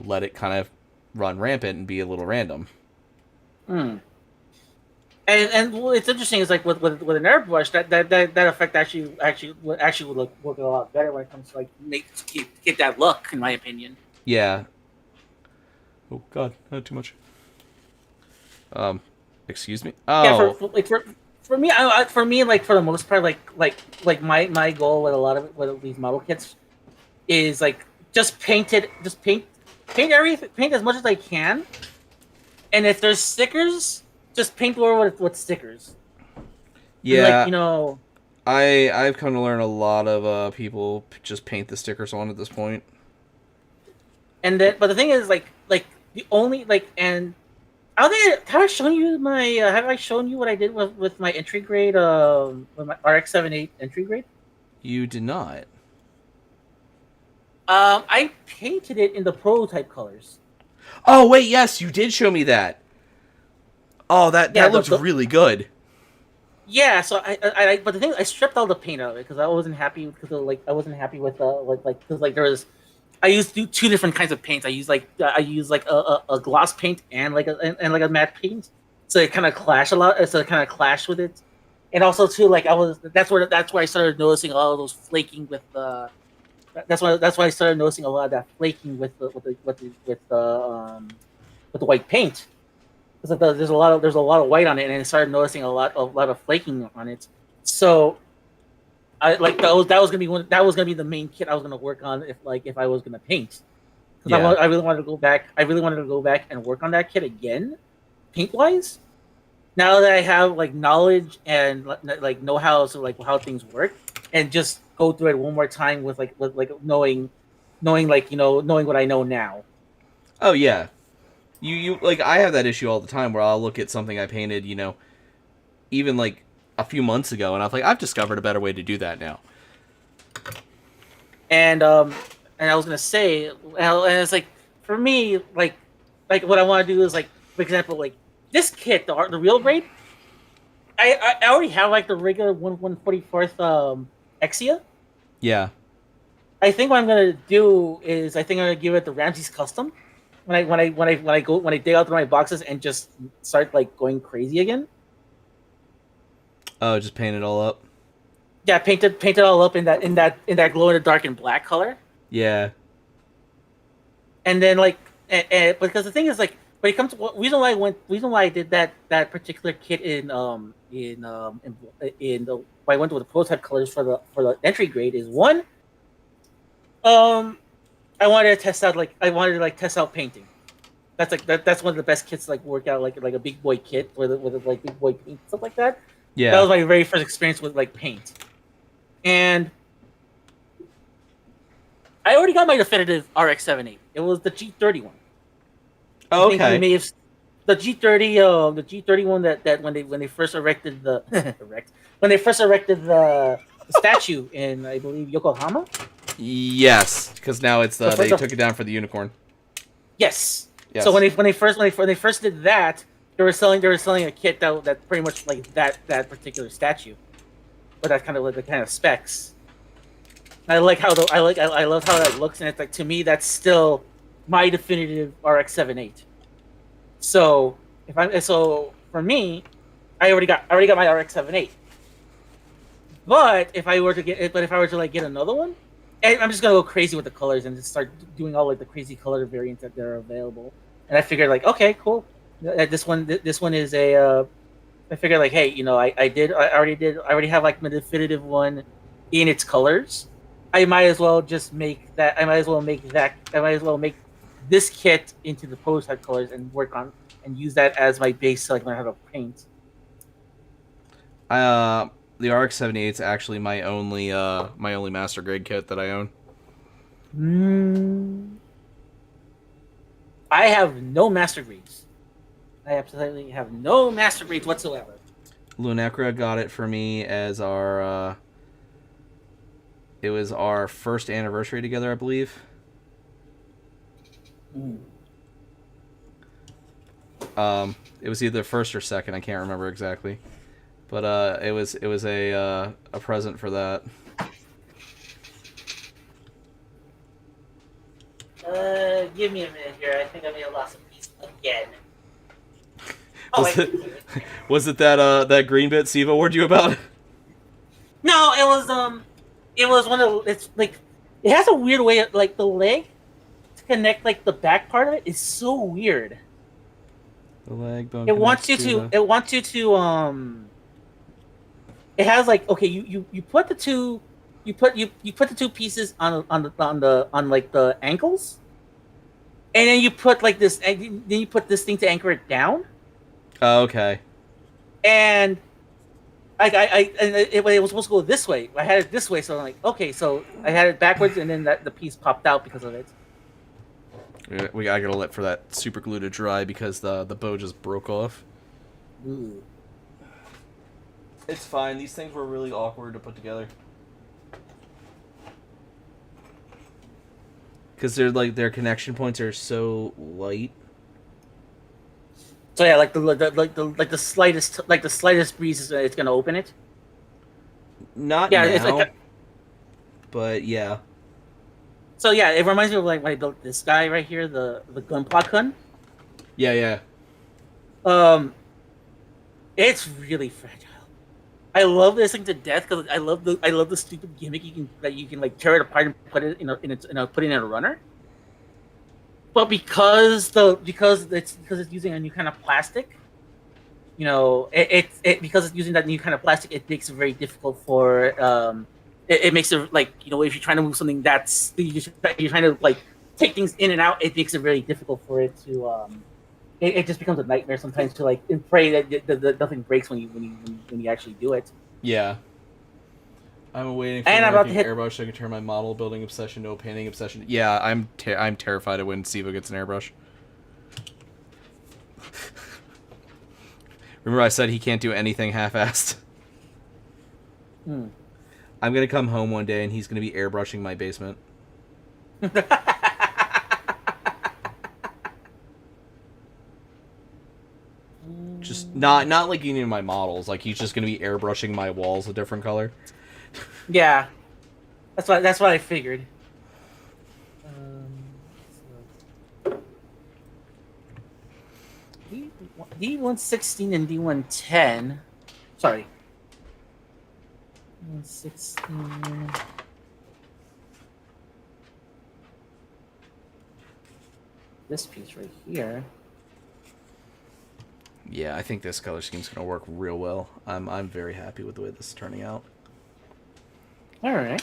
let it kind of run rampant and be a little random. And what's interesting is like with an airbrush, that effect actually would work a lot better when it comes to like get that look, in my opinion. Yeah. Oh God, not too much. Excuse me. Oh. Yeah, for me, like for the most part, like my goal with a lot of these model kits is like just paint everything, paint as much as I can, and if there's stickers, just paint over with stickers. Yeah, and like, you know, I've come to learn a lot of people just paint the stickers on at this point. And then, but the thing is, like the only and I don't think have I shown you what I did with my entry grade with my RX-78 entry grade? You did not. I painted it in the prototype colors. Oh wait, yes, you did show me that. Oh, that looks really good. Yeah, so but the thing, I stripped all the paint out of it because I wasn't happy because I wasn't happy with because there was I used two different kinds of paints. I use like a gloss paint and like and like a matte paint, so it kind of clash a lot. So it kind of clashed with it, and also too like I was that's where I started noticing all of those flaking with the. That's why I started noticing a lot of that flaking with the white paint because there's a lot of white on it, and I started noticing a lot of flaking on it. So I like that was gonna be that was gonna be the main kit I was gonna work on if I was gonna paint because Yeah. I really wanted to go back. I really wanted to go back and work on that kit again, paint wise. Now that I have like knowledge and like know how so like how things work, and just go through it one more time with like knowing like knowing what I know now. Oh yeah. You like I have that issue all the time where I'll look at something I painted, even like a few months ago, and I'm like, I've discovered a better way to do that now. And and I was gonna say, well, and it's like for me, like what I want to do is like, for example, like this kit, the real grade. I already have like the regular 1/44th Exia. Yeah. I think what I'm gonna do is I think I'm gonna give it the Ramses custom when I dig out through my boxes and just start like going crazy again. Oh, just paint it all up. Yeah, paint it all up in that glow in the dark and black color. Yeah. And then like because the thing is like when it comes to reason why I did that particular kit in the why I went with the prototype colors for the entry grade is one um I wanted to like test out painting. That's like that's one of the best kits to, like work out like a big boy kit with like big boy paint stuff like that. That Yeah. was my very first experience with like paint. And I already got my definitive RX-78. It was the G30 one. I Oh, think you okay. may have the G30 one that when they first erected the when they first erected the statue in I believe Yokohama. Yes, because now it's they The took it down for the unicorn. yes. So Yes. when they first did that, they were selling a kit that pretty much like that particular statue, but that kind of like the kind of specs. I like how I love how that looks, and it's like to me that's still my definitive RX-78. So so for me, I already got my RX-78. But if I were to like get another one, I'm just gonna go crazy with the colors and just start doing all like the crazy color variants that are available. And I figured like, okay, cool. This one is a. I figured like, hey, I already have like my definitive one in its colors. I might as well just make that. I might as well make this kit into the prototype colors and work on and use that as my base to like learn how to paint. Uh, the RX-78 is actually my only master grade kit that I own. Mm, I have no master grades. I absolutely have no master grades whatsoever. Lunecra got it for me as our it was our first anniversary together, I believe. Mm. It was either first or second, I can't remember exactly. But it was a present for that. Give me a minute here. I think I may have lost a piece again. Oh, Was wait. it was it that green bit Siva warned you about? No, it was one of it's like it has a weird way of, like the leg to connect like the back part of it is so weird. The leg bone. It wants you to it has like okay you put the two you put the two pieces on like the ankles, and then you put like this and then you put this thing to anchor it down. Oh, okay. And it was supposed to go this way. I had it this way, so I'm like, okay, so I had it backwards, and then the piece popped out because of it. I gotta let for that super glue to dry because the bow just broke off. Ooh. It's fine. These things were really awkward to put together. Because they're like their connection points are so light. So yeah, like the slightest breeze is it's gonna open it. Not Yeah, now, it's like but yeah. so yeah. It reminds me of like when I built this guy right here, the gun. Yeah, yeah. Um, it's really fragile. I love this thing to death because I love the stupid gimmick you can like tear it apart and put it put it in a runner. But because it's using a new kind of plastic, because it's using that new kind of plastic, it makes it very difficult for it makes it like if you're trying to move something you're trying to like take things in and out, it makes it very difficult for it to it just becomes a nightmare sometimes to like and pray that nothing breaks when you actually do it. Yeah. I'm waiting for And I'm about working to hit. airbrush so I can turn my model building obsession to a painting obsession. Yeah, I'm terrified of when Siva gets an airbrush. Remember I said he can't do anything half-assed? Hmm. I'm gonna come home one day and he's gonna be airbrushing my basement. Just not like any of my models. Like he's just gonna be airbrushing my walls a different color. Yeah, that's what I figured. So D116 and D110. Sorry. D116. This piece right here. Yeah, I think this color scheme's gonna work real well. I'm very happy with the way this is turning out. All right.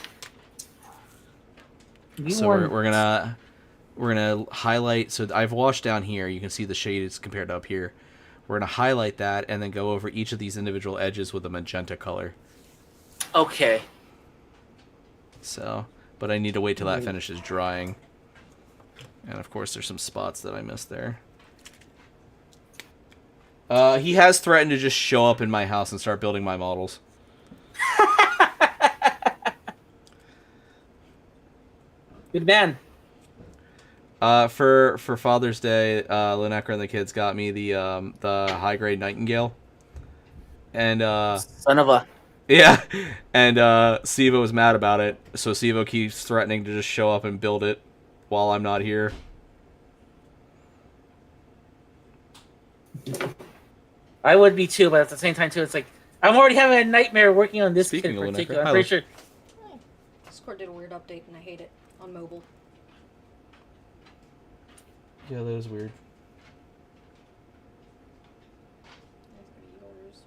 So we're gonna highlight. So I've washed down here. You can see the shades compared to up here. We're gonna highlight that and then go over each of these individual edges with a magenta color. Okay. So, but I need to wait till that finishes drying. And of course, there's some spots that I missed there. He has threatened to just show up in my house and start building my models. Good man. For Father's Day, Lunecra and the kids got me the high grade Nightingale, and Son of a. yeah, and Siva was mad about it, so Siva keeps threatening to just show up and build it while I'm not here. I would be too, but at the same time too, it's like I'm already having a nightmare working on this kid Speaking in of particular. Lunecra, I'm pretty sure. Oh, Discord did a weird update and I hate it on mobile. Yeah, that is weird. Yours.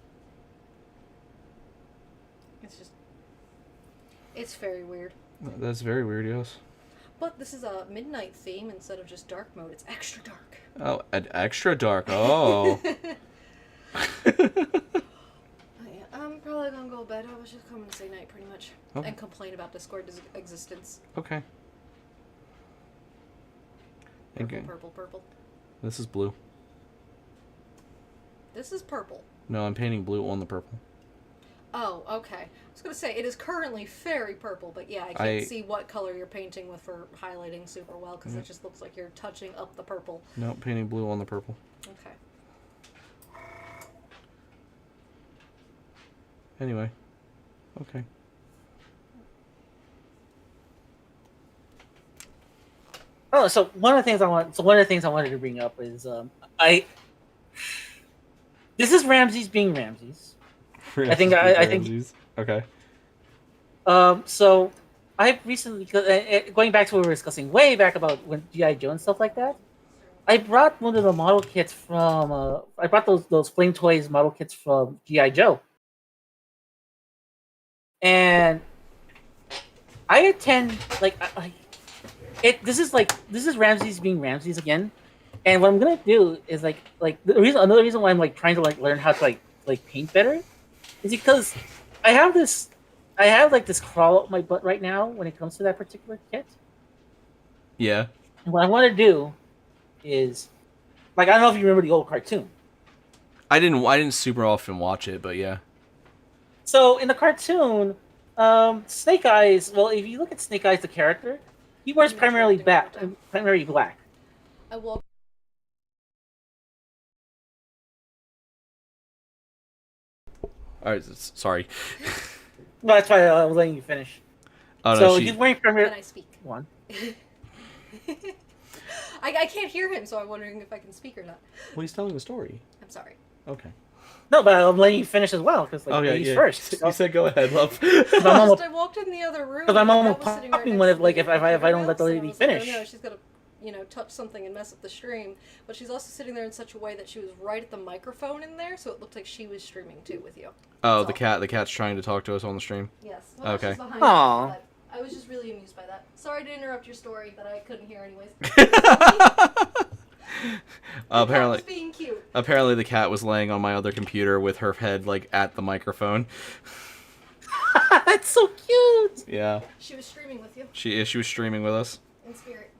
It's very weird. That's very weird, yes. But this is a midnight theme instead of just dark mode. It's extra dark. Oh, an extra dark. Oh. I'm probably gonna go to bed. I was just coming to say night pretty much. Okay. And complain about Discord's existence. Okay. Purple, Okay. purple, purple. This is blue. This is purple. No, I'm painting blue on the purple. Oh, okay. I was gonna say, it is currently very purple, but yeah, I can't see what color you're painting with for highlighting super well, because it just looks like you're touching up the purple. No, painting blue on the purple. Okay. Anyway. Okay. Oh, so one of the things I wanted to bring up is this is Ramses being Ramses. I think Okay. So I recently, going back to what we were discussing way back about when G.I. Joe and stuff like that, I brought one of the model kits from I brought those Flame Toys model kits from G.I. Joe. And I attend this is Ramses being Ramses again. And what I'm gonna do is another reason why I'm like trying to like learn how to like paint better is because I have this crawl up my butt right now when it comes to that particular kit. Yeah. And what I want to do is I don't know if you remember the old cartoon. I didn't super often watch it, but yeah. So in the cartoon, Snake Eyes. Well, if you look at Snake Eyes, the character, he wears primarily black. I will Sorry. Well, that's why I was letting you finish. Oh no, So she. he's wearing primary. Can I speak? One. I can't hear him, so I'm wondering if I can speak or not. Well, he's telling the story. I'm sorry. Okay. No, but I'm letting you finish as well because he's first. You said go ahead, love. I walked in the other room. Because I'm almost Kat was sitting popping next when to if me I don't let the and I lady was like, finish. oh no, she's gonna, touch something and mess up the stream. But she's also sitting there in such a way that she was right at the microphone in there, so it looked like she was streaming too with you. Oh, the cat's trying to talk to us on the stream. Yes. Well, Okay. she's behind Aw. me, but I was just really amused by that. Sorry to interrupt your story that I couldn't hear anyways. Apparently, Kat was being cute. apparently the cat was laying on my other computer with her head like at the microphone. That's so cute. Yeah, She was streaming with you she was streaming with us. in spirit.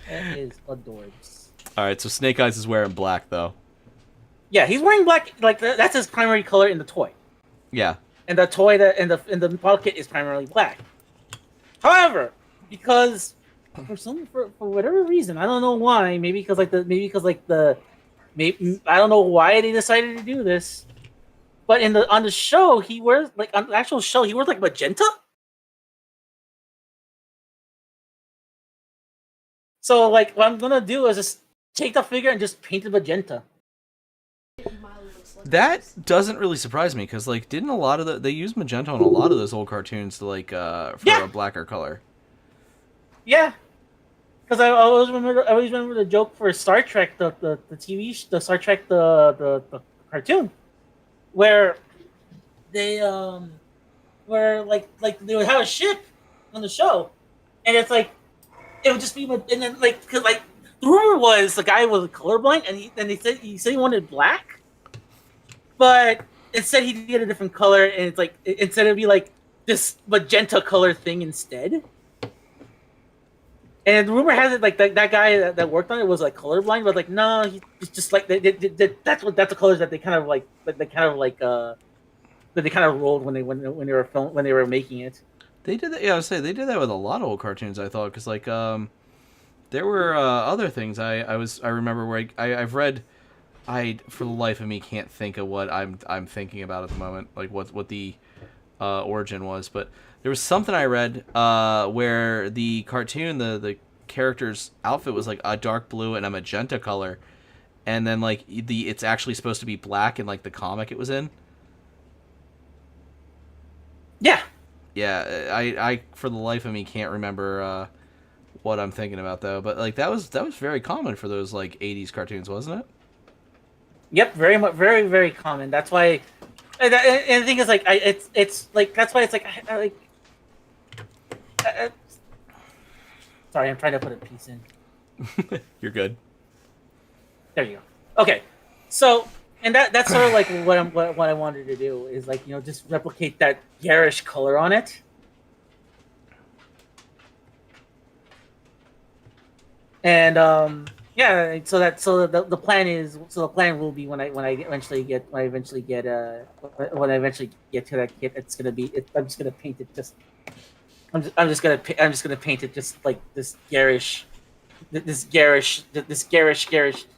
That is adorbs. All right, so Snake Eyes is wearing black though. Yeah, he's wearing black. Like that's his primary color in the toy, Yeah. and the toy that in the model kit is primarily black. However, because for whatever reason, I don't know why. Maybe because I don't know why they decided to do this. But on the show, he wears on the actual show, he wears magenta. So what I'm gonna do is just take the figure and just paint it magenta. That doesn't really surprise me because didn't a lot of they use magenta on a lot of those old cartoons to for a blacker color. Yeah, because I always remember the joke for Star Trek, the TV, the Star Trek, the cartoon, where they where they would have a ship on the show, and it's it would just be and then because the rumor was the guy was colorblind and he said he wanted black, but instead he did a different color and it's instead it'd be this magenta color thing instead. And the rumor has it that guy that worked on it was colorblind, but no, he's just that's the colors that they kind of that they kind of rolled when they were making it. They did that. Yeah, I would say they did that with a lot of old cartoons. I thought because there were other things I remember where I've read. I for the life of me can't think of what I'm thinking about at the moment, what the origin was, but there was something I read where the cartoon, the character's outfit was a dark blue and a magenta color, and then it's actually supposed to be black in the comic it was in. Yeah. Yeah, I for the life of me can't remember what I'm thinking about though, but that was very common for those 80s cartoons, wasn't it? Yep, very much, very very common. That's why, and the thing is it's that's why it's sorry, I'm trying to put a piece in. You're good. There you go. Okay, so and that's sort of what I wanted to do is just replicate that garish color on it. And yeah, so the plan will be when I eventually get to that kit, I'm just gonna paint it I'm just gonna paint it just this garish,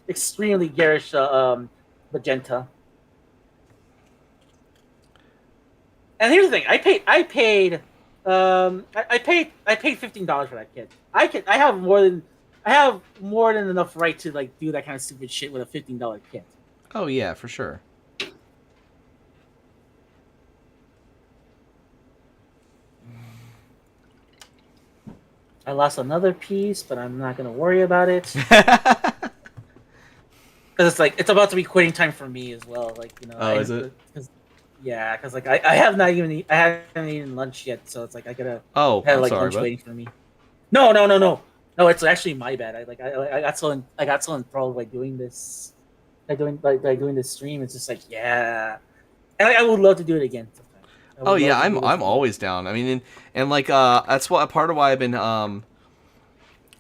extremely garish magenta. And here's the thing: I paid $15 for that kit. I have more than enough right to do that kind of stupid shit with a $15 kit. Oh yeah, for sure. I lost another piece, but I'm not gonna worry about it. Because it's about to be quitting time for me as well. Oh, is it? Yeah, because I haven't eaten lunch yet, so it's I gotta have I'm sorry, lunch bud. waiting for me. No, it's actually my bad. I got so enthralled by doing this, by doing this stream. It's just yeah, and I would love to do it again sometime. Oh yeah, I'm always down. I mean, and that's what part of why I've been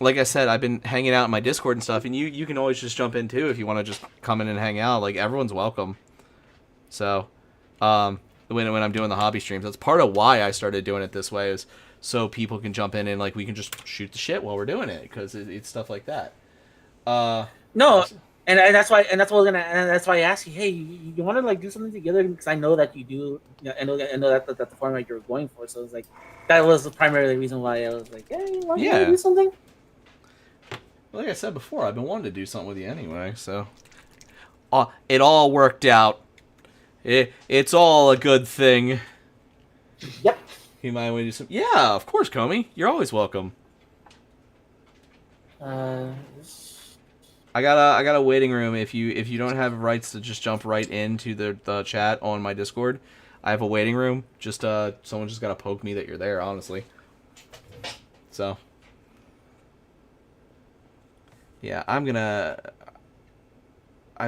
like I said, I've been hanging out in my Discord and stuff, and you can always just jump in too if you want to just come in and hang out. Everyone's welcome. So, when I'm doing the hobby streams, that's part of why I started doing it this way, is so people can jump in and we can just shoot the shit while we're doing it, because it's stuff like that. No, that's why I asked you, hey, you want to like do something together because I know that you do. You know, I know that that's the format you're going for. So it's like that was the primary reason why I was like, hey, you want to Yeah. do something? Like I said before, I've been wanting to do something with you anyway, so it all worked out. It's all a good thing. Yep. You might want to do some. Yeah, of course, Comey. You're always welcome. Uh, I got a waiting room. If you don't have rights to just jump right into the chat on my Discord, I have a waiting room. Just someone just gotta poke me that you're there. Honestly. So. Yeah, I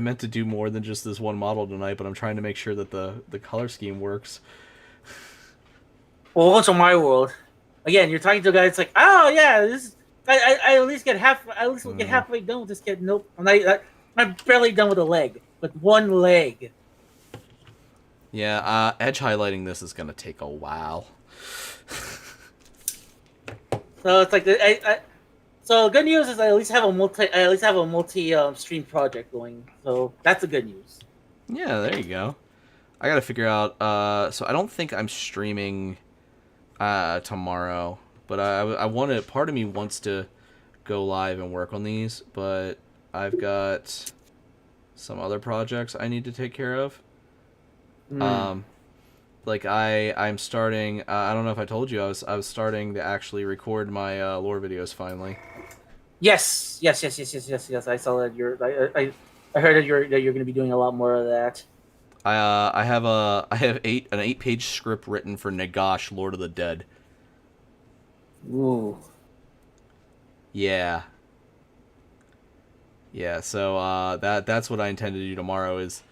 meant to do more than just this one model tonight, but I'm trying to make sure that the color scheme works. well, welcome to my world. Again, you're talking to a guy. It's like, oh yeah, this is. I at least get half. I at least get halfway done with this kid. Nope, I'm barely done with a leg, but one leg. Yeah, edge highlighting this is gonna take a while. So it's like so good news is I at least have a multi stream project going. So that's the good news. Yeah, there you go. I gotta figure out. So I don't think I'm streaming tomorrow, but I want to. Part of me wants to go live and work on these, but I've got some other projects I need to take care of. Like I'm starting. I don't know if I told you I was starting to actually record my lore videos finally. Yes. I saw that I heard that you're going to be doing a lot more of that. I have an 8-page script written for Nagash, Lord of the Dead. Ooh. Yeah. Yeah, so that's what I intend to do tomorrow is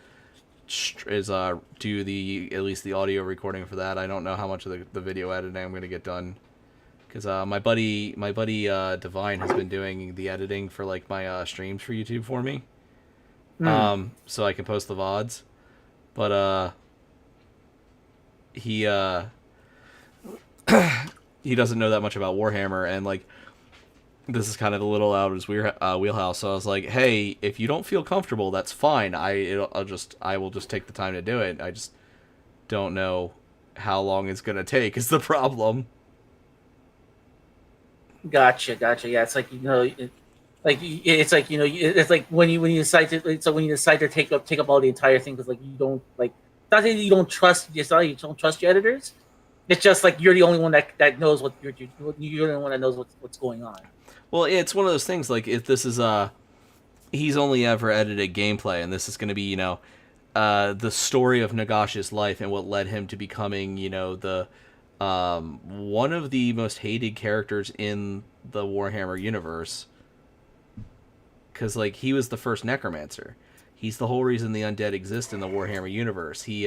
do at least the audio recording for that. I don't know how much of the video editing I'm going to get done cuz my buddy Divine has been doing the editing for like my streams for YouTube for me. So I can post the VODs. But he he doesn't know that much about Warhammer, and like this is kind of a little out of his wheelhouse. So I was like, hey, if you don't feel comfortable, that's fine. I will just take the time to do it. I just don't know how long it's gonna take. Is the problem? Gotcha. Yeah, it's like it's like when you decide to take up all the entire thing because like you don't like not that you don't trust you don't trust your editors. It's just like you're the only one that knows what you're the only one that knows what's going on. Well, it's one of those things. Like if this is he's only ever edited gameplay, and this is going to be the story of Nagash's life and what led him to becoming the one of the most hated characters in the Warhammer universe. Because like he was the first necromancer. He's the whole reason the undead exist in the Warhammer universe. He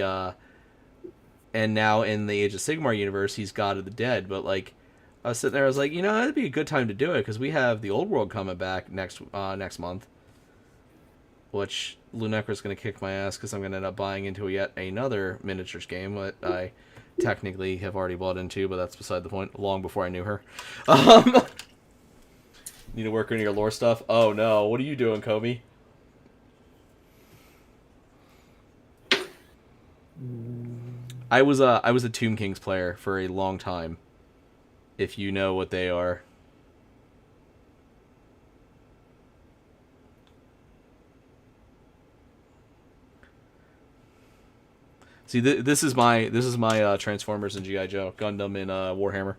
and now in the Age of Sigmar universe, he's God of the Dead. But like I was sitting there, I was like, that'd be a good time to do it because we have the Old World coming back next month, which Lunecra's going to kick my ass because I'm going to end up buying into yet another miniatures game that I technically have already bought into, but that's beside the point. Long before I knew her. Need to work on your lore stuff? Oh no, what are you doing, Kobe? I was a Tomb Kings player for a long time. If you know what they are. See, this is my Transformers and G.I. Joe, Gundam and Warhammer.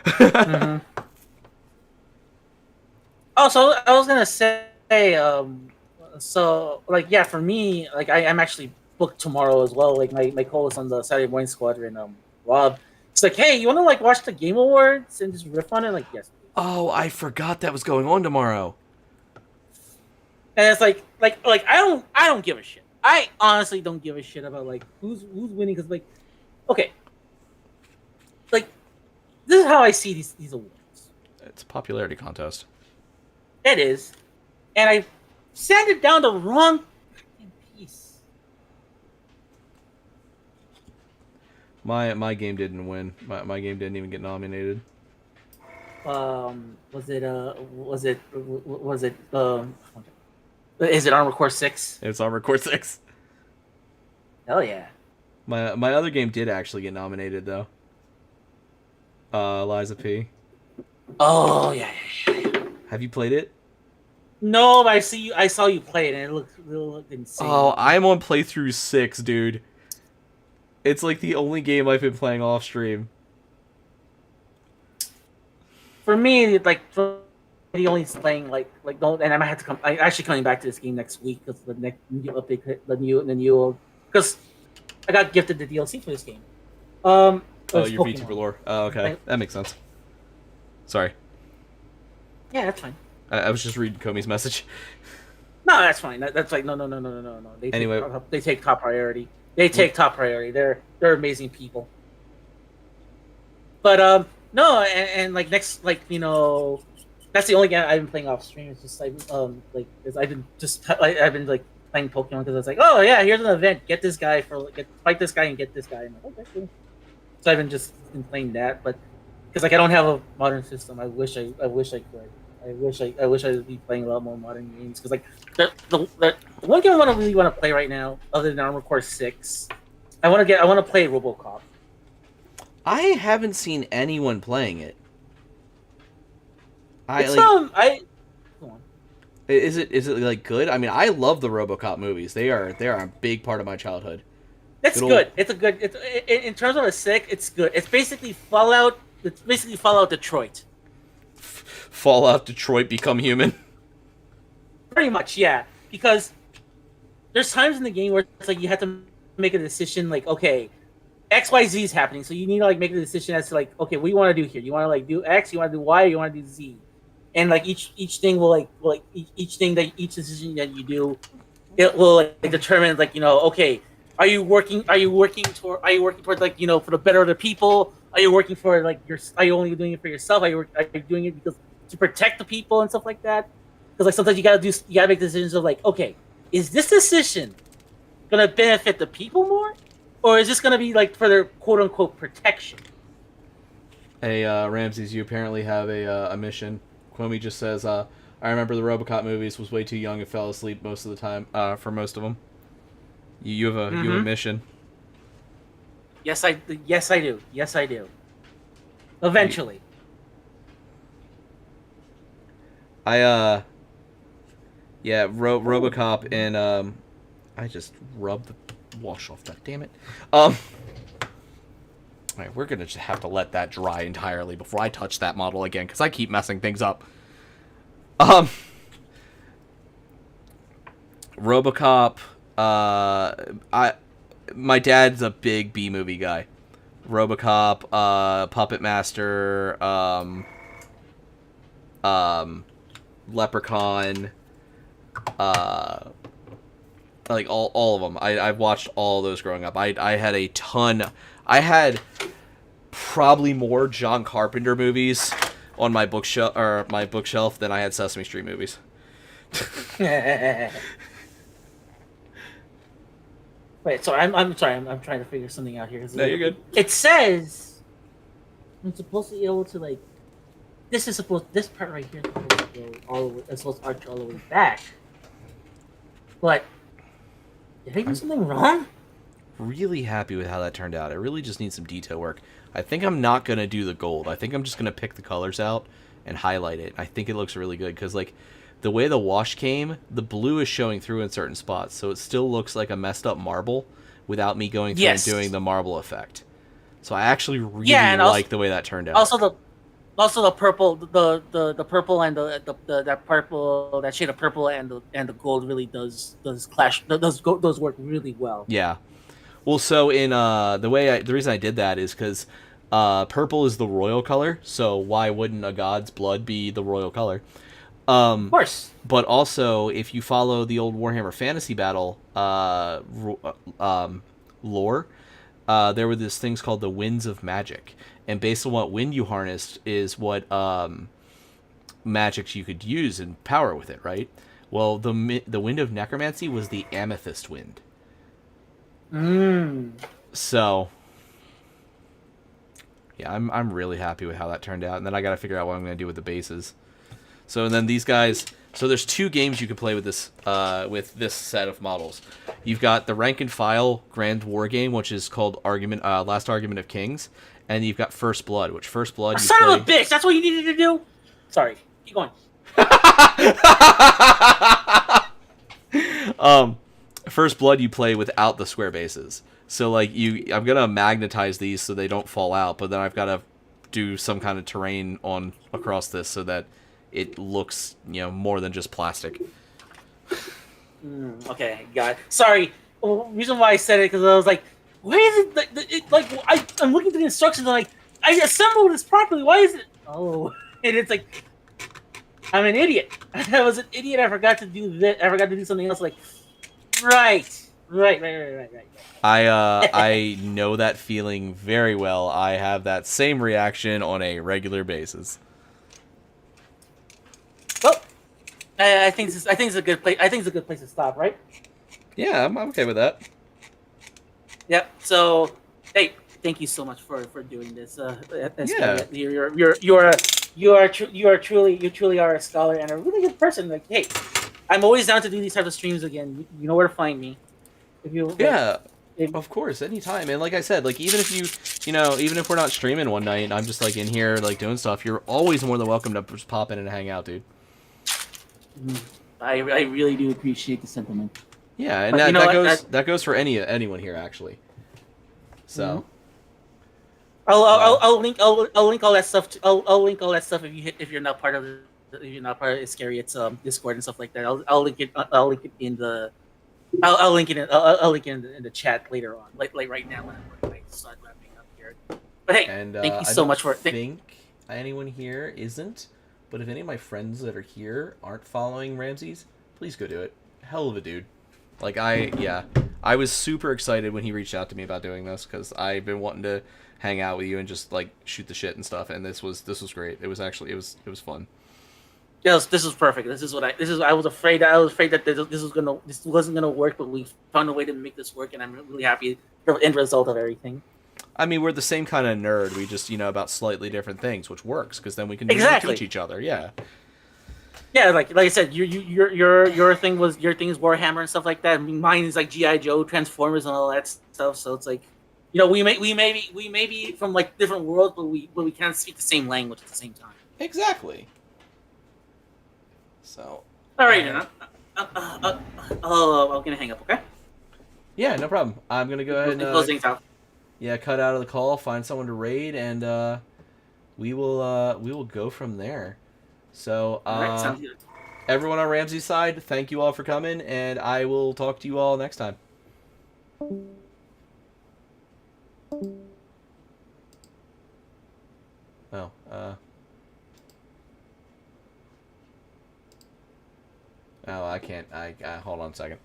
Mm-hmm. Oh, so I was gonna say, so like yeah, for me, like I'm actually booked tomorrow as well. Like my co-host on the Saturday Morning Squadron, Rob, it's like, hey, you want to like watch the Game Awards and just riff on it? Like, yes. Oh, I forgot that was going on tomorrow. And it's like I don't give a shit. I honestly don't give a shit about like who's winning because like, okay, like this is how I see these awards. It's a popularity contest. It is, and I sanded down the wrong piece. My game didn't win. My game didn't even get nominated. Was it Is it Armored Core 6? It's Armored Core 6. Hell yeah. My other game did actually get nominated though. Liza P. Oh yeah. Have you played it? No, but I saw you play it, and it looked insane. Oh, I'm on playthrough 6, dude. It's like the only game I've been playing off stream. For me, like the only playing like don't, and I might have to come. I actually coming back to this game next week because the next new update, the new because I got gifted the DLC for this game. Oh, your Pokemon. VTuber lore. Oh, okay, that makes sense. Sorry. Yeah, that's fine. I was just reading Komi's message. No, that's fine. That's like no. Anyway, They take top priority. They take top priority. They're amazing people. But no, and like next, like that's the only game I've been playing off stream. It's just like cause I've been like playing Pokemon because I was like, oh yeah, here's an event. Get this guy fight this guy and get this guy. And I'm like, okay, cool. So I've been playing that, but because like I don't have a modern system, I wish I could. I wish I'd be playing a lot more modern games because like the one game I really want to play right now, other than Armored Core 6, I want to play RoboCop. I haven't seen anyone playing it. Go on. Is it like good? I mean, I love the RoboCop movies. They are a big part of my childhood. It's good. It's in terms of aesthetic, it's good. It's basically Fallout. It's basically Fallout Detroit. Fallout Detroit Become Human. Pretty much, yeah. Because there's times in the game where it's like you have to make a decision, like, okay, XYZ is happening, so you need to like make a decision as to like, okay, what do you want to do here? You want to like do X, you want to do Y, or you want to do Z? And like each thing will each decision that you do, it will like determine like okay, are you working towards like for the better of the people? Are you working for like are you only doing it for yourself? Are you doing it because to protect the people and stuff like that? Because like sometimes you gotta make decisions of like, okay, is this decision gonna benefit the people more, or is this gonna be like for their quote unquote protection? Hey, Ramses, you apparently have a mission. Kwame just says, I remember the RoboCop movies, was way too young and fell asleep most of the time, for most of them. You have a mission. Yes, I do. Eventually. Yeah, RoboCop and, I just rubbed the wash off that, damn it. Alright, we're gonna just have to let that dry entirely before I touch that model again, because I keep messing things up. RoboCop, my dad's a big B-movie guy. RoboCop, Puppet Master, Leprechaun, like all of them. I've watched all those growing up. I had a ton. I had probably more John Carpenter movies on my bookshelf than I had Sesame Street movies. Wait, so I'm sorry. I'm trying to figure something out here. No, you're good. It says I'm supposed to be able to like. This part right here is supposed to go all the way. It's supposed to arch all the way back. But did I do something wrong? Really happy with how that turned out. It really just needs some detail work. I think I'm not gonna do the gold. I think I'm just gonna pick the colors out and highlight it. I think it looks really good because like the way the wash came, the blue is showing through in certain spots, so it still looks like a messed up marble without me going through and doing the marble effect. So I actually really like the way that turned out. Also the purple, the purple and that shade of purple and the gold really does clash. Those work really well. Yeah. Well, so in the reason I did that is because purple is the royal color, so why wouldn't a god's blood be the royal color? Of course. But also, if you follow the old Warhammer Fantasy Battle lore, there were these things called the Winds of Magic, and based on what wind you harnessed is what magics you could use and power with it, right? Well, the Wind of Necromancy was the Amethyst Wind. So, yeah, I'm really happy with how that turned out, and then I got to figure out what I'm going to do with the bases. So and then these guys. So there's 2 games you can play with this set of models. You've got the rank and file Grand War game, which is called Last Argument of Kings, and you've got First Blood, which First Blood. Son of a bitch! That's what you needed to do. Sorry, keep going. First Blood you play without the square bases. So like I'm gonna magnetize these so they don't fall out, but then I've got to do some kind of terrain across this so that it looks, more than just plastic. Okay, got it. Sorry. Well, reason why I said it because I was like, why is it I'm looking through the instructions and I assembled this properly. Why is it? Oh, and it's like I'm an idiot. I was an idiot. I forgot to do that. I forgot to do something else. Like, right. I know that feeling very well. I have that same reaction on a regular basis. Well, I think it's a good place. I think it's a good place to stop, right? Yeah, I'm okay with that. Yep. So, hey, thank you so much for doing this. Yeah. You truly are a scholar and a really good person. Like, hey, I'm always down to do these types of streams again. You know where to find me. If you of course, anytime. And like I said, like even if even if we're not streaming one night and I'm just like in here like doing stuff, you're always more than welcome to just pop in and hang out, dude. I really do appreciate the sentiment. Yeah, and that goes for anyone here actually. So I'll link all that stuff. I'll link all that stuff if you're not part of Iscariot's Discord and stuff like that. I'll link it. I'll link it in the. I'll link it in the chat later on. Like right now when I start wrapping up here. But hey, thank you so much for. I think anyone here isn't. But if any of my friends that are here aren't following Ramses, please go do it. Hell of a dude. Like I was super excited when he reached out to me about doing this because I've been wanting to hang out with you and just like shoot the shit and stuff. And this was great. It was actually it was fun. Yes, this is perfect. I was afraid that this wasn't gonna work, but we found a way to make this work, and I'm really happy with the end result of everything. I mean, we're the same kind of nerd. We just, about slightly different things, which works because then we can teach each other. Yeah. Yeah, like I said, your thing is Warhammer and stuff like that. I mean, mine is like G.I. Joe, Transformers, and all that stuff. So it's like, we may be from like different worlds, but we can't speak the same language at the same time. Exactly. So. All right, I'm gonna hang up. Okay. Yeah, no problem. I'm gonna go ahead and close things out. Yeah, cut out of the call, find someone to raid, and we will go from there. So, right, sounds good. Everyone on Ramsey's side, thank you all for coming, and I will talk to you all next time. Oh, I can't. I hold on a second.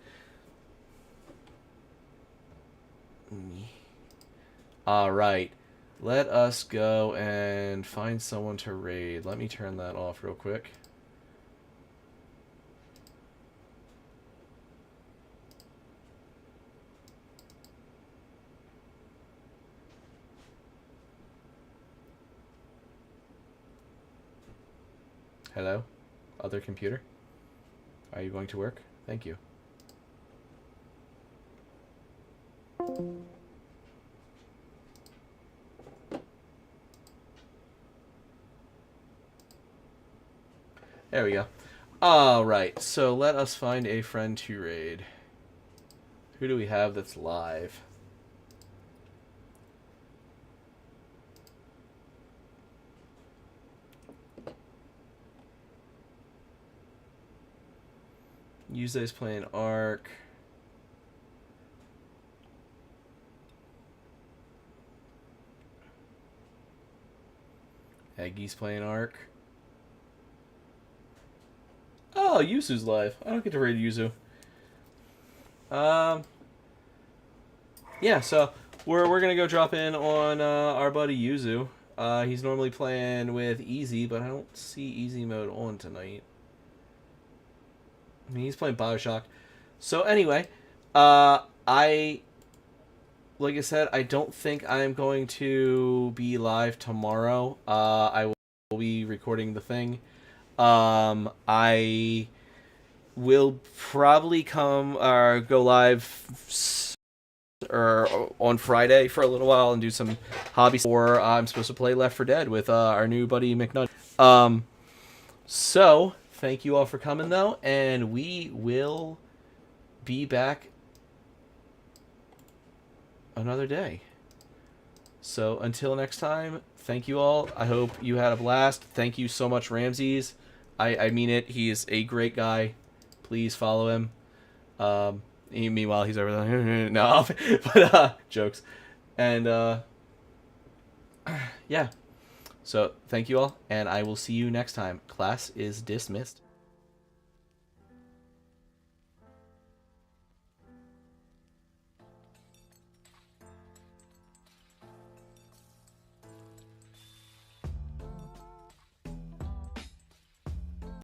All right. Let us go and find someone to raid. Let me turn that off real quick. Hello? Other computer? Are you going to work? Thank you. There we go. Alright, so let us find a friend to raid. Who do we have that's live? Yuze's playing Ark. Eggy's playing Ark. Oh, Yuzu's live. I don't get to raid Yuzu. Yeah, so we're gonna go drop in on our buddy Yuzu. He's normally playing with Easy, but I don't see Easy mode on tonight. I mean, he's playing BioShock. So anyway, like I said, I don't think I'm going to be live tomorrow. I will be recording the thing. I will probably come or go live or on Friday for a little while and do some hobbies. Or I'm supposed to play Left 4 Dead with our new buddy McNutt. So thank you all for coming though, and we will be back another day. So until next time, thank you all. I hope you had a blast. Thank you so much, Ramses. I mean it. He is a great guy. Please follow him. Meanwhile, he's over there. No, but jokes. And yeah. So thank you all, and I will see you next time. Class is dismissed.